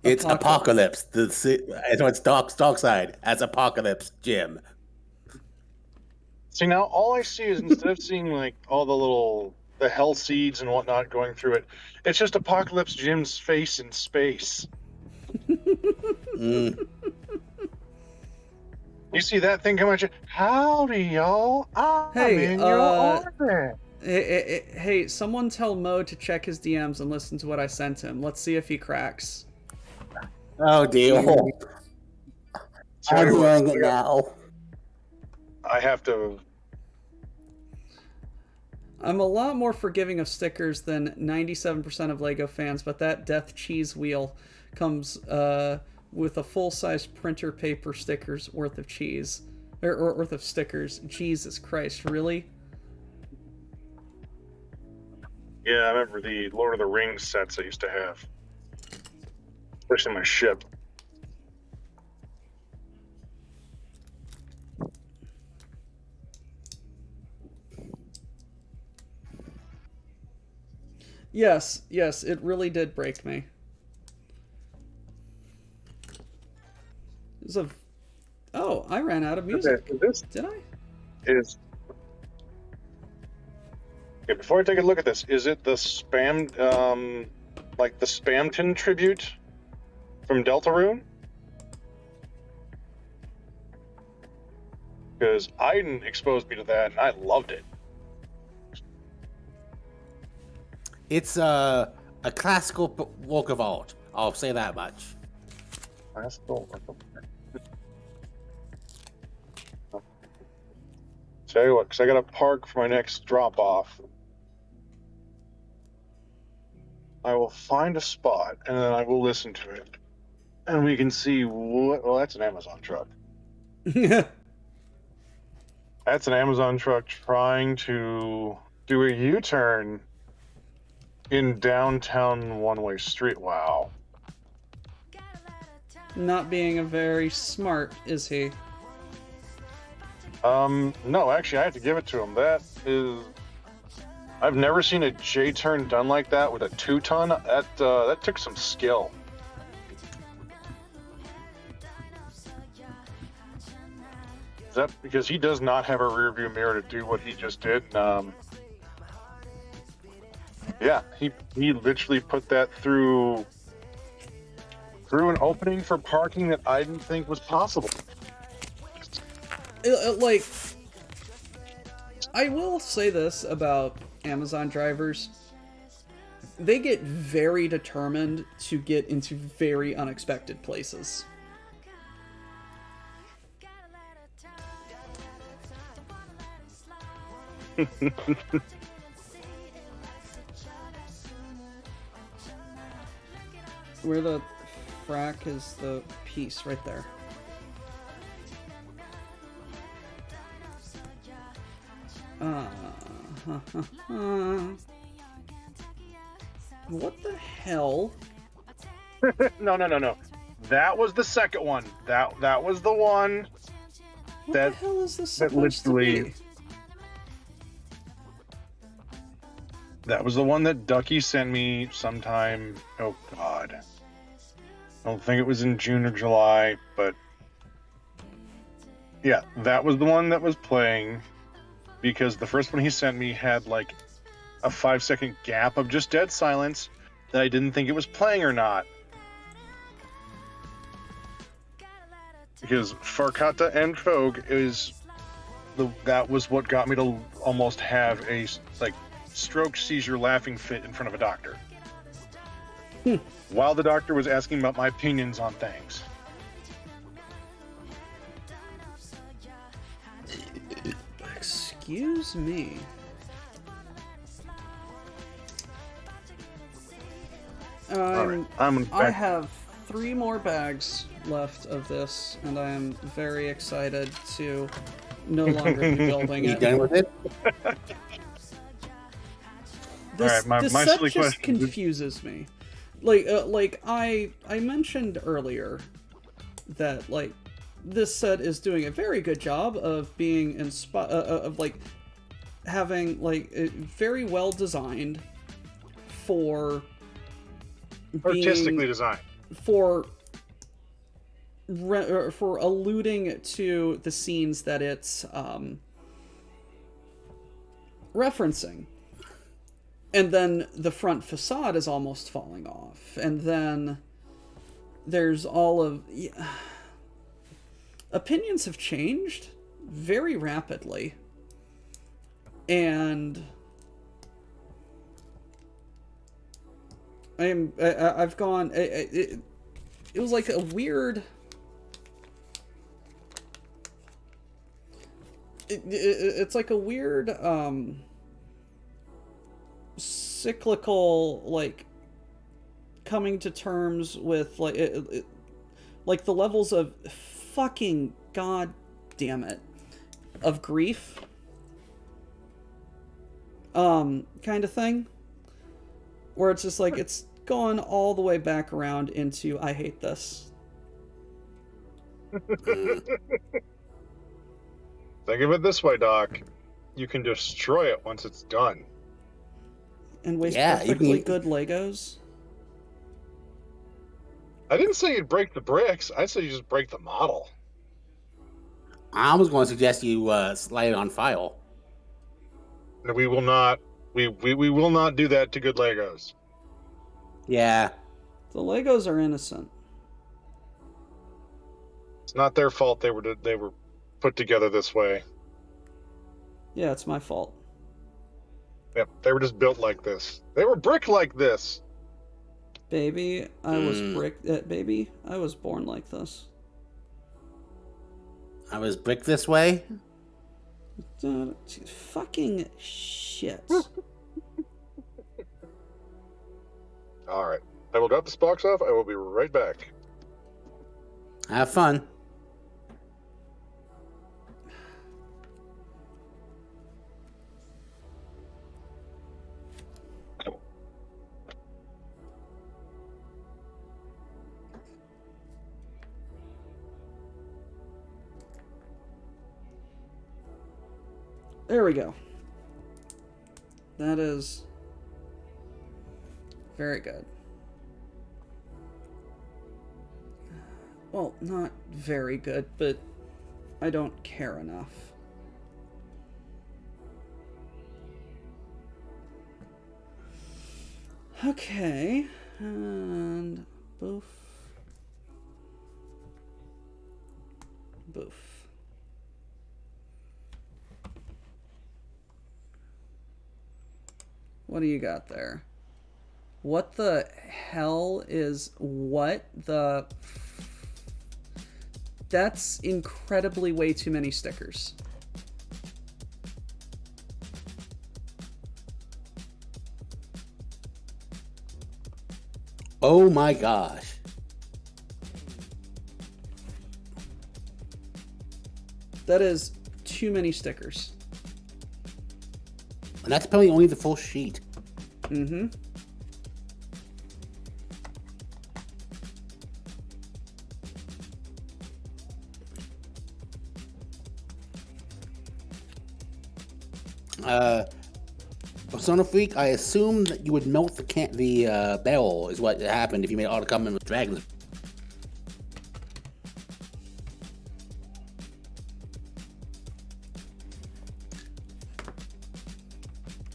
S2: It's Apocalypse. It's dark side. As Apocalypse, Jim.
S4: See, now all I see is instead of seeing like all the hell seeds and whatnot going through it, it's just Apocalypse Jim's face in space.
S2: Mm.
S4: You see that thing coming at you? Howdy, y'all. I'm
S3: Hey,
S4: in your orbit.
S3: Hey, someone tell Mo to check his DMs and listen to what I sent him. Let's see if he cracks.
S2: Oh dear. I'm hearing it now.
S4: I have to.
S3: I'm a lot more forgiving of stickers than 97% of LEGO fans, but that Death Cheese wheel comes with a full-size printer paper stickers worth of cheese. Or worth of stickers. Jesus Christ, really?
S4: Yeah, I remember the Lord of the Rings sets I used to have. Especially my ship.
S3: Yes, it really did break me. It was Oh, I ran out of music.
S4: Okay, this
S3: Did I?
S4: is. Okay, before I take a look at this, is it the spam, like the Spamton tribute from Deltarune? Because Aiden exposed me to that, and I loved it.
S2: It's a classical work of art. I'll say that much.
S4: Tell you what, because I got to park for my next drop off. I will find a spot and then I will listen to it, and we can see what. Well, that's an Amazon truck. That's an Amazon truck trying to do a U-turn in downtown one-way street. Wow.
S3: Not being a very smart, is he?
S4: No, actually, I have to give it to him. That is, I've never seen a J-turn done like that with a 2-ton. That took some skill. Is that because he does not have a rear view mirror to do what he just did? Yeah, he literally put that through an opening for parking that I didn't think was possible.
S3: Like, I will say this about Amazon drivers. They get very determined to get into very unexpected places. Where the frack is the piece right there. What the hell?
S4: No. That was the second one. That was the one.
S3: What
S4: That-
S3: the hell is this
S4: that
S3: supposed to
S4: literally-
S3: be?
S4: That was the one that Ducky sent me sometime. Oh God. I don't think it was in June or July, but yeah, that was the one that was playing, because the first one he sent me had like a 5-second gap of just dead silence that I didn't think it was playing or not. Because Farkata and Fogue that was what got me to almost have a like stroke seizure laughing fit in front of a doctor. While the doctor was asking about my opinions on things.
S3: Excuse me.
S4: Alright, I'm
S3: I
S4: back.
S3: have 3 more bags left of this, and I am very excited to no longer be building
S2: You
S3: it.
S2: done with it?
S3: This,
S4: All right, my
S3: this
S4: silly
S3: set just
S4: question.
S3: confuses me. Like I mentioned earlier that like this set is doing a very good job of being of like having like it very well designed for
S4: Artistically
S3: being,
S4: designed.
S3: for alluding to the scenes that it's referencing. And then the front facade is almost falling off. And then there's all of... Opinions have changed very rapidly. And I've gone... It was like a weird... It's like a weird... cyclical, like, coming to terms with like like the levels of fucking god damn it of grief kind of thing, where it's just like it's gone all the way back around into I hate this.
S4: Think of it this way, Doc. You can destroy it once it's done.
S3: And waste
S2: Yeah, you
S3: perfectly
S2: can-
S3: good Legos.
S4: I didn't say you'd break the bricks. I said you just break the model.
S2: I was going to suggest you slide it on file.
S4: No, we will not. We will not do that to good Legos.
S2: Yeah.
S3: The Legos are innocent.
S4: It's not their fault they were put together this way.
S3: Yeah, it's my fault.
S4: Yep, they were just built like this. They were brick like this.
S3: Baby, I was baby, I was born like this.
S2: I was bricked this way.
S3: Fucking shit.
S4: All right, I will drop this box off. I will be right back.
S2: Have fun.
S3: There we go. That is very good. Well, not very good, but I don't care enough. Okay, and boof. Boof. What do you got there? What the hell is what the... That's incredibly way too many stickers.
S2: Oh my gosh.
S3: That is too many stickers.
S2: And that's probably only the full sheet.
S3: Mm-hmm.
S2: Persona Freak, I assume that you would melt the barrel is what happened if you made all the come in with dragons.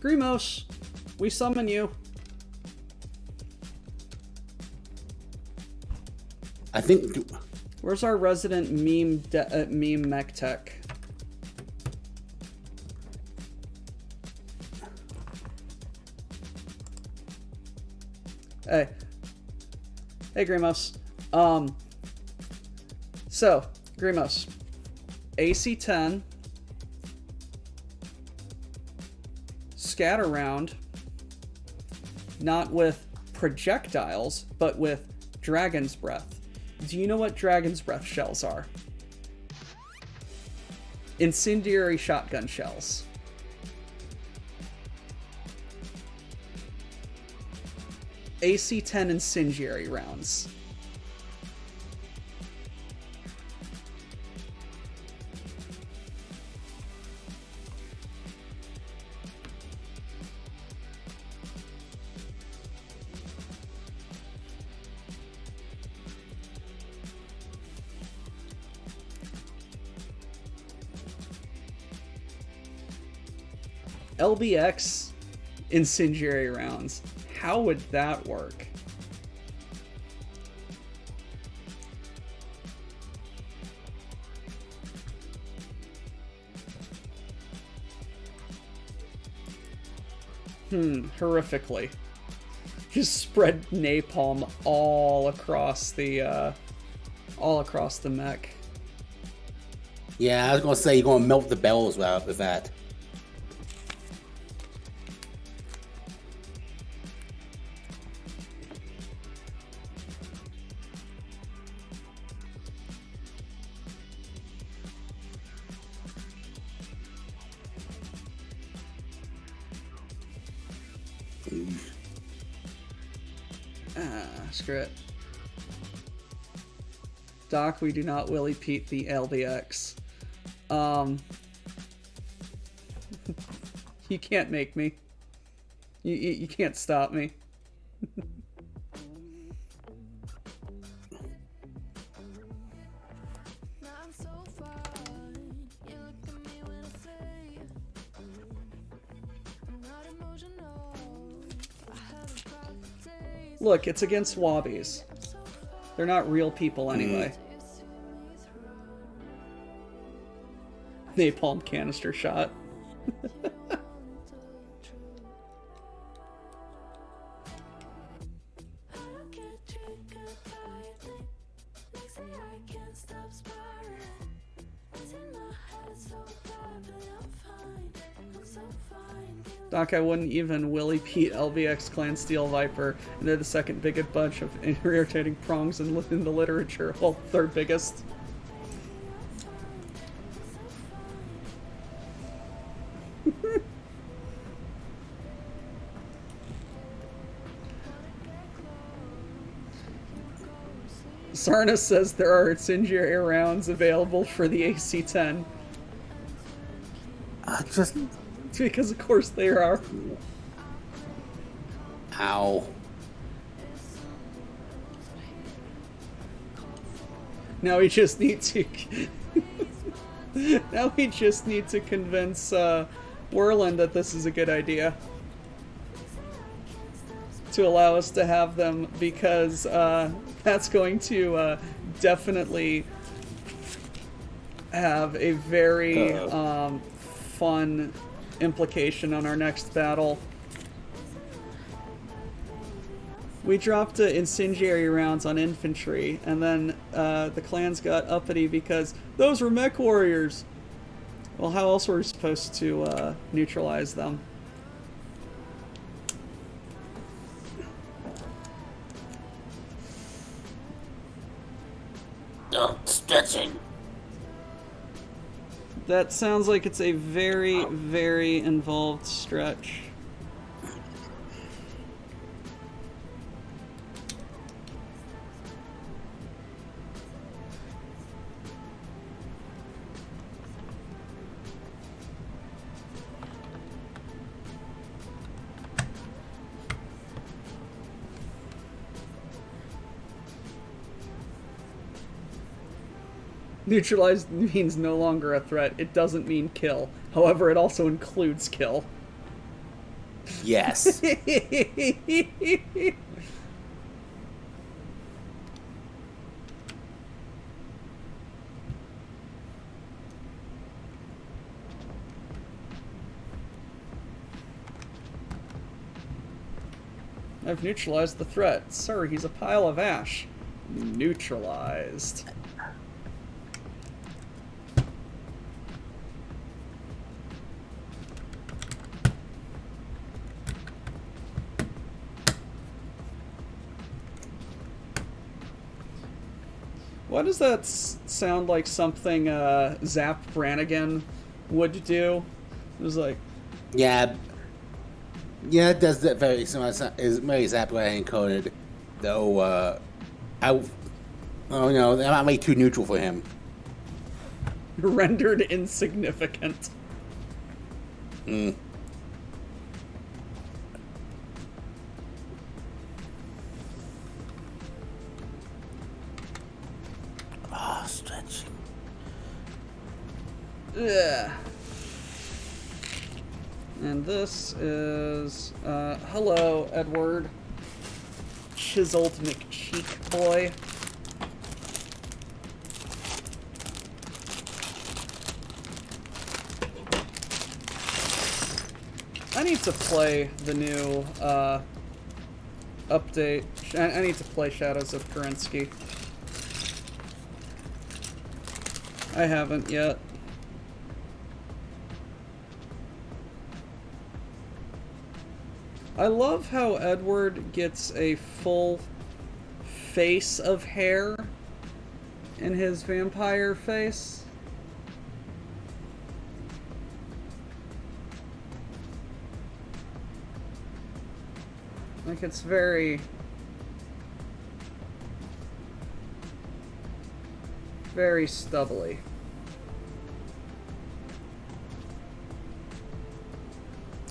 S3: Grimos, we summon you.
S2: I think.
S3: Where's our resident meme mech tech? Hey. Hey, Grimos. So, Grimos. AC-10. Scatter round. Not with projectiles, but with Dragon's Breath. Do you know what Dragon's Breath shells are? Incendiary shotgun shells. AC-10 incendiary rounds. LBX incendiary rounds. How would that work? Horrifically. Just spread napalm all across the mech.
S2: Yeah, I was gonna say you're gonna melt the bells with that.
S3: Screw it. Doc, we do not Willie Pete the LBX. You can't make me. You can't stop me. Look, it's against Wobbies. They're not real people anyway. Napalm canister shot. Doc, I wouldn't even Willie Pete LVX Clan Steel Viper, and they're the second biggest bunch of irritating prongs in the literature. Well, third biggest. Sarna says there are incendiary rounds available for the AC-10. Because of course they are.
S2: Ow.
S3: Now we just need to... now we just need to convince Whirlin that this is a good idea. To allow us to have them, because that's going to definitely have a very fun implication on our next battle. We dropped incendiary rounds on infantry, and then the clans got uppity because those were mech warriors. Well, how else were we supposed to neutralize them?
S2: Stretching.
S3: That sounds like it's a very, very involved stretch. Neutralized means no longer a threat. It doesn't mean kill. However, it also includes kill.
S2: Yes.
S3: I've neutralized the threat. Sir, he's a pile of ash. Neutralized. Why does that sound like something Zap Brannigan would do? It was like,
S2: Yeah. Yeah, it does that very similar. Is very Zapway encoded, though. That might be too neutral for him.
S3: rendered insignificant.
S2: Mm. Ah, stretching.
S3: Yeah. And this is, hello, Edward. Chiseled McCheek boy. I need to play the new, update. I need to play Shadows of Kerensky. I haven't yet. I love how Edward gets a full face of hair in his vampire face. Like, it's very... very stubbly.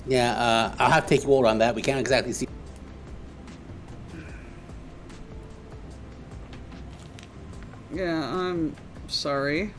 S2: Yeah, I'll have to take you all on that. We can't exactly see.
S3: Yeah, I'm sorry.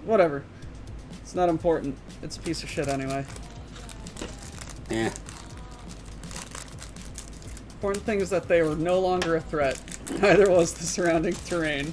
S3: Whatever. It's not important. It's a piece of shit anyway.
S2: Yeah.
S3: Important thing is that they were no longer a threat. Neither was the surrounding terrain.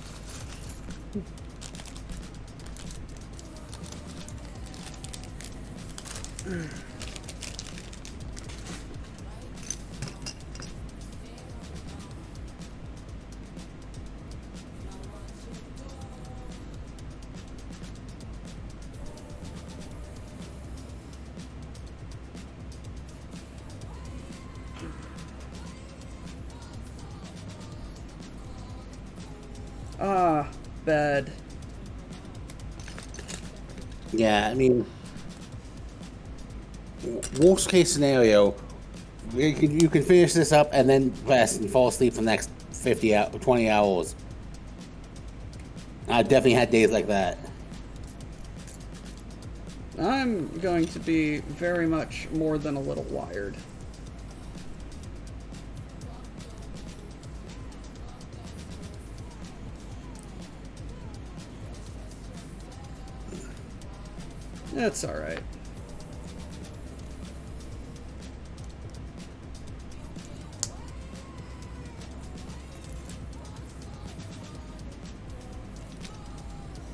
S3: Ah, bed.
S2: Yeah, I mean, worst case scenario, you can finish this up and then rest and fall asleep for the next 20 hours. I've definitely had days like that.
S3: I'm going to be very much more than a little wired. That's alright.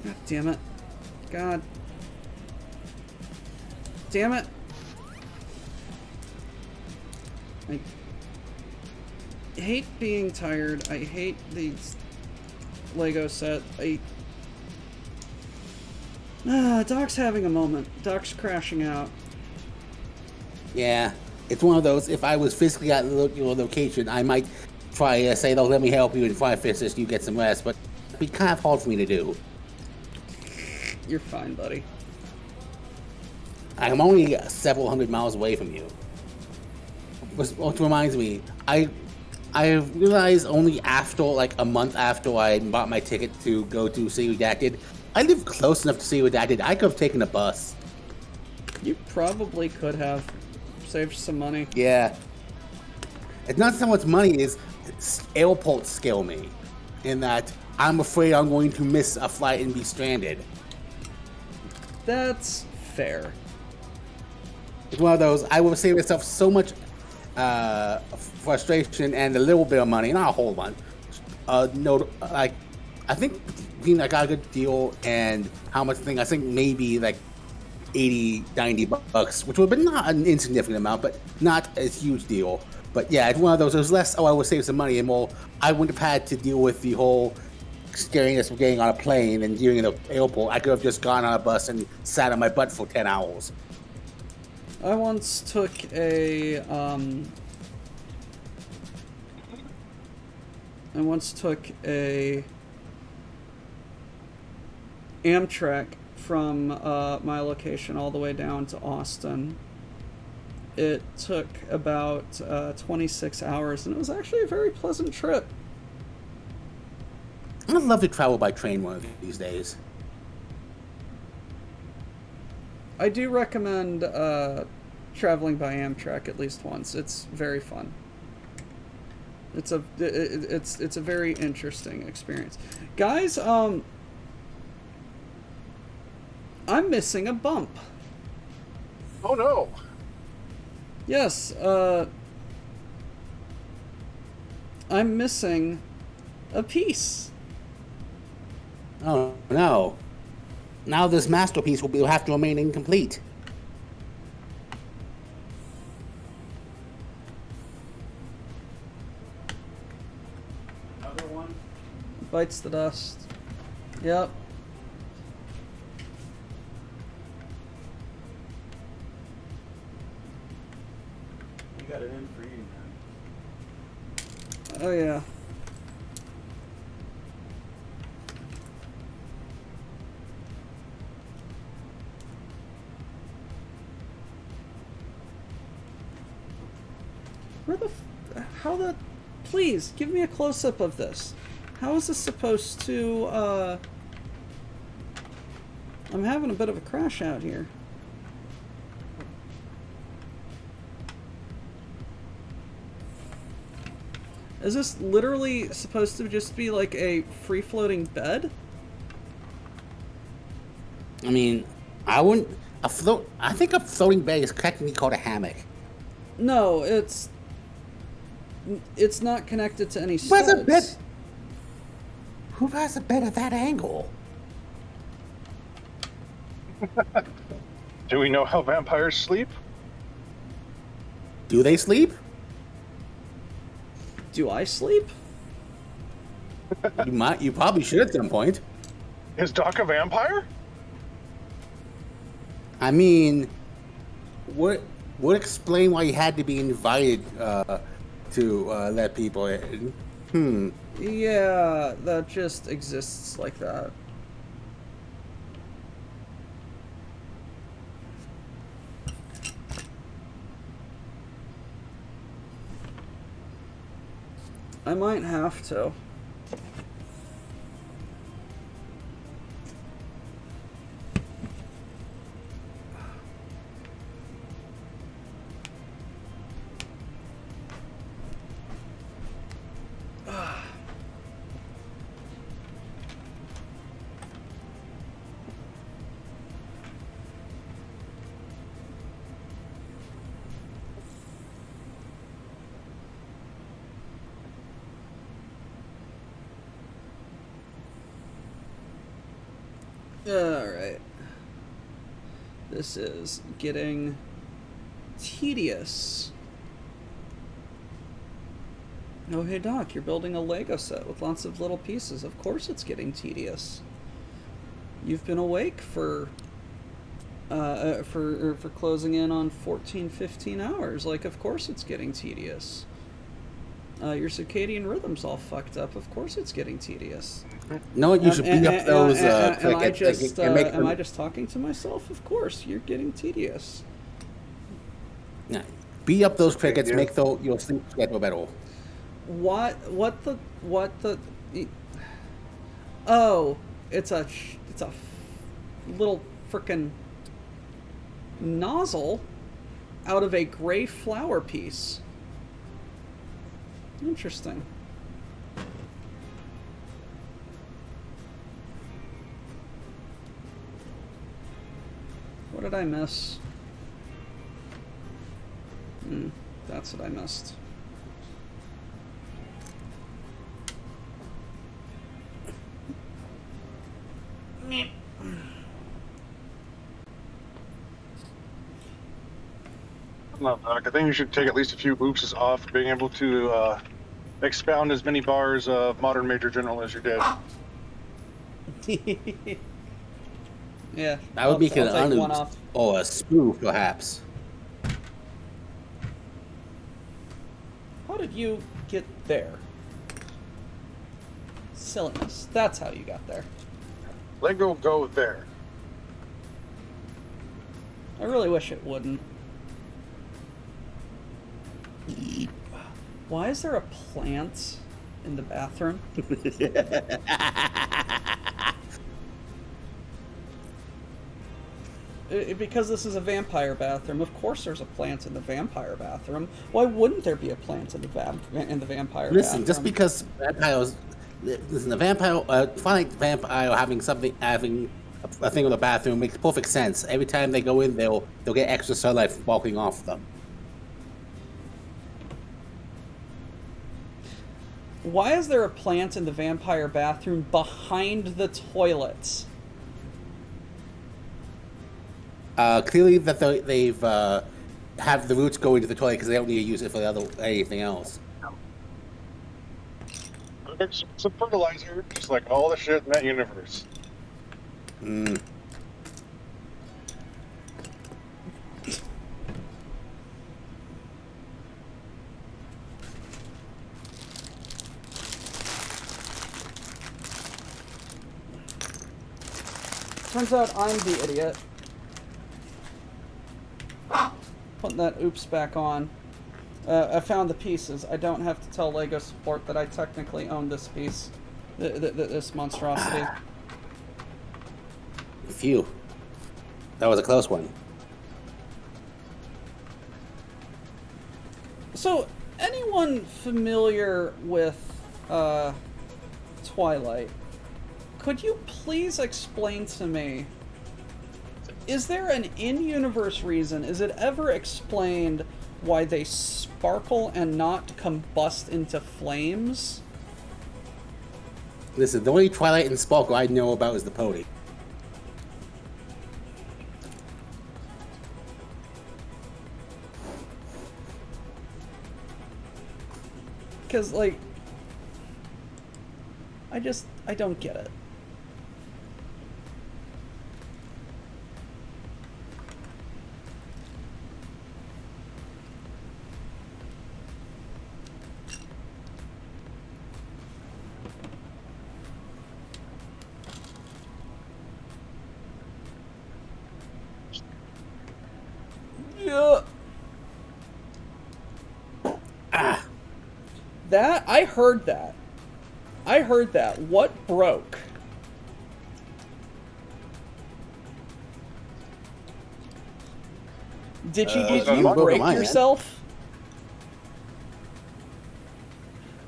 S3: God damn it. God. Damn it. I hate being tired. I hate these Lego set. Doc's having a moment. Doc's crashing out.
S2: Yeah, it's one of those, if I was physically at your location, I might try to say, let me help you and try to fix this, you get some rest, but it'd be kind of hard for me to do.
S3: You're fine, buddy.
S2: I'm only several hundred miles away from you. Which reminds me, I realized only after, like a month after I bought my ticket to go to See Redacted, I live close enough to See Redacted, I could have taken a bus.
S3: You probably could have saved some money.
S2: Yeah. It's not so much money, it's airports scare me. In that, I'm afraid I'm going to miss a flight and be stranded.
S3: That's fair.
S2: It's one of those, I will save myself so much frustration and a little bit of money, not a whole bunch. I think being I got a good deal and how much thing I think maybe like 80, 90 bucks, which would have been not an insignificant amount, but not a huge deal. But yeah, it's one of those. It was less. Oh, I would save some money, and more. I wouldn't have had to deal with the whole scariness of getting on a plane and dealing in the airport. I could have just gone on a bus and sat on my butt for 10 hours.
S3: I once took a Amtrak from my location all the way down to Austin. It took about 26 hours, and it was actually a very pleasant trip.
S2: I'd love to travel by train one of these days.
S3: I do recommend traveling by Amtrak at least once. It's very fun. It's a very interesting experience, guys. I'm missing a bump.
S4: Oh no!
S3: Yes, I'm missing a piece.
S2: Oh no! Now this masterpiece will have to remain incomplete.
S5: Another one?
S3: Bites the dust. Yep.
S5: We got it in for you, man.
S3: Oh yeah. Where the how the please give me a close-up of this. How is this supposed to I'm having a bit of a crash out here. Is this literally supposed to just be like a free-floating bed?
S2: I mean, I wouldn't. I think a floating bed is technically called a hammock.
S3: No, it's not connected to any
S2: What's a
S3: studs.
S2: bed? Who has a bed at that angle?
S4: Do we know how vampires sleep?
S2: Do they sleep?
S3: Do I sleep?
S2: You might. You probably should at some point.
S4: Is Doc a vampire?
S2: I mean, what would explain why he had to be invited to let people in?
S3: Yeah, that just exists like that. I might have to. Alright. This is getting tedious. Oh, hey Doc, you're building a Lego set with lots of little pieces. Of course it's getting tedious. You've been awake for closing in on 14, 15 hours. Like, of course it's getting tedious. Your circadian rhythm's all fucked up. Of course it's getting tedious.
S2: No, you should beat up those.
S3: Am I just talking to myself? Of course, you're getting tedious.
S2: Beat up those crickets. Make your sleep schedule better.
S3: What the? Oh, it's a little frickin' nozzle out of a gray flower piece. Interesting. What did I miss? That's what I missed.
S4: No, Doc, I think you should take at least a few oopses off being able to expound as many bars of modern Major General as you did.
S3: Yeah.
S2: I would make it
S3: I'll
S2: an
S3: take one
S2: unoops
S3: off.
S2: or a spoof, perhaps.
S3: How did you get there? Silliness. That's how you got there.
S4: Lego go there.
S3: I really wish it wouldn't. Why is there a plant in the bathroom? Because this is a vampire bathroom, of course there's a plant in the vampire bathroom. Why wouldn't there be a plant in the vampire
S2: Listen,
S3: bathroom?
S2: just because vampires, listen, the vampire, finding vampire having a thing in the bathroom makes perfect sense. Every time they go in, they'll get extra sunlight walking off them.
S3: Why is there a plant in the vampire bathroom behind the toilets?
S2: Clearly that they've have the roots go into the toilet because they don't need to use it for anything else.
S4: It's some fertilizer, just like all the shit in that universe.
S2: Mm.
S3: Turns out I'm the idiot. Putting that oops back on. I found the pieces. I don't have to tell LEGO Support that I technically own this piece. This monstrosity.
S2: Phew. That was a close one.
S3: So, anyone familiar with Twilight, could you please explain to me, is there an in-universe reason, is it ever explained why they sparkle and not combust into flames?
S2: Listen, the only Twilight and Sparkle I know about is the pony.
S3: Because, like, I don't get it. Yeah. That, I heard that. I heard that. What broke? Did you
S2: you broke
S3: break
S2: mine, man.
S3: yourself?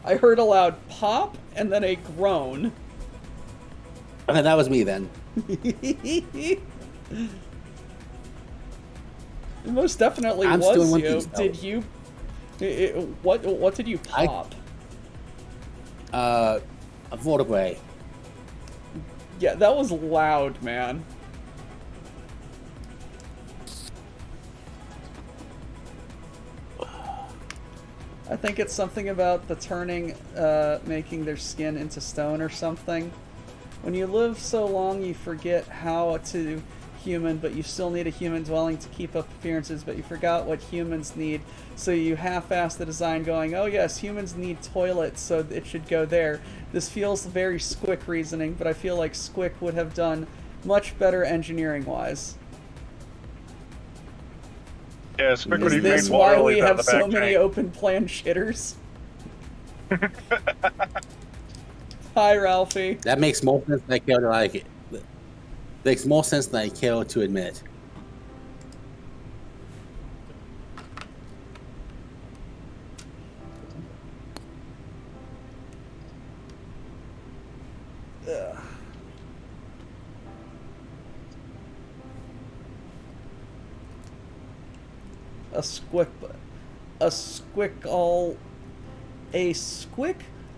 S3: I heard a loud pop and then a groan.
S2: Okay, that was me then.
S3: It most definitely
S2: I'm still in
S3: was
S2: one
S3: you.
S2: piece, though.
S3: Did you? What did you pop?
S2: A vertebrae.
S3: Yeah, that was loud, man. I think it's something about the turning, making their skin into stone or something. When you live so long, you forget how to human, but you still need a human dwelling to keep up appearances, but you forgot what humans need, so you half-ass the design going, oh yes, humans need toilets, so it should go there. This feels very Squick reasoning, but I feel like Squick would have done much better engineering-wise.
S4: Yeah, Squick would
S3: Is
S4: have
S3: this
S4: made water
S3: why we
S4: lilies out
S3: have
S4: of the
S3: so
S4: back
S3: many
S4: tank.
S3: open plan shitters? Hi, Ralphie.
S2: That makes more sense than I care to like it. Makes more sense than I care to admit.
S3: Ugh. A squick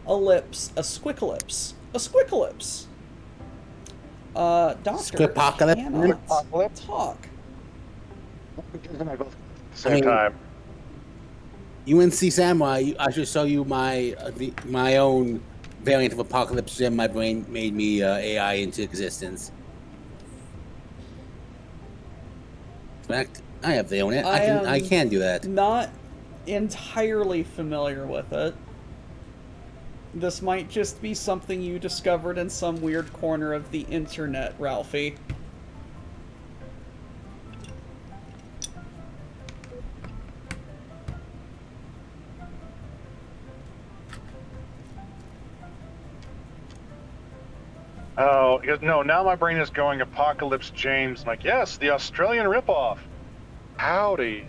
S3: ellipse, a squickellipse. Doctor
S2: Scripocalypse.
S3: cannot
S4: Apocalypse?
S3: talk.
S4: Same time.
S2: UNC Samurai, I should show you my own variant of Apocalypse Gym. My brain made me AI into existence. In fact, I have the own it. I can do that.
S3: Not entirely familiar with it. This might just be something you discovered in some weird corner of the internet, Ralphie.
S4: Oh, no, now my brain is going Apocalypse James. I'm like, yes, the Australian ripoff. Howdy.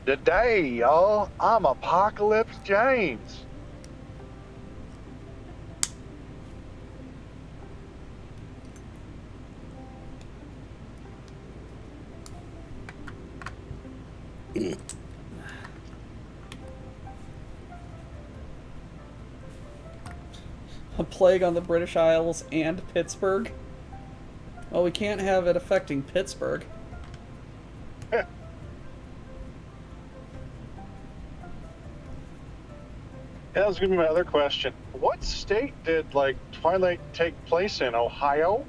S4: Today, y'all, I'm Apocalypse James.
S3: A plague on the British Isles and Pittsburgh? Well, we can't have it affecting Pittsburgh.
S4: That was gonna be my other question. What state did Twilight take place in? Ohio?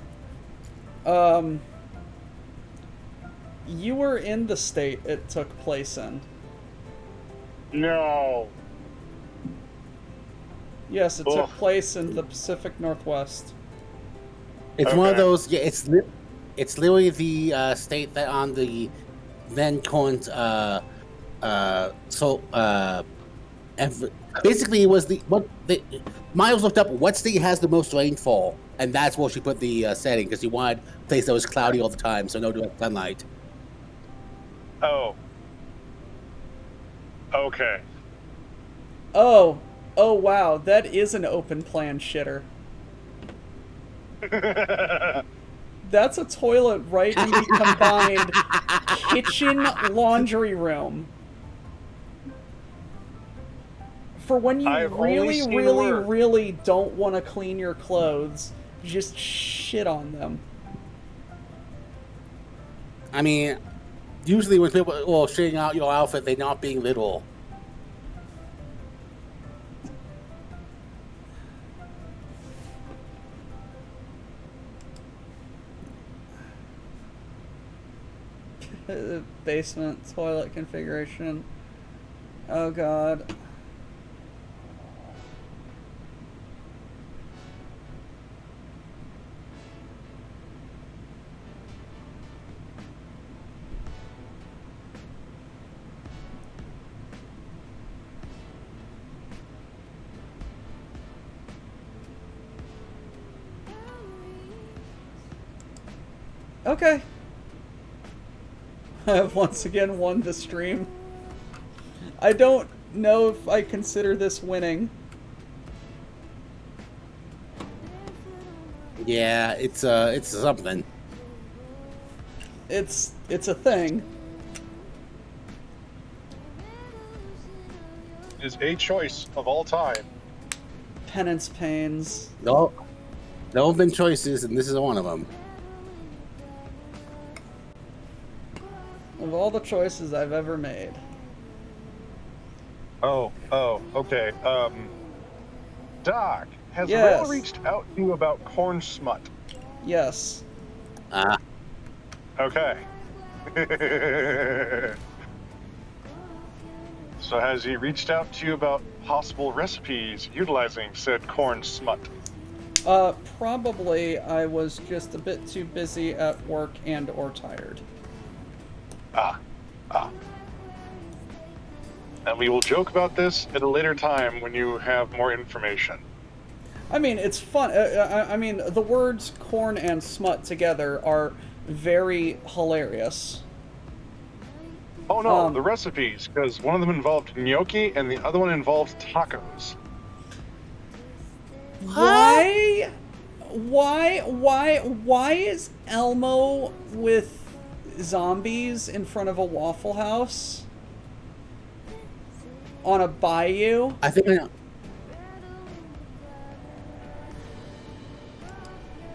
S3: You were in the state it took place in.
S4: No.
S3: Yes, it took
S4: Ugh.
S3: place in the Pacific Northwest.
S2: It's one of
S4: Okay.
S2: those. Yeah, it's literally the state that on the then current basically it was Miles looked up what state has the most rainfall, and that's where she put the setting because he wanted a place that was cloudy all the time, so no direct sunlight.
S4: Oh. Okay.
S3: Oh wow, that is an open plan shitter. That's a toilet right in the combined kitchen laundry room. For when you
S4: I've only
S3: really,
S4: seen
S3: really,
S4: work.
S3: really don't want to clean your clothes, just shit on them.
S2: I mean, usually when people shitting out your outfit, they're not being literal.
S3: Basement toilet configuration. Oh god. Okay. I have once again won the stream. I don't know if I consider this winning.
S2: Yeah, it's something.
S3: It's a thing.
S4: It is a choice of all time.
S3: Penance pains.
S2: No, there have been choices, and this is one of them.
S3: Of all the choices I've ever made.
S4: Oh, okay. Doc, has
S3: Yes.
S4: Rail reached out to you about corn smut?
S3: Yes.
S4: Okay. So has he reached out to you about possible recipes utilizing said corn smut?
S3: Probably I was just a bit too busy at work and or tired.
S4: And we will joke about this at a later time when you have more information.
S3: I mean, it's fun. I mean, the words corn and smut together are very hilarious.
S4: Oh no, the recipes, because one of them involved gnocchi and the other one involved tacos.
S3: Why is Elmo with zombies in front of a Waffle House? On a bayou?
S2: I think I know.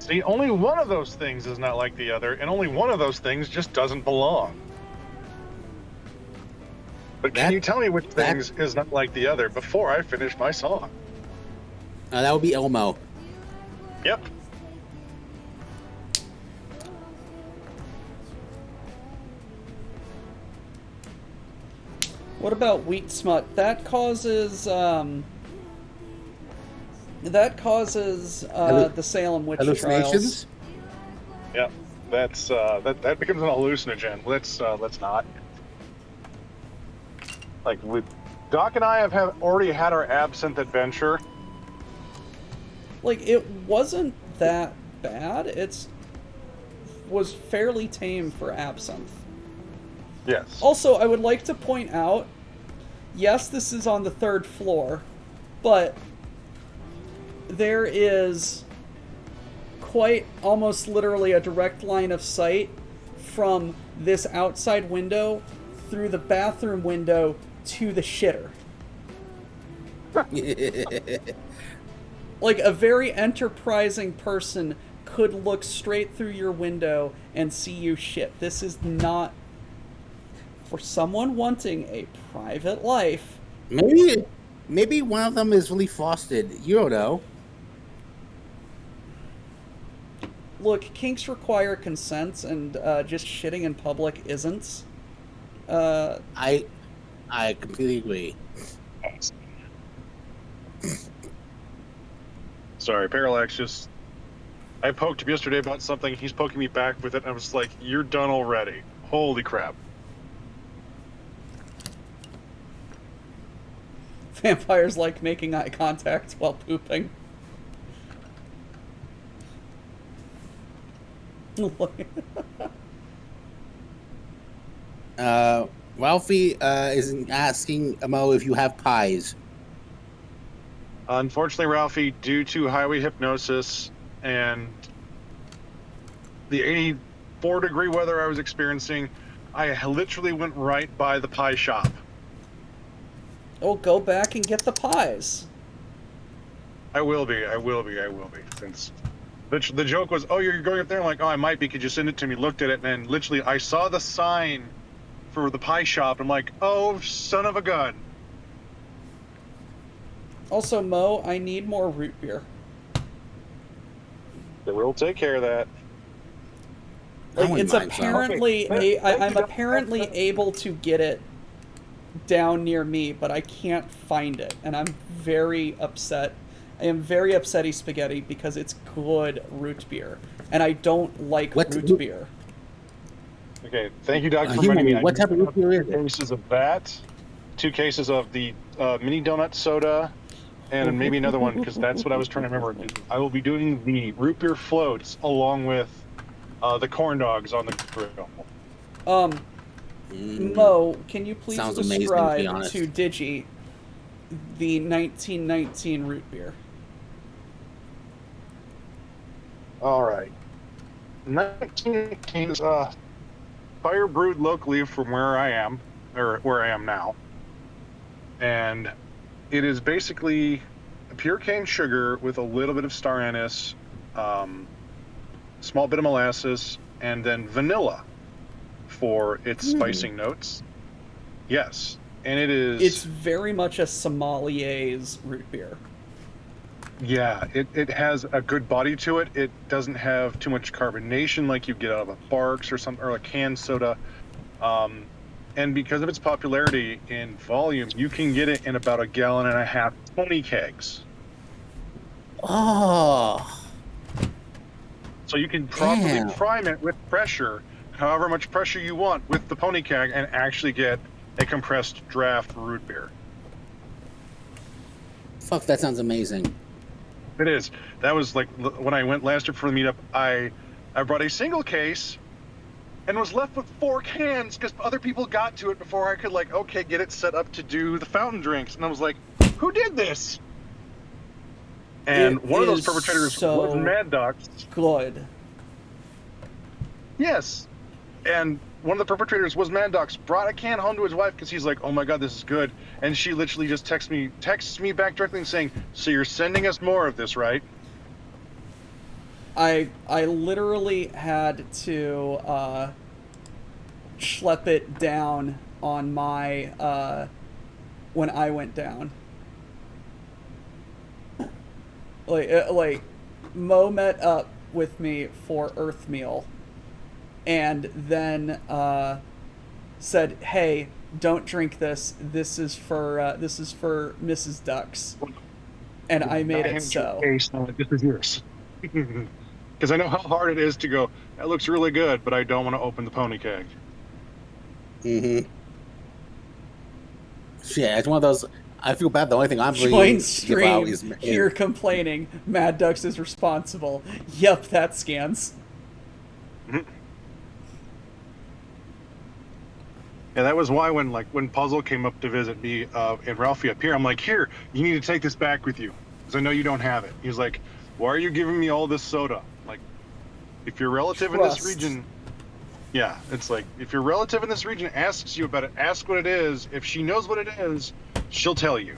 S4: See, only one of those things is not like the other, and only one of those things just doesn't belong. But can you tell me which things is not like the other before I finish my song?
S2: That would be Elmo.
S4: Yep.
S3: What about wheat smut? That causes the Salem witch trials.
S2: Hallucinations?
S4: Yep. That's that becomes an hallucinogen. Let's not. Like Doc and I have already had our absinthe adventure.
S3: Like, it wasn't that bad. Was fairly tame for absinthe.
S4: Yes.
S3: Also, I would like to point out, yes, this is on the 3rd floor, but there is quite almost literally a direct line of sight from this outside window through the bathroom window to the shitter. Like, a very enterprising person could look straight through your window and see you shit. This is not... For someone wanting a private life...
S2: Maybe one of them is really frosted. You don't know.
S3: Look, kinks require consent, and just shitting in public isn't.
S2: I completely agree.
S4: Sorry, Parallax just... I poked him yesterday about something, he's poking me back with it, and I was like, you're done already. Holy crap.
S3: Vampires like making eye contact while pooping.
S2: Ralphie is asking Mo if you have pies.
S4: Unfortunately, Ralphie, due to highway hypnosis and the 84-degree weather I was experiencing, I literally went right by the pie shop.
S3: Oh, go back and get the pies.
S4: I will be. Since the joke was, oh, you're going up there? I'm like, oh, I might be. Could you send it to me? Looked at it, and then literally I saw the sign for the pie shop. I'm like, oh, son of a gun.
S3: Also, Mo, I need more root beer.
S4: We'll take care of that.
S3: Like, it's apparently I'm apparently able to get it down near me, but I can't find it, and I'm very upset. I am very upsetty spaghetti because it's good root beer, and I don't like root beer.
S4: Okay, thank you, Doc, for reminding me.
S2: What type of root beer is it?
S4: 2 cases of that, 2 cases of the mini donut soda, and maybe another one, because that's what I was trying to remember. I will be doing the root beer floats along with the corn dogs on the grill.
S3: Mo, can you please
S2: Sounds amazing, to be
S3: describe
S2: honest.
S3: to Digi the 1919 root beer?
S4: All right. 1918 is fire brewed locally from where I am, or where I am now. And it is basically a pure cane sugar with a little bit of star anise, small bit of molasses, and then vanilla for its spicing notes. Yes. And it is...
S3: It's very much a sommelier's root beer.
S4: Yeah, it has a good body to it. It doesn't have too much carbonation like you get out of a Barks or a canned soda. And because of its popularity in volume, you can get it in about 1.5 gallon pony kegs.
S2: Oh.
S4: So you can properly prime it with pressure, however much pressure you want, with the pony keg, and actually get a compressed draft root beer.
S2: Fuck, that sounds amazing.
S4: It is. That was like when I went last year for the meetup. I brought a single case and was left with 4 cans because other people got to it before I could get it set up to do the fountain drinks. And I was like, who did this? And one of those perpetrators was Mad Doc.
S3: Good.
S4: Yes. And one of the perpetrators was Mad Doc, brought a can home to his wife because he's like, oh my god, this is good. And she literally just texts me back directly saying, so you're sending us more of this, right?
S3: I literally had to schlep it down on my when I went down. Like Mo met up with me for Earth Meal, and then said, "Hey, don't drink this. This is for Mrs. Ducks." And I made it so.
S4: This is yours. Because I know how hard it is to go, that looks really good, but I don't want to open the pony keg.
S2: Mm-hmm. Yeah, it's one of those. I feel bad. The only thing I'm
S3: Join
S2: really give out
S3: stream.
S2: is
S3: Here complaining. Mad Ducks is responsible. Yep, that scans.
S4: Yeah, that was why when Puzzle came up to visit me and Ralphie up here, I'm like, here, you need to take this back with you, because I know you don't have it. He's like, why are you giving me all this soda? Like, if your relative in this region, yeah, it's like, if your relative in this region asks you about it, ask what it is. If she knows what it is, she'll tell you.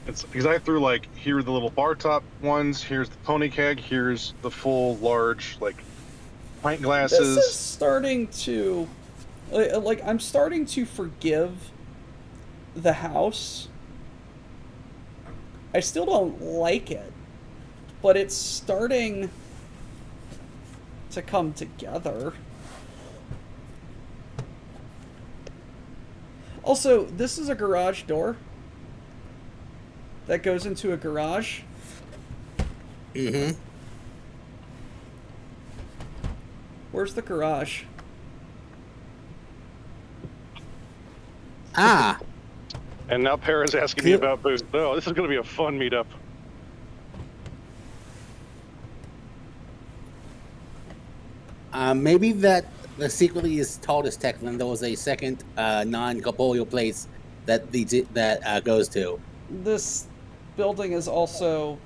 S4: It's because I threw like, here are the little bar top ones, here's the pony keg, here's the full large like pint glasses.
S3: This is starting to, like, I'm starting to forgive the house. I still don't like it, but it's starting to come together. Also, this is a garage door that goes into a garage.
S2: Mm-hmm.
S3: Where's the garage?
S2: Ah.
S4: And now Para's asking me about booze. Oh, this is going to be a fun meetup.
S2: Maybe that the secretly is told us Techland there was a second non-corporeal place that goes to.
S3: This building is also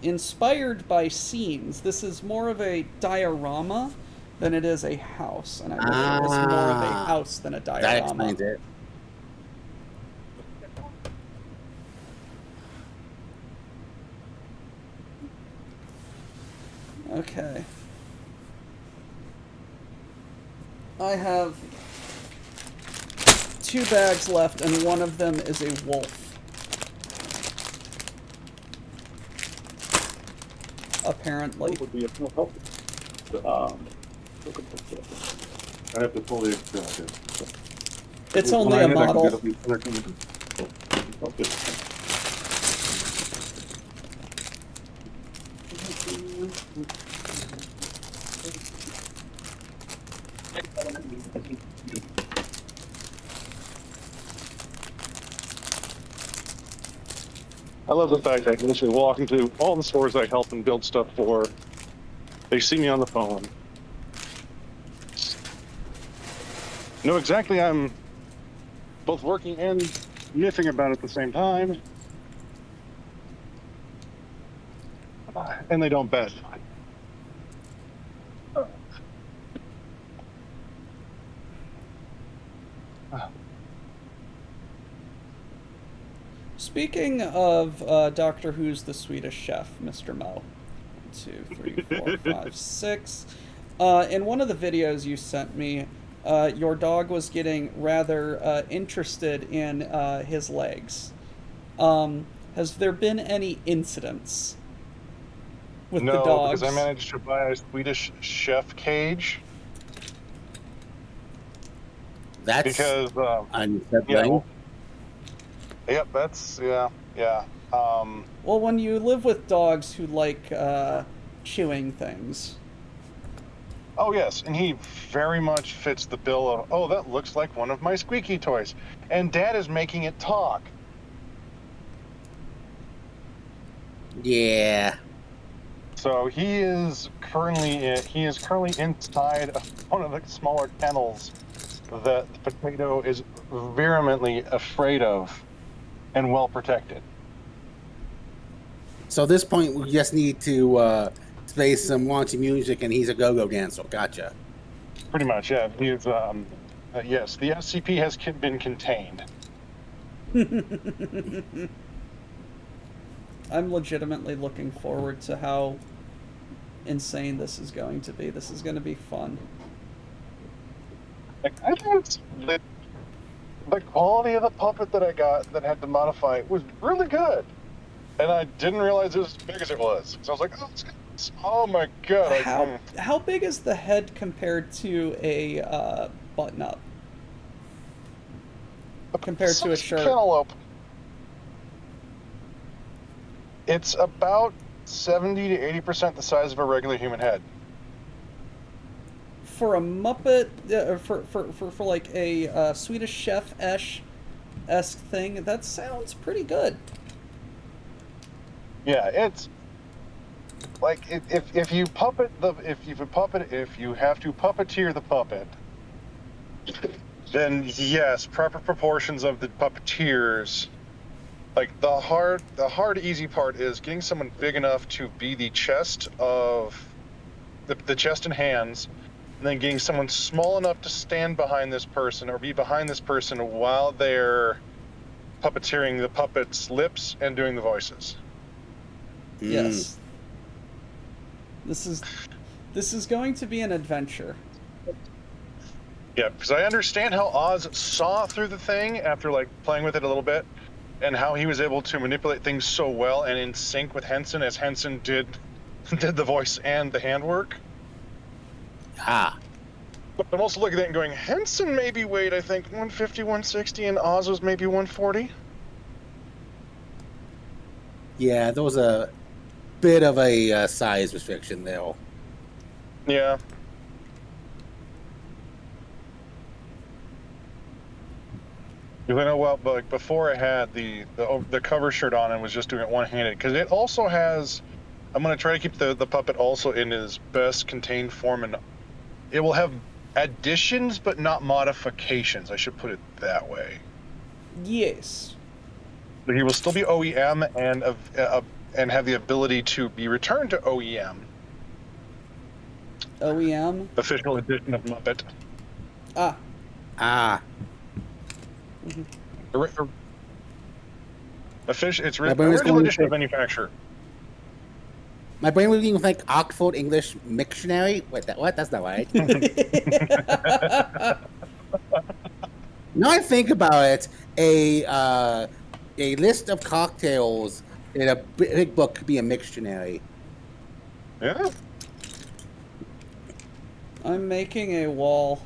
S3: inspired by scenes. This is more of a diorama than it is a house, and I wish it was more of a house than a diorama.
S2: That explains it.
S3: Okay. I have 2 bags left, and one of them is a wolf. Apparently.
S7: Would be a help. I have to fully extract it.
S3: It's only a model.
S4: I love the fact that I can literally walk into all the stores I help and build stuff for. They see me on the phone. Know exactly I'm both working and miffing about it at the same time. And they don't bet.
S3: Speaking of Doctor Who's the Swedish Chef, Mr. Mo. 1, 2, 3, 4, 5, 6. In one of the videos you sent me, your dog was getting rather interested in his legs. Has there been any incidents with the dogs?
S4: No, because I managed to buy a Swedish Chef cage.
S2: That's
S4: because
S2: unsettling.
S4: Yep, that's yeah.
S3: Well, when you live with dogs who like chewing things.
S4: Oh yes, and he very much fits the bill of, oh, that looks like one of my squeaky toys, and Dad is making it talk.
S2: Yeah.
S4: So he is currently inside of one of the smaller kennels that the Potato is vehemently afraid of and well protected.
S2: So at this point, we just need to play some raunchy music, and he's a go-go dancer. Gotcha.
S4: Pretty much, yeah. He's yes, the SCP has been contained.
S3: I'm legitimately looking forward to how insane this is going to be. This is going to be fun.
S4: Like, I think the quality of the puppet that I got that had to modify was really good, and I didn't realize it was as big as it was. So I was like, oh my god!
S3: How big is the head compared to a button up? Compared to a shirt?
S4: Cantaloupe. It's about 70 to 80% the size of a regular human head.
S3: For a Muppet, for like a Swedish Chef-esque thing, that sounds pretty good.
S4: Yeah, it's like if you have to puppeteer the puppet, then yes, proper proportions of the puppeteers. Like the hard easy part is getting someone big enough to be the chest of the chest and hands, and then getting someone small enough to stand behind this person or be behind this person while they're puppeteering the puppet's lips and doing the voices.
S3: Yes. This is going to be an adventure.
S4: Yeah, because I understand how Oz saw through the thing after like playing with it a little bit, and how he was able to manipulate things so well and in sync with Henson, as Henson did the voice and the handwork.
S2: Ah.
S4: But I'm also looking at it and going, Henson maybe weighed, I think, 150, 160, and Oz was maybe 140.
S2: Yeah, there was a bit of a size restriction there.
S4: Yeah. You know, well, but like before I had the cover shirt on and was just doing it one-handed, because it also has. I'm going to try to keep the puppet also in his best contained form, and it will have additions but not modifications. I should put it that way.
S3: Yes.
S4: But he will still be OEM and have the ability to be returned to OEM.
S3: OEM?
S4: Official edition of Muppet.
S3: Ah.
S2: Ah.
S4: It's
S2: My brain was
S4: original
S2: going
S4: edition of
S2: to-
S4: manufacturer.
S2: My brain was being like Oxford English Dictionary. Wait, what? That's not right. Now I think about it, a list of cocktails in a big book could be a mictionary.
S4: Yeah.
S3: I'm making a wall.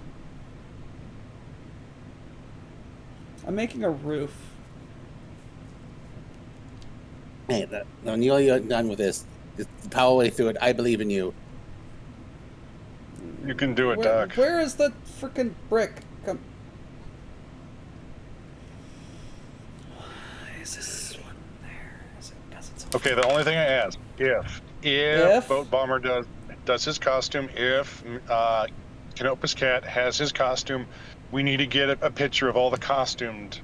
S3: I'm making a roof.
S2: Hey, Neil, you're done with this. Just power way through it. I believe in you.
S4: You can do it, Doc.
S3: Where is the freaking brick? Come. Is this one there? Is it because it's
S4: Okay, the only thing I ask, if Boat Bomber does his costume, if Canopus Cat has his costume, we need to get a picture of all the costumed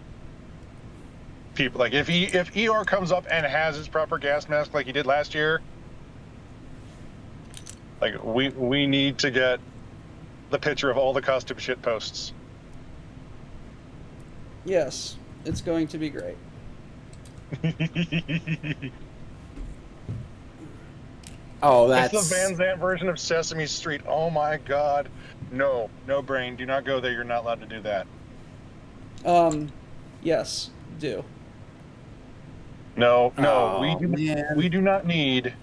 S4: people. Like if Eeyore comes up and has his proper gas mask like he did last year, like we need to get the picture of all the costume shit posts.
S3: Yes, it's going to be great.
S2: Oh, that's
S4: It's the Van Zandt version of Sesame Street. Oh my God. No, brain. Do not go there. You're not allowed to do that.
S3: Yes, do.
S4: No,
S2: Oh,
S4: we do not need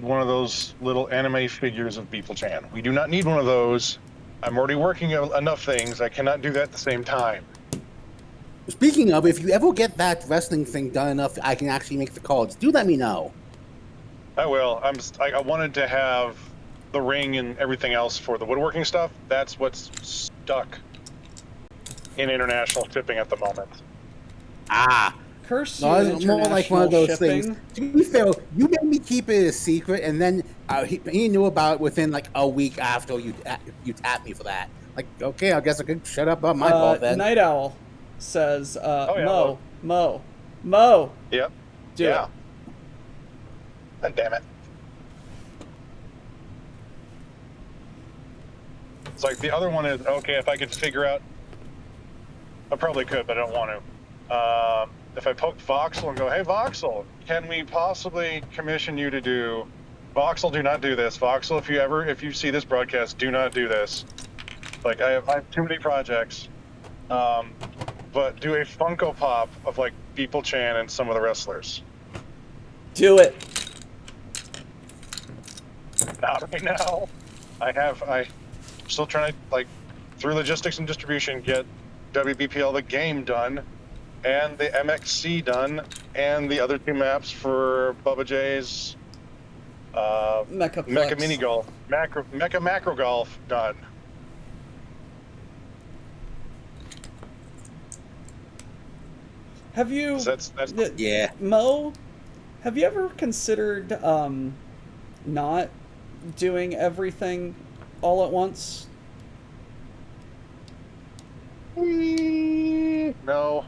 S4: one of those little anime figures of Beeple-chan. We do not need one of those. I'm already working enough things. I cannot do that at the same time.
S2: Speaking of, if you ever get that wrestling thing done enough, I can actually make the cards. Do let me know.
S4: I will. I wanted to have the ring and everything else for the woodworking stuff. That's what's stuck in international shipping at the moment.
S2: Ah.
S3: Curse you,
S2: No, it's more like one of those
S3: shipping.
S2: things. To be fair, you made me keep it a secret, and then he knew about it within like a week after you tapped me for that. Like, okay, I guess I could shut up about my fault then.
S3: Night Owl says,
S4: yeah,
S3: Mo.
S4: Yep.
S3: Do
S4: yeah.
S3: it.
S4: God damn it. It's like the other one is, okay, if I could figure out, I probably could, but I don't want to. if I poke Voxel and go, hey Voxel, can we possibly commission you to do? Voxel, do not do this. Voxel, if you see this broadcast, do not do this. Like I have too many projects. But do a Funko Pop of like Beeple Chan and some of the wrestlers.
S3: Do it.
S4: Not right now. I'm still trying to, like, through logistics and distribution, get WBPL the game done, and the MXC done, and the other 2 maps for Bubba J's
S3: Mecha
S4: Mecha Mini Golf, Mecha Macro Golf done.
S3: Have you,
S4: That's
S2: Yeah.
S3: Mo? Have you ever considered not doing everything all at once?
S4: no.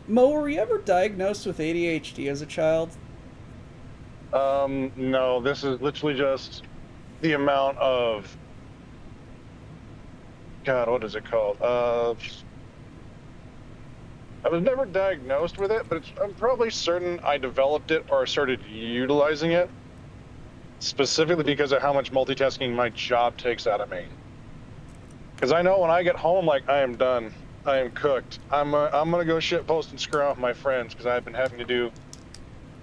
S3: Mo, were you ever diagnosed with ADHD as a child?
S4: No, this is literally just the amount of, God, what is it called? I was never diagnosed with it, but I'm probably certain I developed it or started utilizing it specifically because of how much multitasking my job takes out of me. Because I know when I get home, like, I am done. I am cooked. I'm gonna go shit post and screw off my friends because I've been having to do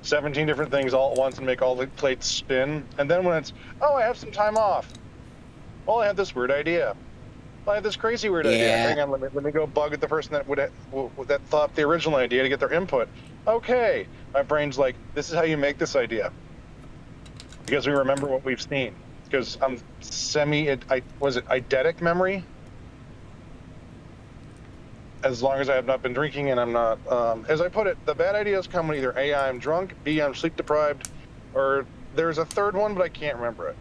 S4: 17 different things all at once and make all the plates spin. And then when it's, oh, I have some time off. Well, I had this weird idea. I had this crazy weird idea.
S2: Yeah.
S4: Hang on, let me go bug at the person that thought up the original idea to get their input. Okay, my brain's like, this is how you make this idea. Because we remember what we've seen. Because I'm eidetic memory? As long as I have not been drinking and I'm not, as I put it, the bad ideas come when either A, I'm drunk, B, I'm sleep deprived, or there's a third one, but I can't remember it.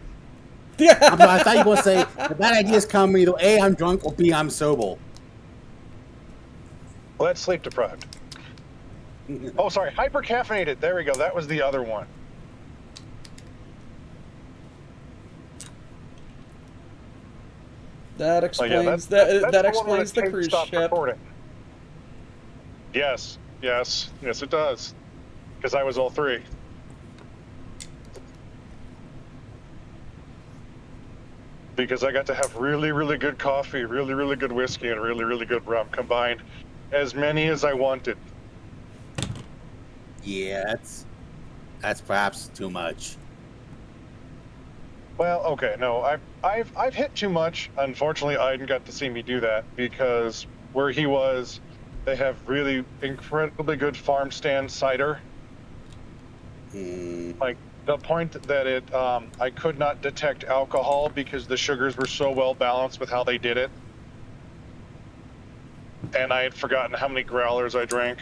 S2: I thought you were going to say the bad ideas come either A, I'm drunk, or B, I'm sober.
S4: Well, that's sleep deprived. Oh, sorry, hyper caffeinated. There we go. That was the other one.
S3: That
S4: Oh,
S3: explains
S4: that's
S3: that
S4: the one where
S3: explains the
S4: tape
S3: cruise
S4: stopped
S3: ship.
S4: recording. Yes, it does. Because I was all 3. Because I got to have really, really good coffee, really, really good whiskey, and really, really good rum combined. As many as I wanted.
S2: Yeah, that's perhaps too much.
S4: Well, okay, no, I've hit too much. Unfortunately, Aiden got to see me do that because where he was, they have really incredibly good farm stand cider. Like the point that I could not detect alcohol because the sugars were so well balanced with how they did it, and I had forgotten how many growlers I drank.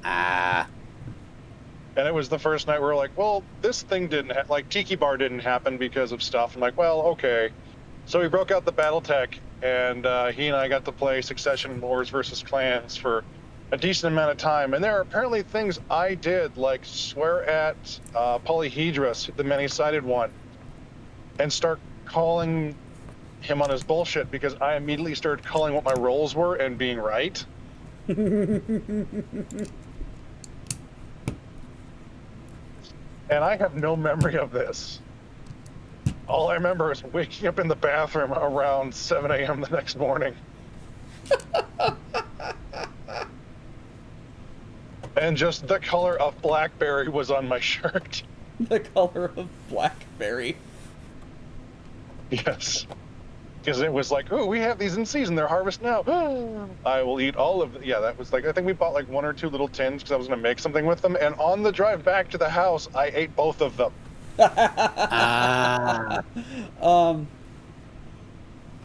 S4: And it was the first night where we're like, well, this thing didn't like Tiki Bar didn't happen because of stuff. I'm like, well, okay. So we broke out the BattleTech, and he and I got to play Succession Wars versus Clans for a decent amount of time. And there are apparently things I did, like swear at Polyhedrus, the many-sided one, and start calling him on his bullshit because I immediately started calling what my roles were and being right. And I have no memory of this. All I remember is waking up in the bathroom around 7 a.m. the next morning. And just the color of blackberry was on my shirt.
S3: The color of blackberry.
S4: Yes. Because it was like, oh, we have these in season. They're harvest now. I will eat all of them. Yeah, that was like, I think we bought like 1 or 2 little tins because I was going to make something with them. And on the drive back to the house, I ate both of them.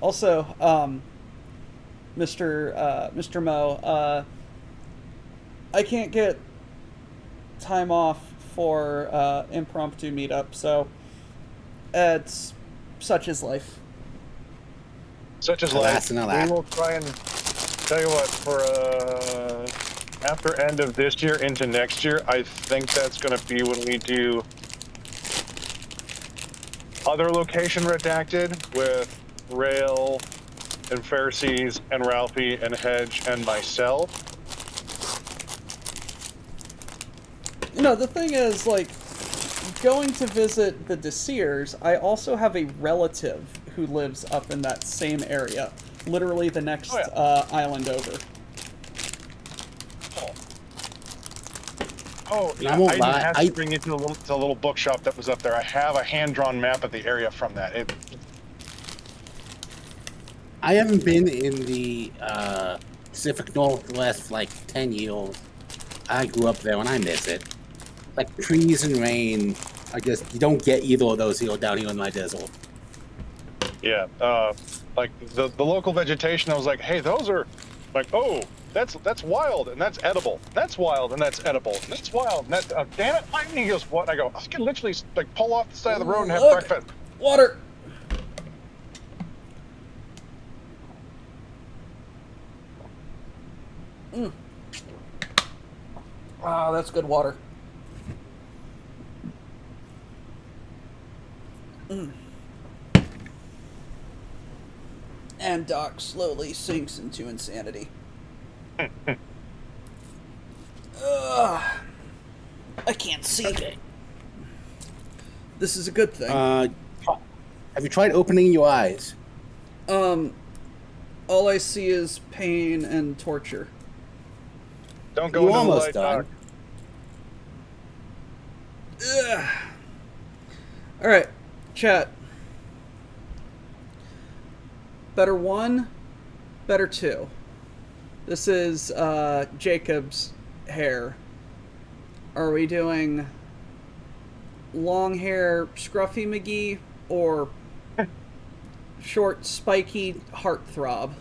S3: Also, Mr. Mo, I can't get time off for impromptu meetup, so it's such is life.
S4: Such as
S2: Alas and alas.
S4: we will try and tell you what, for after end of this year into next year, I think that's going to be when we do other location redacted with Rail and Pharisees and Ralphie and Hedge and myself.
S3: The thing is, like, going to visit the Desirs, I also have a relative who lives up in that same area, literally the next island over.
S4: Oh, yeah,
S2: I won't lie,
S4: have to bring you to the little bookshop that was up there. I have a hand-drawn map of the area from that.
S2: I haven't been in the Pacific Northwest for like 10 years. I grew up there and I miss it. Like trees and rain, you don't get either of those here down here in my desert.
S4: Yeah, like the local vegetation, I was like, hey, those are like, oh, that's wild and that's edible. That's wild and that's edible. That's wild and that's damn it, lightning. He goes, what? And I go, I can literally like pull off the side of the road and have breakfast.
S3: Water. Ah, that's good water. And Doc slowly sinks into insanity. Ugh. I can't see.
S2: Okay.
S3: This is a good thing.
S2: Have you tried opening your eyes?
S3: All I see is pain and torture.
S4: Don't go
S2: You're
S4: into the
S2: almost
S4: light,
S2: done.
S4: Doc.
S3: Ugh. All right, chat. Better one, better two. This is Jacob's hair. Are we doing long hair Scruffy McGee or short spiky heartthrob?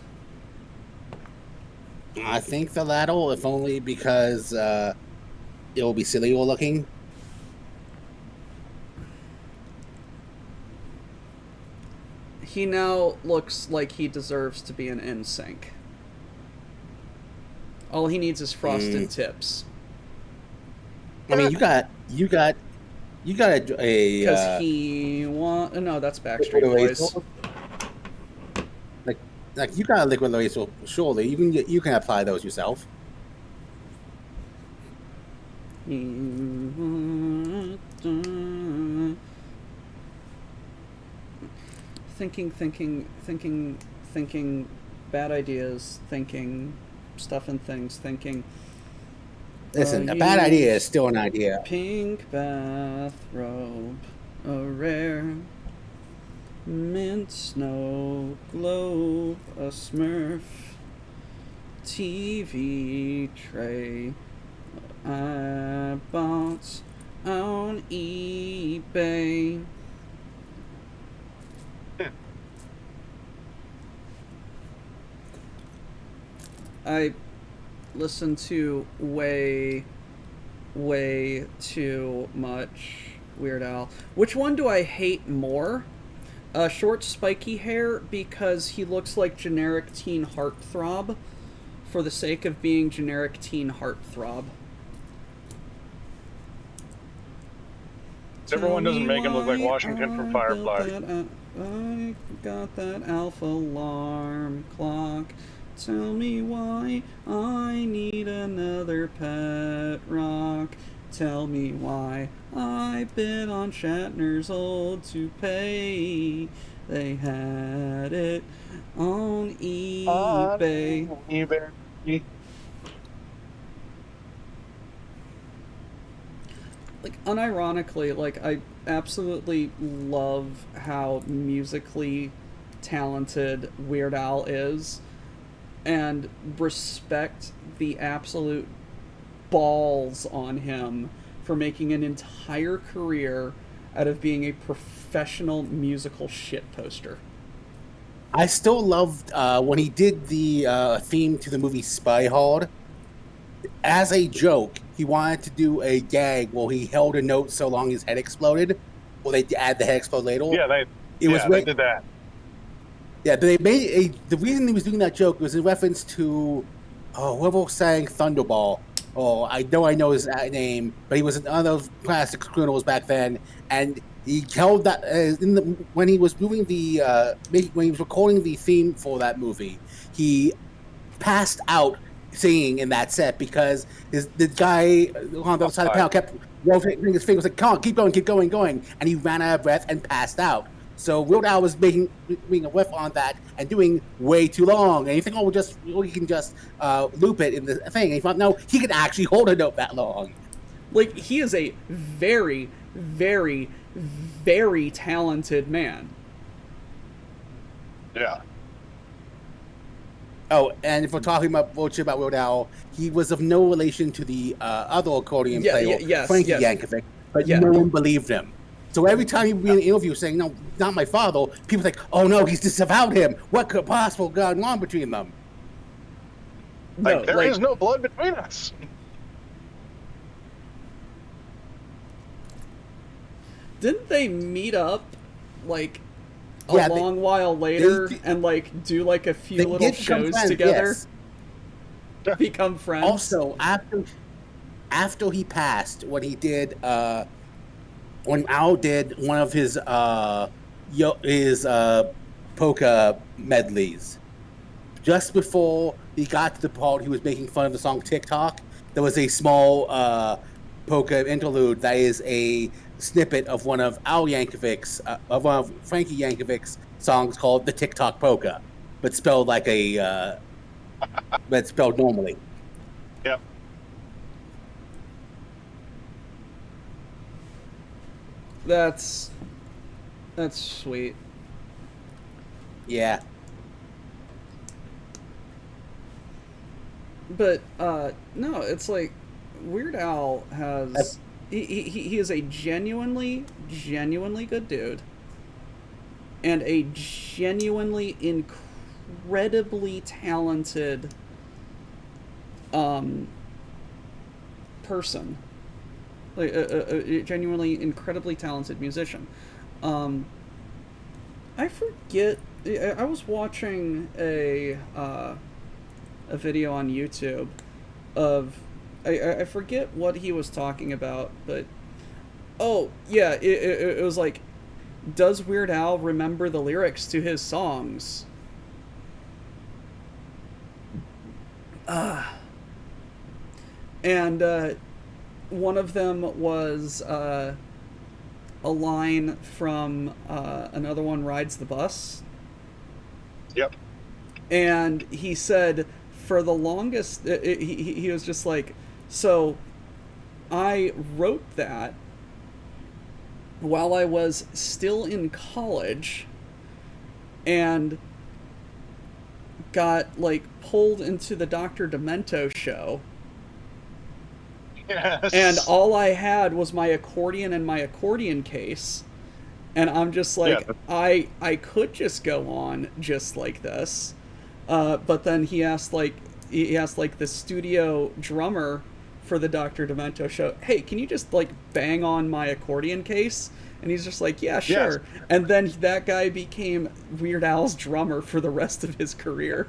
S2: I think the latter, if only because it'll be sillier looking.
S3: He now looks like he deserves to be an NSYNC. All he needs is frosted tips.
S2: I mean, you got a
S3: Because he want no, that's Backstreet Boys.
S2: Like you got a liquid laser, surely you can apply those yourself.
S3: Thinking bad ideas, thinking stuff and things, thinking.
S2: Listen, a bad idea is still an idea.
S3: Pink bathrobe, a rare mint snow globe, a Smurf TV tray I bought on eBay. I listen to way too much Weird Al. Which one do I hate more? Short spiky hair, because he looks like generic teen heartthrob for the sake of being generic teen heartthrob.
S4: Everyone doesn't make him look like Washington from Firefly.
S3: I got that alpha alarm clock. Tell me why I need another pet rock. Tell me why I bid on Shatner's old toupee. They had it on eBay. Like, unironically, like, I absolutely love how musically talented Weird Al is, and respect the absolute balls on him for making an entire career out of being a professional musical shitposter.
S2: I still loved when he did the theme to the movie Spy Hard. As a joke, he wanted to do a gag where he held a note so long his head exploded. Well, they add the head explode later.
S4: Yeah, they did that.
S2: Yeah, they made the reason he was doing that joke was in reference to whoever sang Thunderball. Oh, I know his name, but he was one of those classic criminals back then, and He held that when he was doing when he was recording the theme for that movie, he passed out singing in that set because the guy on the other side of the panel kept rolling his fingers like, "Come on, keep going," and he ran out of breath and passed out. So Weird Al was making a riff on that and doing way too long. And you think, he can just loop it in the thing. And you thought, no, he could actually hold a note that long.
S3: Like, he is a very, very, very talented man.
S4: Yeah.
S2: Oh, and if we're talking about bullshit about Weird Al, he was of no relation to the other accordion player, Frankie Yankovic, but no one believed him. So every time he'd be in an interview saying, "No, not my father," people think, "Oh no, he's disavowed him. What could possibly go on between them?"
S4: Like, there is no blood between us.
S3: Didn't they meet up, like, a long while later and, like, do, like, a few little shows together?
S2: Yes.
S3: Become friends?
S2: Also, after he passed, when he did, when Al did one of his polka medleys, just before he got to the part he was making fun of the song TikTok, there was a small polka interlude that is a snippet of one of one of Frankie Yankovic's songs called "The TikTok Polka," but spelled like but spelled normally.
S4: Yep.
S3: That's sweet.
S2: Yeah.
S3: But no, it's like Weird Al has he is a genuinely good dude and a genuinely incredibly talented person, like a genuinely incredibly talented musician. I forget, I was watching a video on YouTube of I forget what he was talking about, but it was like, does Weird Al remember the lyrics to his songs? And one of them was a line from Another One Rides the Bus.
S4: Yep.
S3: And he said, for the longest, he was just like, so I wrote that while I was still in college and got, like, pulled into the Dr. Demento show.
S4: Yes.
S3: And all I had was my accordion and my accordion case. And I'm just like, I could just go on just like this. But then he asked the studio drummer for the Dr. Demento show, "Hey, can you just, like, bang on my accordion case?" And he's just like, "Yeah, sure." Yes. And then that guy became Weird Al's drummer for the rest of his career.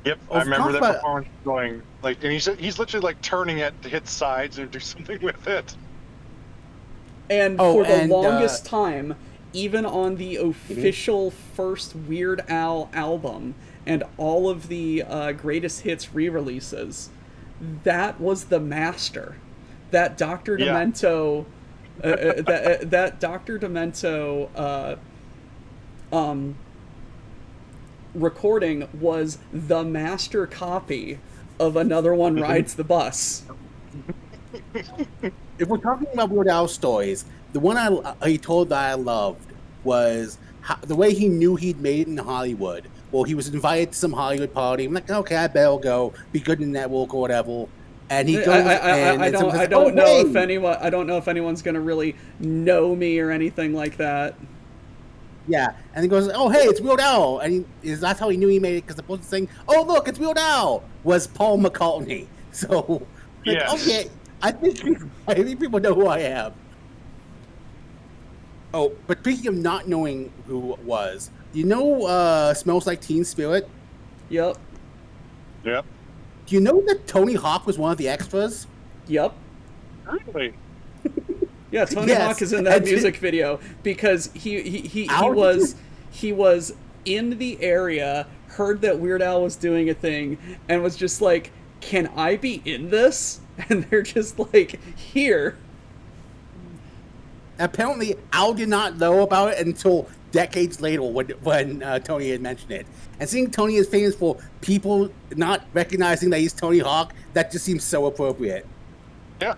S4: Yep, I remember that performance going, like, and he's literally, like, turning it to hit sides or do something with it.
S3: And for the longest time, even on the official first Weird Al album and all of the greatest hits re-releases, that was the master. That Dr. Demento, that Dr. Demento recording was the master copy of Another One Rides the Bus.
S2: If we're talking about Weird Al stories, the one he told that I loved was the way he knew he'd made it in Hollywood. Well, he was invited to some Hollywood party. I'm like, okay, I better go, be good in the network or whatever. And he goes. I don't
S3: know if anyone's gonna really know me or anything like that.
S2: Yeah, and he goes, "Oh, hey, it's Weird Al," and that's how he knew he made it, because the person saying, "Oh, look, it's Weird Al," was Paul McCartney. So, okay, I think people know who I am. Oh, but speaking of not knowing who it was, you know Smells Like Teen Spirit?
S3: Yep.
S4: Yep.
S2: Do you know that Tony Hawk was one of the extras?
S3: Yep.
S4: Really?
S3: Yeah, Tony
S2: Yes,
S3: Hawk is in that
S2: and-
S3: music video because he
S2: Ow.
S3: was in the area, heard that Weird Al was doing a thing, and was just like, "Can I be in this?" And they're just like, "Here."
S2: Apparently, Al did not know about it until decades later when Tony had mentioned it. And seeing Tony is famous for people not recognizing that he's Tony Hawk, that just seems so appropriate.
S4: Yeah.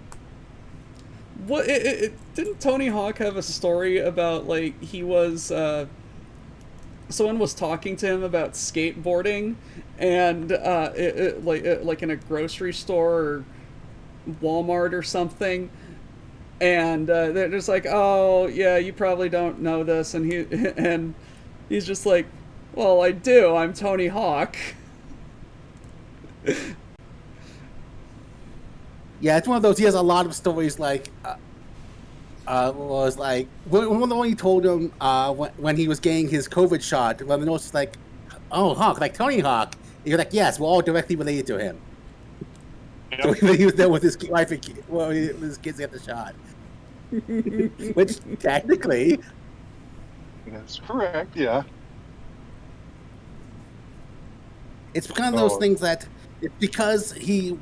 S3: What didn't Tony Hawk have a story about, like, he was someone was talking to him about skateboarding, and like in a grocery store or Walmart or something, and they're just like, "Oh yeah, you probably don't know this," and he's just like, "Well, I do. I'm Tony Hawk."
S2: Yeah, it's one of those. He has a lot of stories like, was like one of the one he told him when he was getting his COVID shot. When the nurse was like, "Oh, Hawk, like Tony Hawk." And you're like, "Yes, we're all directly related to him." So he was there with his wife and with his kids at the shot, which technically,
S4: That's correct. Yeah.
S2: it's kind of those
S4: Oh.
S2: things that it's because he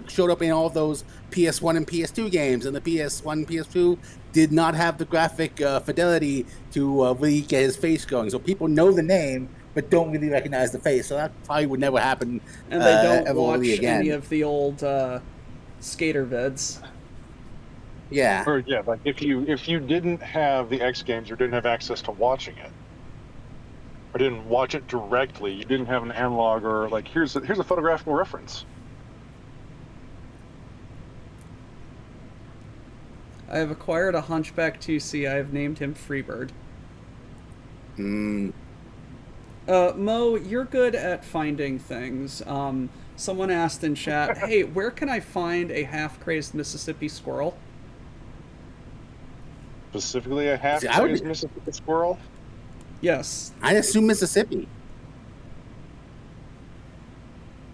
S2: showed up in all those PS1 and PS2 games, and the PS1 and PS2 did not have the graphic fidelity to really get his face going. So people know the name, but don't really recognize the face. So that probably would never happen.
S3: And they don't
S2: ever
S3: watch
S2: really again.
S3: any of the old skater vids.
S2: Yeah.
S4: Or yeah, like if you didn't have the X Games or didn't have access to watching it, or didn't watch it directly, you didn't have an analog or like here's a photographical reference.
S3: I have acquired a Hunchback 2C. I have named him Freebird.
S2: Mm.
S3: Mo, you're good at finding things. Someone asked in chat, "Hey, where can I find a half-crazed Mississippi squirrel?"
S4: Specifically, a half
S2: See, I would-
S4: crazed Mississippi squirrel.
S3: Yes.
S2: I assume Mississippi.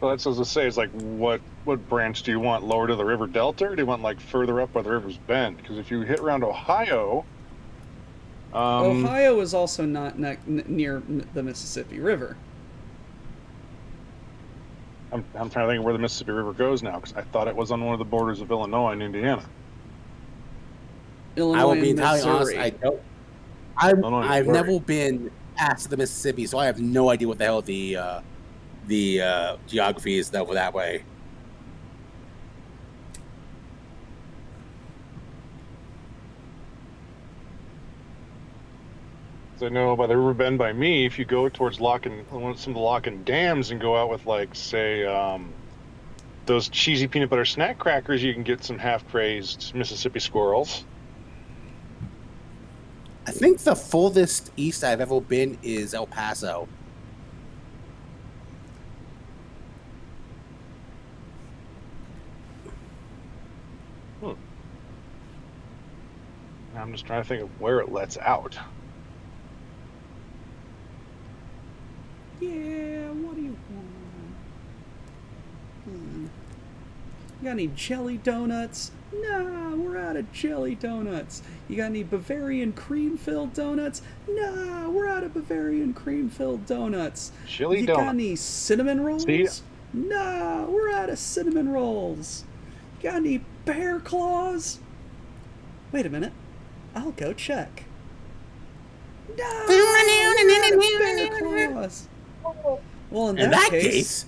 S4: Well, that's what I was say. It's like, what branch do you want? Lower to the river delta, or do you want like further up by the river's bend? Because if you hit around Ohio,
S3: Ohio is also not near the Mississippi River.
S4: I'm trying to think of where the Mississippi River goes now, because I thought it was on one of the borders of Illinois and Indiana.
S3: Illinois
S2: I will be
S3: and
S2: entirely honest.
S3: Missouri.
S2: I don't.
S4: Illinois and
S2: I've
S4: Missouri.
S2: never been past the Mississippi, so I have no idea what the hell the geography is over that way.
S4: So I know by the river bend by me, if you go towards some of the Locken dams and go out with like say those cheesy peanut butter snack crackers, you can get some half crazed Mississippi squirrels.
S2: I think the furthest east I've ever been is El Paso.
S4: I'm just trying to think of where it lets out.
S3: Yeah, what do you want? You got any jelly donuts? Nah, we're out of jelly donuts. You got any Bavarian cream-filled donuts? Nah, we're out of Bavarian cream-filled donuts.
S4: Chili
S3: You
S4: donut.
S3: got any cinnamon rolls?
S4: See?
S3: Nah, we're out of cinnamon rolls. You got any bear claws? Wait a minute. I'll go check. No, we're out of bear claws. Well, in that case,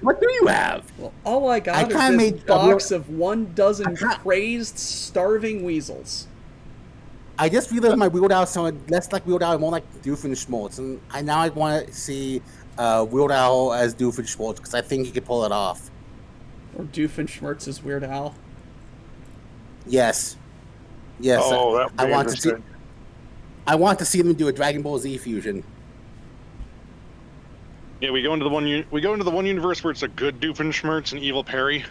S2: what do you have?
S3: well, all I got
S2: I
S3: is
S2: kinda
S3: this
S2: made a
S3: box
S2: real-
S3: of 1 dozen
S2: I ca-
S3: crazed, starving weasels.
S2: I just realized my Weird Al sounded less like Weird Al, more like Doofenshmirtz, and now I want to see Weird Al as Doofenshmirtz because I think he could pull it off.
S3: Or Doofenshmirtz's Weird Al.
S2: Yes, yes.
S4: Oh, that would
S2: I
S4: be
S2: want to see.
S4: interesting.
S2: I want to see them do a Dragon Ball Z fusion.
S4: Yeah, we go into the one universe where it's a good Doofenshmirtz and evil Perry.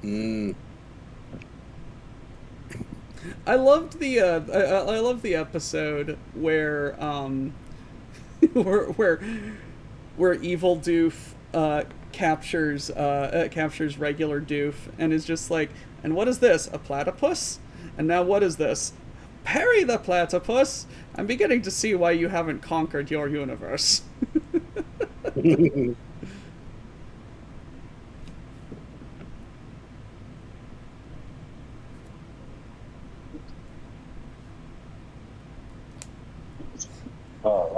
S2: Mm.
S3: I loved the I love the episode where where Evil Doof captures regular Doof and is just like, and what is this? A platypus? And now what is this? Perry the platypus. I'm beginning to see why you haven't conquered your universe.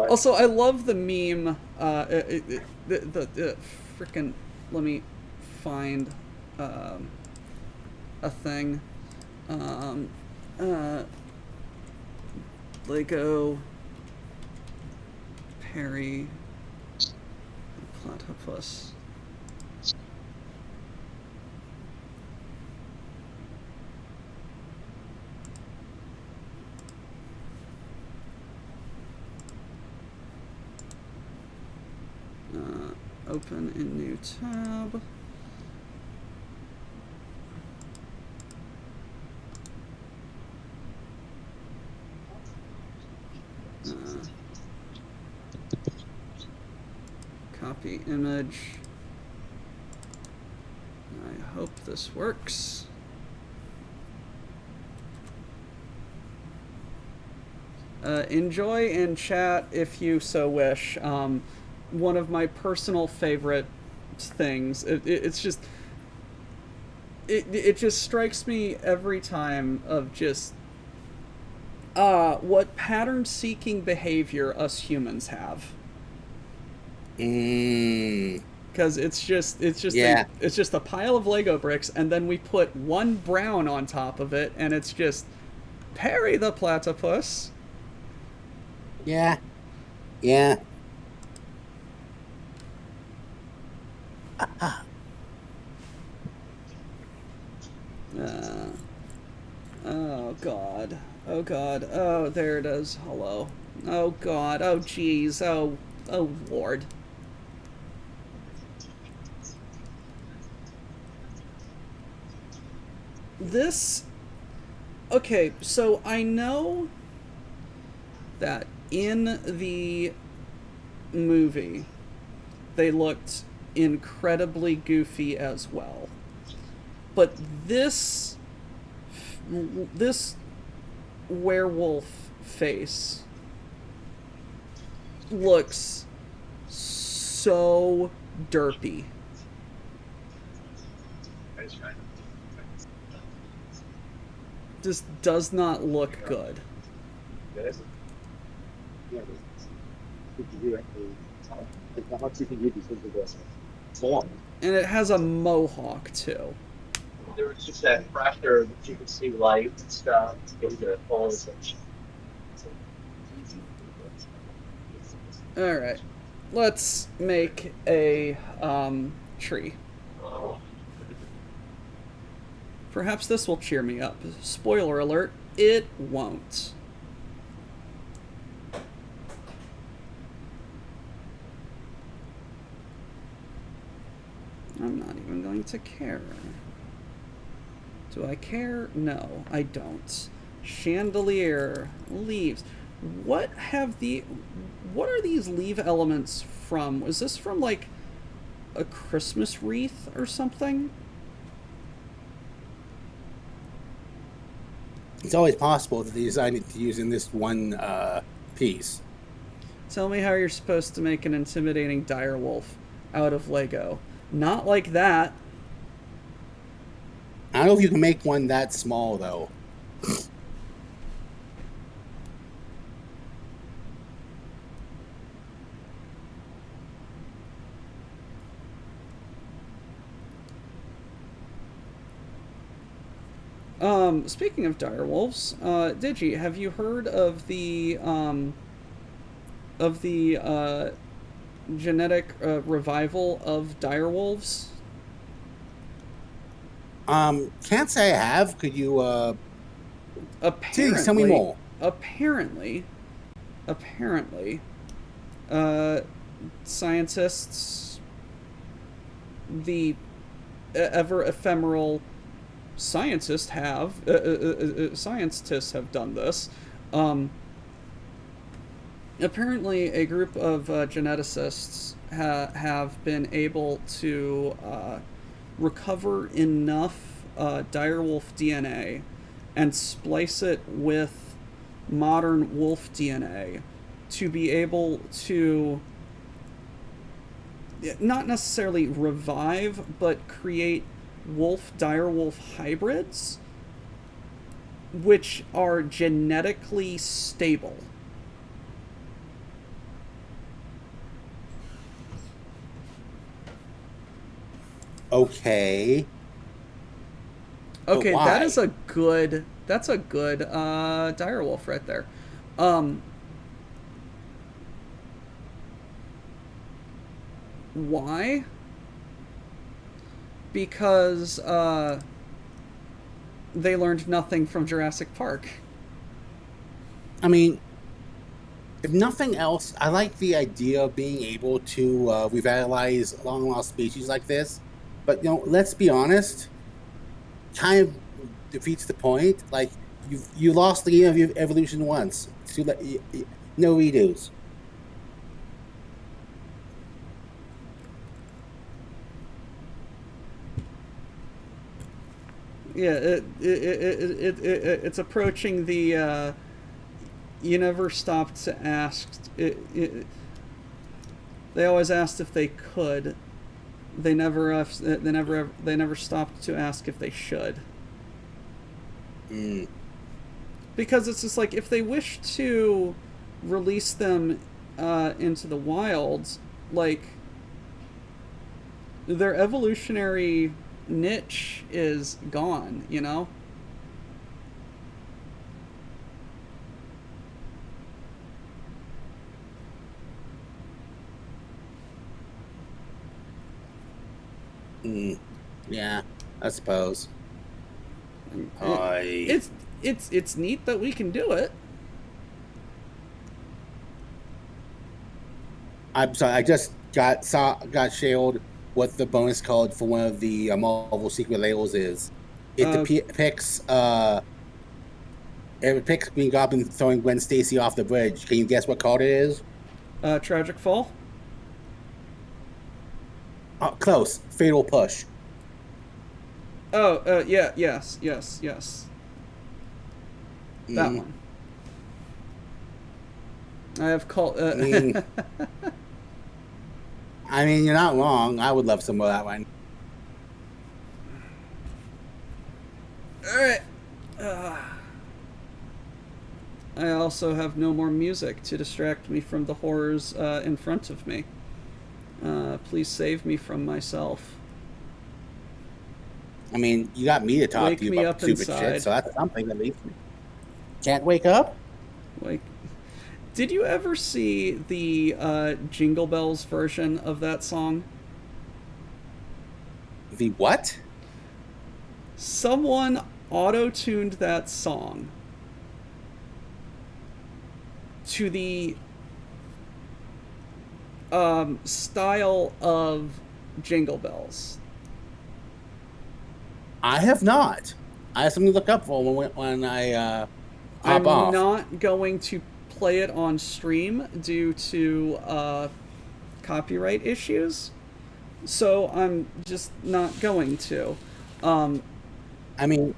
S3: Also, I love the meme. The frickin'. Let me find a thing. Lego Perry Platypus. Open in new tab. Copy image. I hope this works. Enjoy and chat if you so wish. One of my personal favorite things. It's just it just strikes me every time of just what pattern-seeking behavior us humans have. Because it's just a pile of Lego bricks, and then we put one brown on top of it, and it's just Perry the platypus.
S2: Yeah.
S3: Oh god. Oh god. Oh, there it is. Hello. Oh god. Oh jeez. Oh lord. This... Okay, so I know that in the movie they looked incredibly goofy as well. But this werewolf face looks so derpy. Just does not look good. And it has a mohawk too.
S8: There was just that pressure that you could see light and stuff. It was a whole section.
S3: Alright. Let's make a tree. Perhaps this will cheer me up. Spoiler alert, it won't. I'm not even going to care. Do I care? No, I don't. Chandelier, leaves. What are these leaf elements from? Was this from like a Christmas wreath or something?
S2: It's always possible that they designed it to use in this one piece.
S3: Tell me how you're supposed to make an intimidating direwolf out of Lego. Not like that.
S2: I don't know if you can make one that small, though.
S3: Speaking of direwolves, Digi, have you heard of the genetic revival of direwolves?
S2: Can't say I have. Could you,
S3: Apparently,
S2: tell me more.
S3: Apparently, scientists, the ever ephemeral scientists have done this. Apparently, a group of geneticists have been able to recover enough direwolf DNA and splice it with modern wolf DNA to be able to not necessarily revive, but create wolf direwolf hybrids, which are genetically stable.
S2: Okay.
S3: Okay,
S2: But
S3: that
S2: why?
S3: is a good. That's a good direwolf right there. Why? Because they learned nothing from Jurassic Park.
S2: I mean, if nothing else, I like the idea of being able to revitalize long lost species like this. But let's be honest, kind of defeats the point. Like you lost the game of your evolution once. So no redos.
S3: Yeah, it's approaching the. You never stopped to ask. They always asked if they could. They never stopped to ask if they should. Because it's just like, if they wish to release them into the wilds, like, their evolutionary niche is gone, you know?
S2: Yeah, I suppose.
S3: It's neat that we can do it.
S2: I'm sorry, I just got shared what the bonus code for one of the Marvel secret labels is. It depicts Green Goblin throwing Gwen Stacy off the bridge. Can you guess what card it is?
S3: Tragic Fall?
S2: Close. Fatal Push.
S3: Oh, yeah, yes. That one. I have called.
S2: I mean, you're not wrong. I would love some of that one.
S3: Alright. I also have no more music to distract me from the horrors in front of me. Please save me from myself.
S2: I mean, you got me to talk
S3: Wake
S2: to you
S3: me
S2: about
S3: up
S2: stupid
S3: inside.
S2: shit, so that's something at least. Can't wake up?
S3: Like, did you ever see the Jingle Bells version of that song?
S2: The what?
S3: Someone auto-tuned that song to the style of Jingle Bells.
S2: I have not. I have something to look up for when I hop
S3: I'm
S2: off.
S3: not going to play it on stream due to copyright issues, so I'm just not going to.
S2: I mean,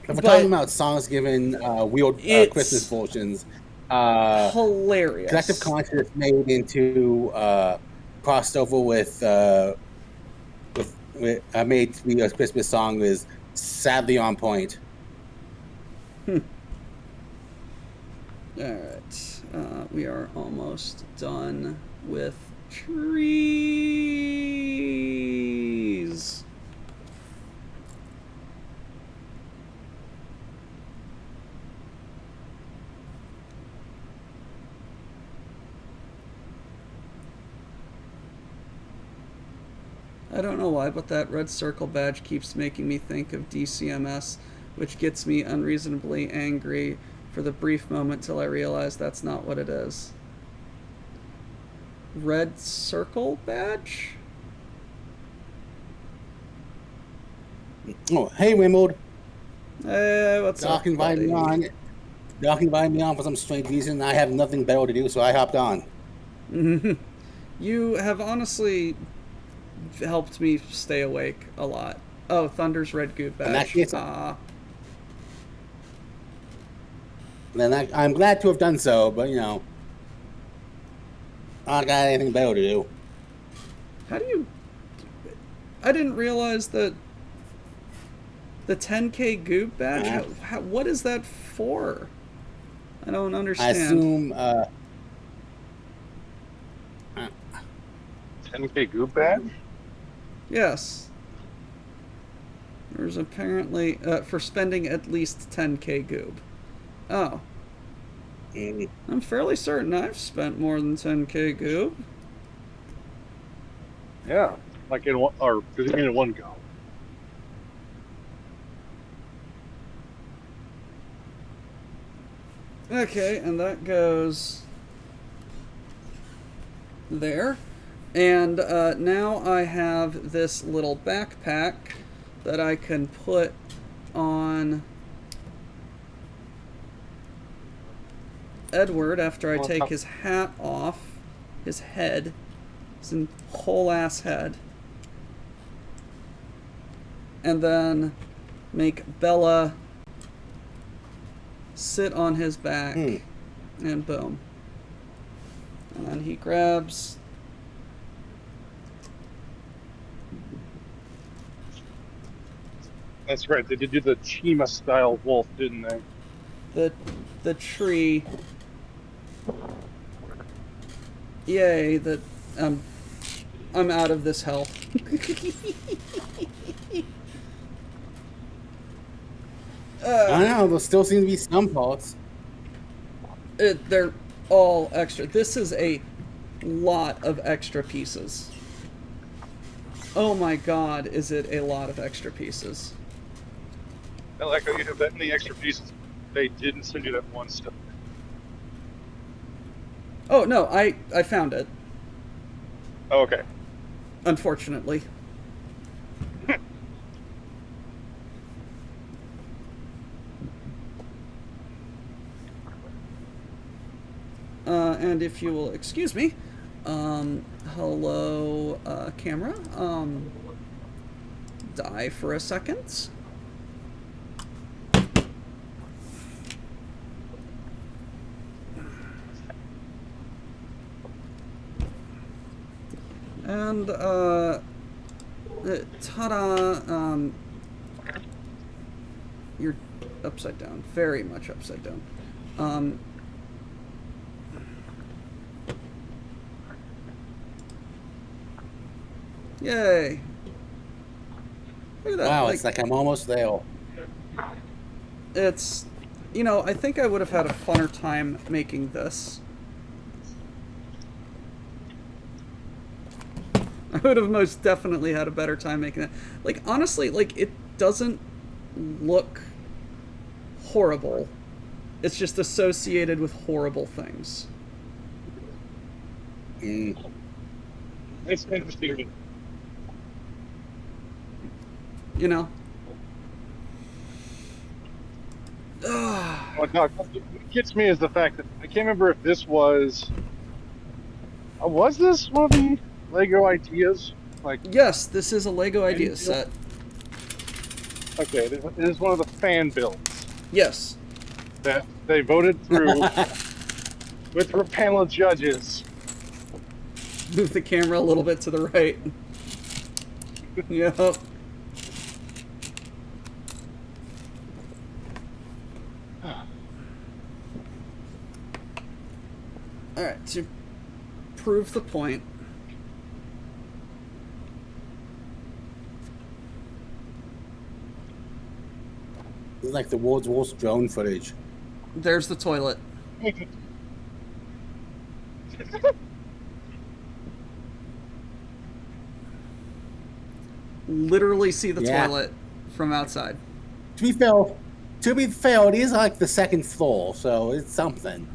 S2: if we're
S3: But
S2: talking about songs given weird
S3: it's
S2: Christmas versions,
S3: hilarious.
S2: Collective Conscious made into crossed over with made to be a Christmas song is sadly on point.
S3: Alright, we are almost done with trees. I don't know why, but that red circle badge keeps making me think of DCMS, which gets me unreasonably angry for the brief moment till I realize that's not what it is. Red circle badge?
S2: Oh, hey, Wimwood.
S3: Hey, what's
S2: Doc
S3: up,
S2: invited me
S3: buddy?
S2: on. Doc invited me on for some strange reason. I have nothing better to do, so I hopped on.
S3: You have honestly helped me stay awake a lot. Oh, Thunder's red goop
S2: In that
S3: badge.
S2: case-
S3: Ah.
S2: Then I'm glad to have done so, but you know, I don't got anything better to do.
S3: How do you... I didn't realize that the 10K goop badge, what is that for? I don't
S2: I
S3: understand.
S2: assume
S4: 10K goop badge?
S3: Yes. There's apparently, for spending at least 10K goop. Oh. I'm fairly certain I've spent more than 10K goop.
S4: Yeah, like in one, or does it mean in one go?
S3: Okay, and that goes there. And now I have this little backpack that I can put on Edward after I take his hat off, his head, his whole ass head. And then make Bella sit on his back, and boom. And then he grabs...
S4: That's right. They did do the Chima style wolf, didn't they?
S3: the tree. Yay, that I'm out of this hell.
S2: I don't know. There still seem to be some parts.
S3: They're all extra. This is a lot of extra pieces. Oh my god, is it a lot of extra pieces.
S4: I like how you have that many extra pieces. They didn't send you that one stuff.
S3: Oh no, I found it,
S4: Oh, okay.
S3: unfortunately. And if you will excuse me, hello, camera, die for a second. And, ta-da, you're upside down, very much upside down. Yay. Look at that.
S2: Wow, it's like I'm almost there.
S3: It's, you know, I think I would have had a funner time making this. I would have most definitely had a better time making it. Like, honestly, like, it doesn't look horrible. It's just associated with horrible things.
S4: It's interesting.
S3: You know?
S4: What gets me is the fact that I can't remember if this was this one of the Lego ideas? Like,
S3: Yes, this is a Lego idea set.
S4: okay, this is one of the fan builds
S3: Yes.
S4: that they voted through with a panel of judges.
S3: Move the camera a little bit to the right. Yep. Alright, to prove the point,
S2: It's like the world's worst drone footage.
S3: there's the toilet. Literally see the
S2: Yeah.
S3: toilet from outside.
S2: To be fair, it is like the second floor, so it's something.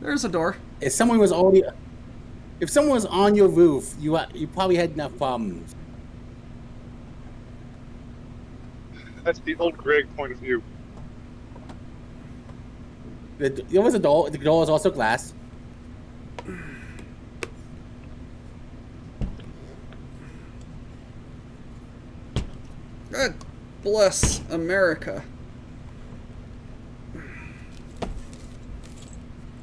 S3: There's a door.
S2: If someone was on your roof, you probably had enough problems.
S4: That's the old Greg point of view.
S2: There was a door. The door was also glass.
S3: God bless America.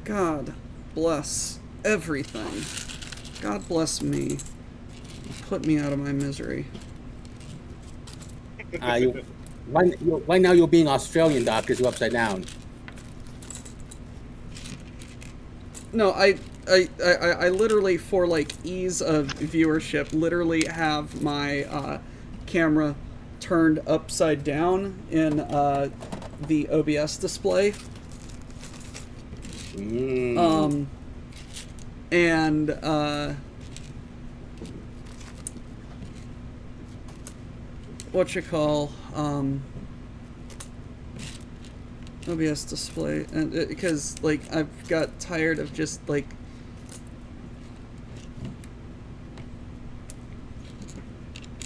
S3: God bless everything. God bless me. Put me out of my misery.
S2: Right now you're being Australian, Doc, because you're upside down.
S3: No, I literally, for like ease of viewership, literally have my camera turned upside down in the OBS display. And OBS display, and because like I've got tired of just like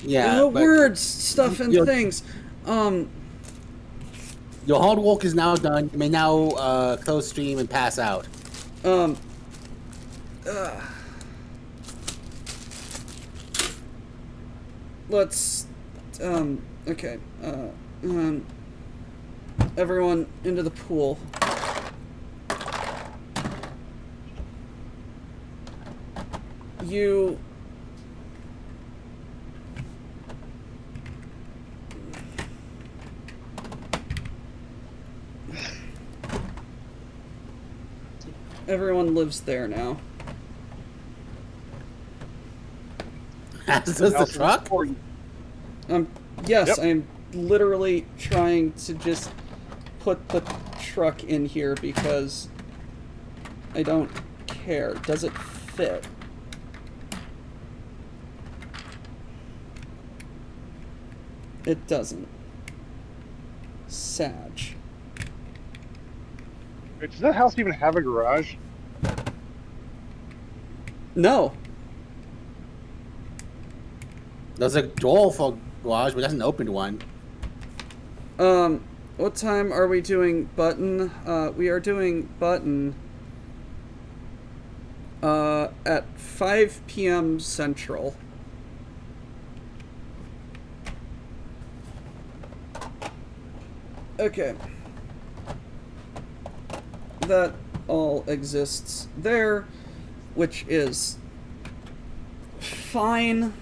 S3: words, stuff, and things.
S2: Your hard work is now done. You may now close stream and pass out.
S3: Let's okay. Everyone into the pool. You... Everyone lives there now.
S2: Is this the truck?
S3: Yes,
S4: Yep.
S3: I'm literally trying to just put the truck in here because I don't care. Does it fit? It doesn't. Sag.
S4: Wait, does that house even have a garage?
S3: No.
S2: There's a door for garage, but that's an open one.
S3: What time are we doing button? We are doing button at 5 p.m. Central. Okay. That all exists there, which is fine.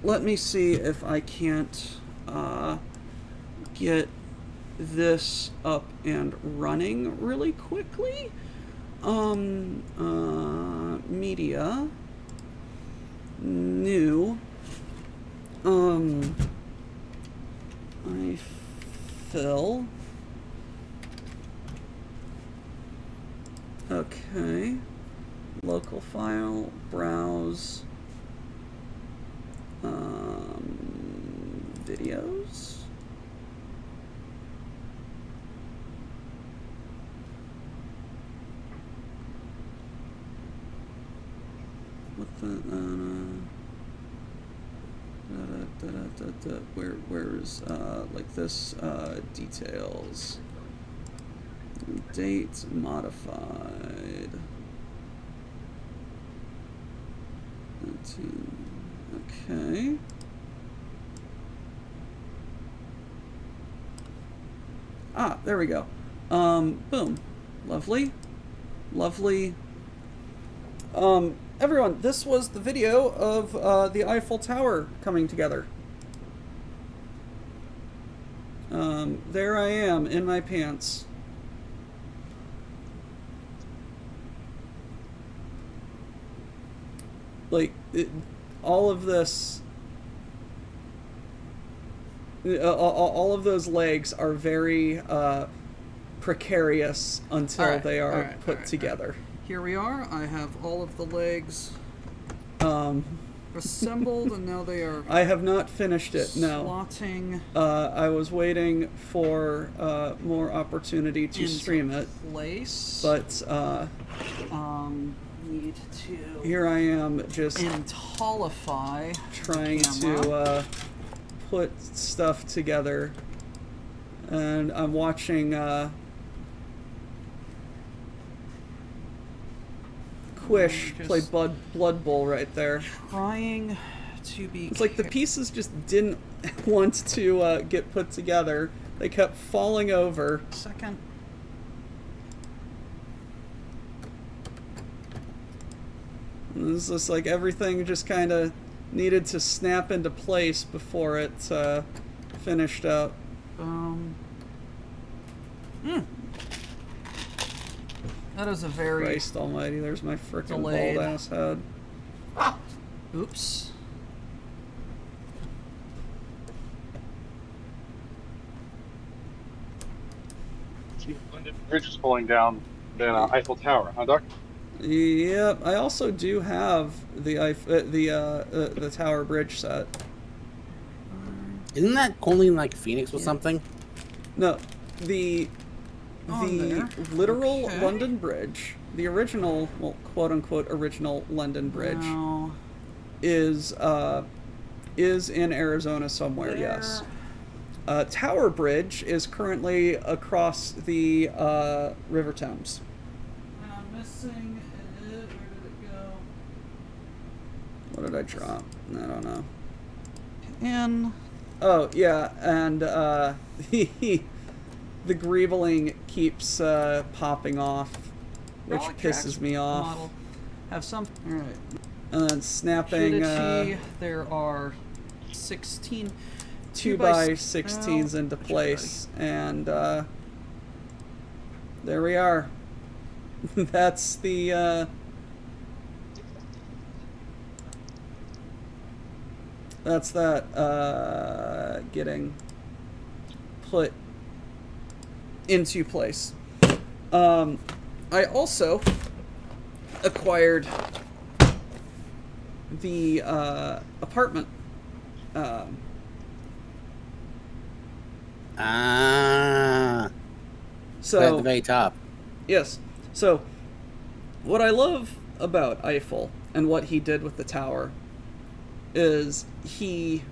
S3: Let me see if I can't get this up and running really quickly. Media, new, I fill. Okay. Local file, browse. Videos. What the where's like this details. Date modified. 19. Okay. Ah, there we go. Boom. Lovely. Lovely. Everyone, this was the video of the Eiffel Tower coming together. There I am in my pants. Like, all of this... all of those legs are very precarious until they are put together. Here we are. I have all of the legs assembled, and now they are... I have not finished it, no. Slotting. I was waiting for more opportunity to stream it. Place. But need to... Here I am, just... Entallify trying to put stuff together, and I'm watching Quish play Blood Bowl right there. Trying to be. It's like the pieces just didn't want to get put together. They kept falling over. Second. It was just like everything just kind of needed to snap into place before it finished up. That is a very... Christ almighty, there's my frickin' bald-ass head. Oops.
S4: London Bridge is falling down than Eiffel Tower, huh, Doc?
S3: Yep, I also do have the Tower Bridge set.
S2: Isn't that only like Phoenix or something?
S3: No, the literal London Bridge, the original, well, quote unquote original London Bridge, is in Arizona somewhere. Yes. Tower Bridge is currently across the River Thames. I'm missing it. Where did it go? What did I drop? I don't know. And oh yeah, and the greebling keeps popping off, which pisses me off. Model. Have some. All right. And then snapping. There are 16. 2x16s into place, and there we are. That's the that's that getting put into place. I also acquired the apartment. So
S2: at the very top.
S3: Yes. So what I love about Eiffel and what he did with the tower is he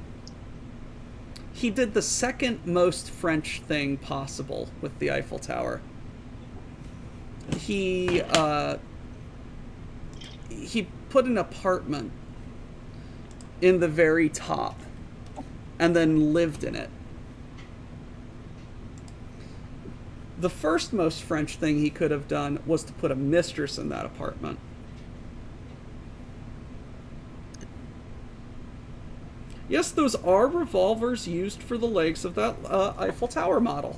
S3: did the second most French thing possible with the Eiffel Tower. He put an apartment in the very top and then lived in it. The first most French thing he could have done was to put a mistress in that apartment. Yes, those are revolvers used for the legs of that Eiffel Tower model.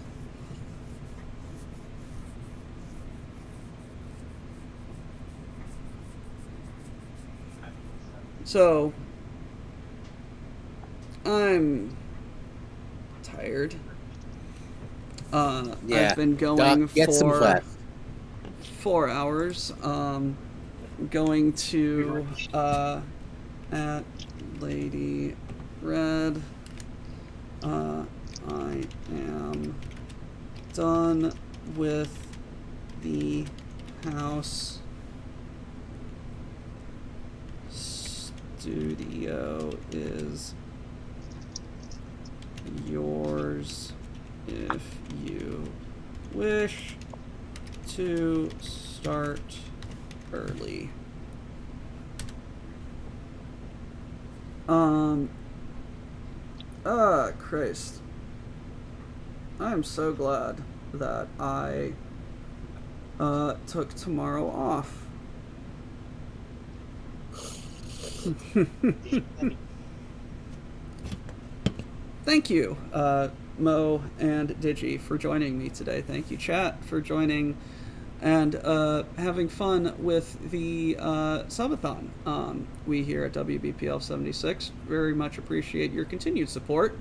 S3: So, I'm tired.
S2: Yeah.
S3: I've been going for 4 hours. Going to at Lady Red. I am done with the house. Studio is yours if you wish to start early. Christ. I'm so glad that I took tomorrow off. Thank you, Mo and Digi, for joining me today. Thank you, chat, for joining and having fun with the subathon. We here at WBPL 76 very much appreciate your continued support.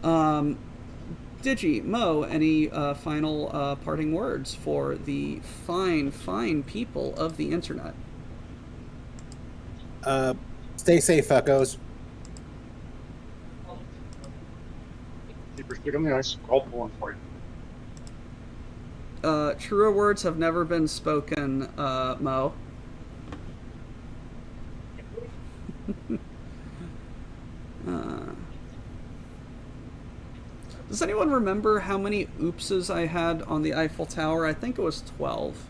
S3: Digi, Mo, any final parting words for the fine, fine people of the internet?
S2: Stay safe, fuckos.
S4: Keep on the ice. I'll pull one for you.
S3: Truer words have never been spoken, Mo. Does anyone remember how many oopses I had on the Eiffel Tower? I think it was 12.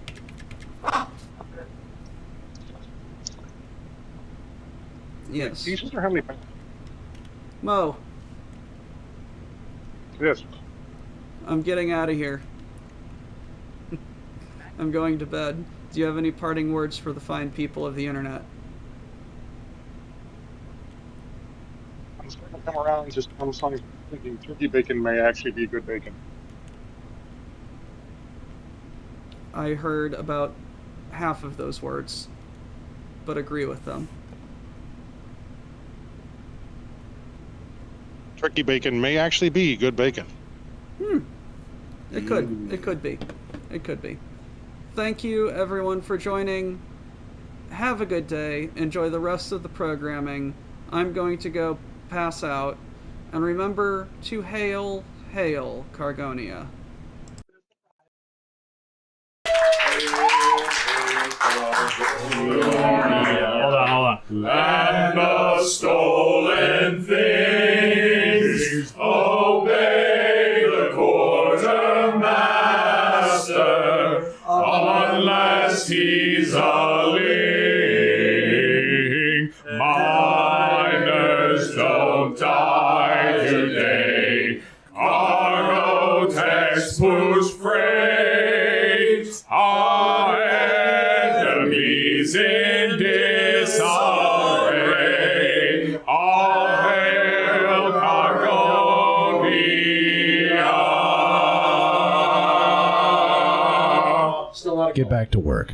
S3: Yes.
S4: Pieces or how many?
S3: Mo,
S4: Yes.
S3: I'm getting out of here. I'm going to bed. Do you have any parting words for the fine people of the internet?
S4: I'm starting to come around. Just I'm thinking turkey bacon may actually be good bacon.
S3: I heard about half of those words, but agree with them.
S4: Turkey bacon may actually be good bacon.
S3: It could. It could be. It could be. Thank you, everyone, for joining. Have a good day. Enjoy the rest of the programming. I'm going to go pass out. And remember to hail, hail, Cargonia.
S1: Hold on. Land of stolen things, obey the quartermaster, unless he's a ling. Miners don't die today. Cargo text push freight. Our enemies in disarray. All hail Cargonia.
S9: Get back to work.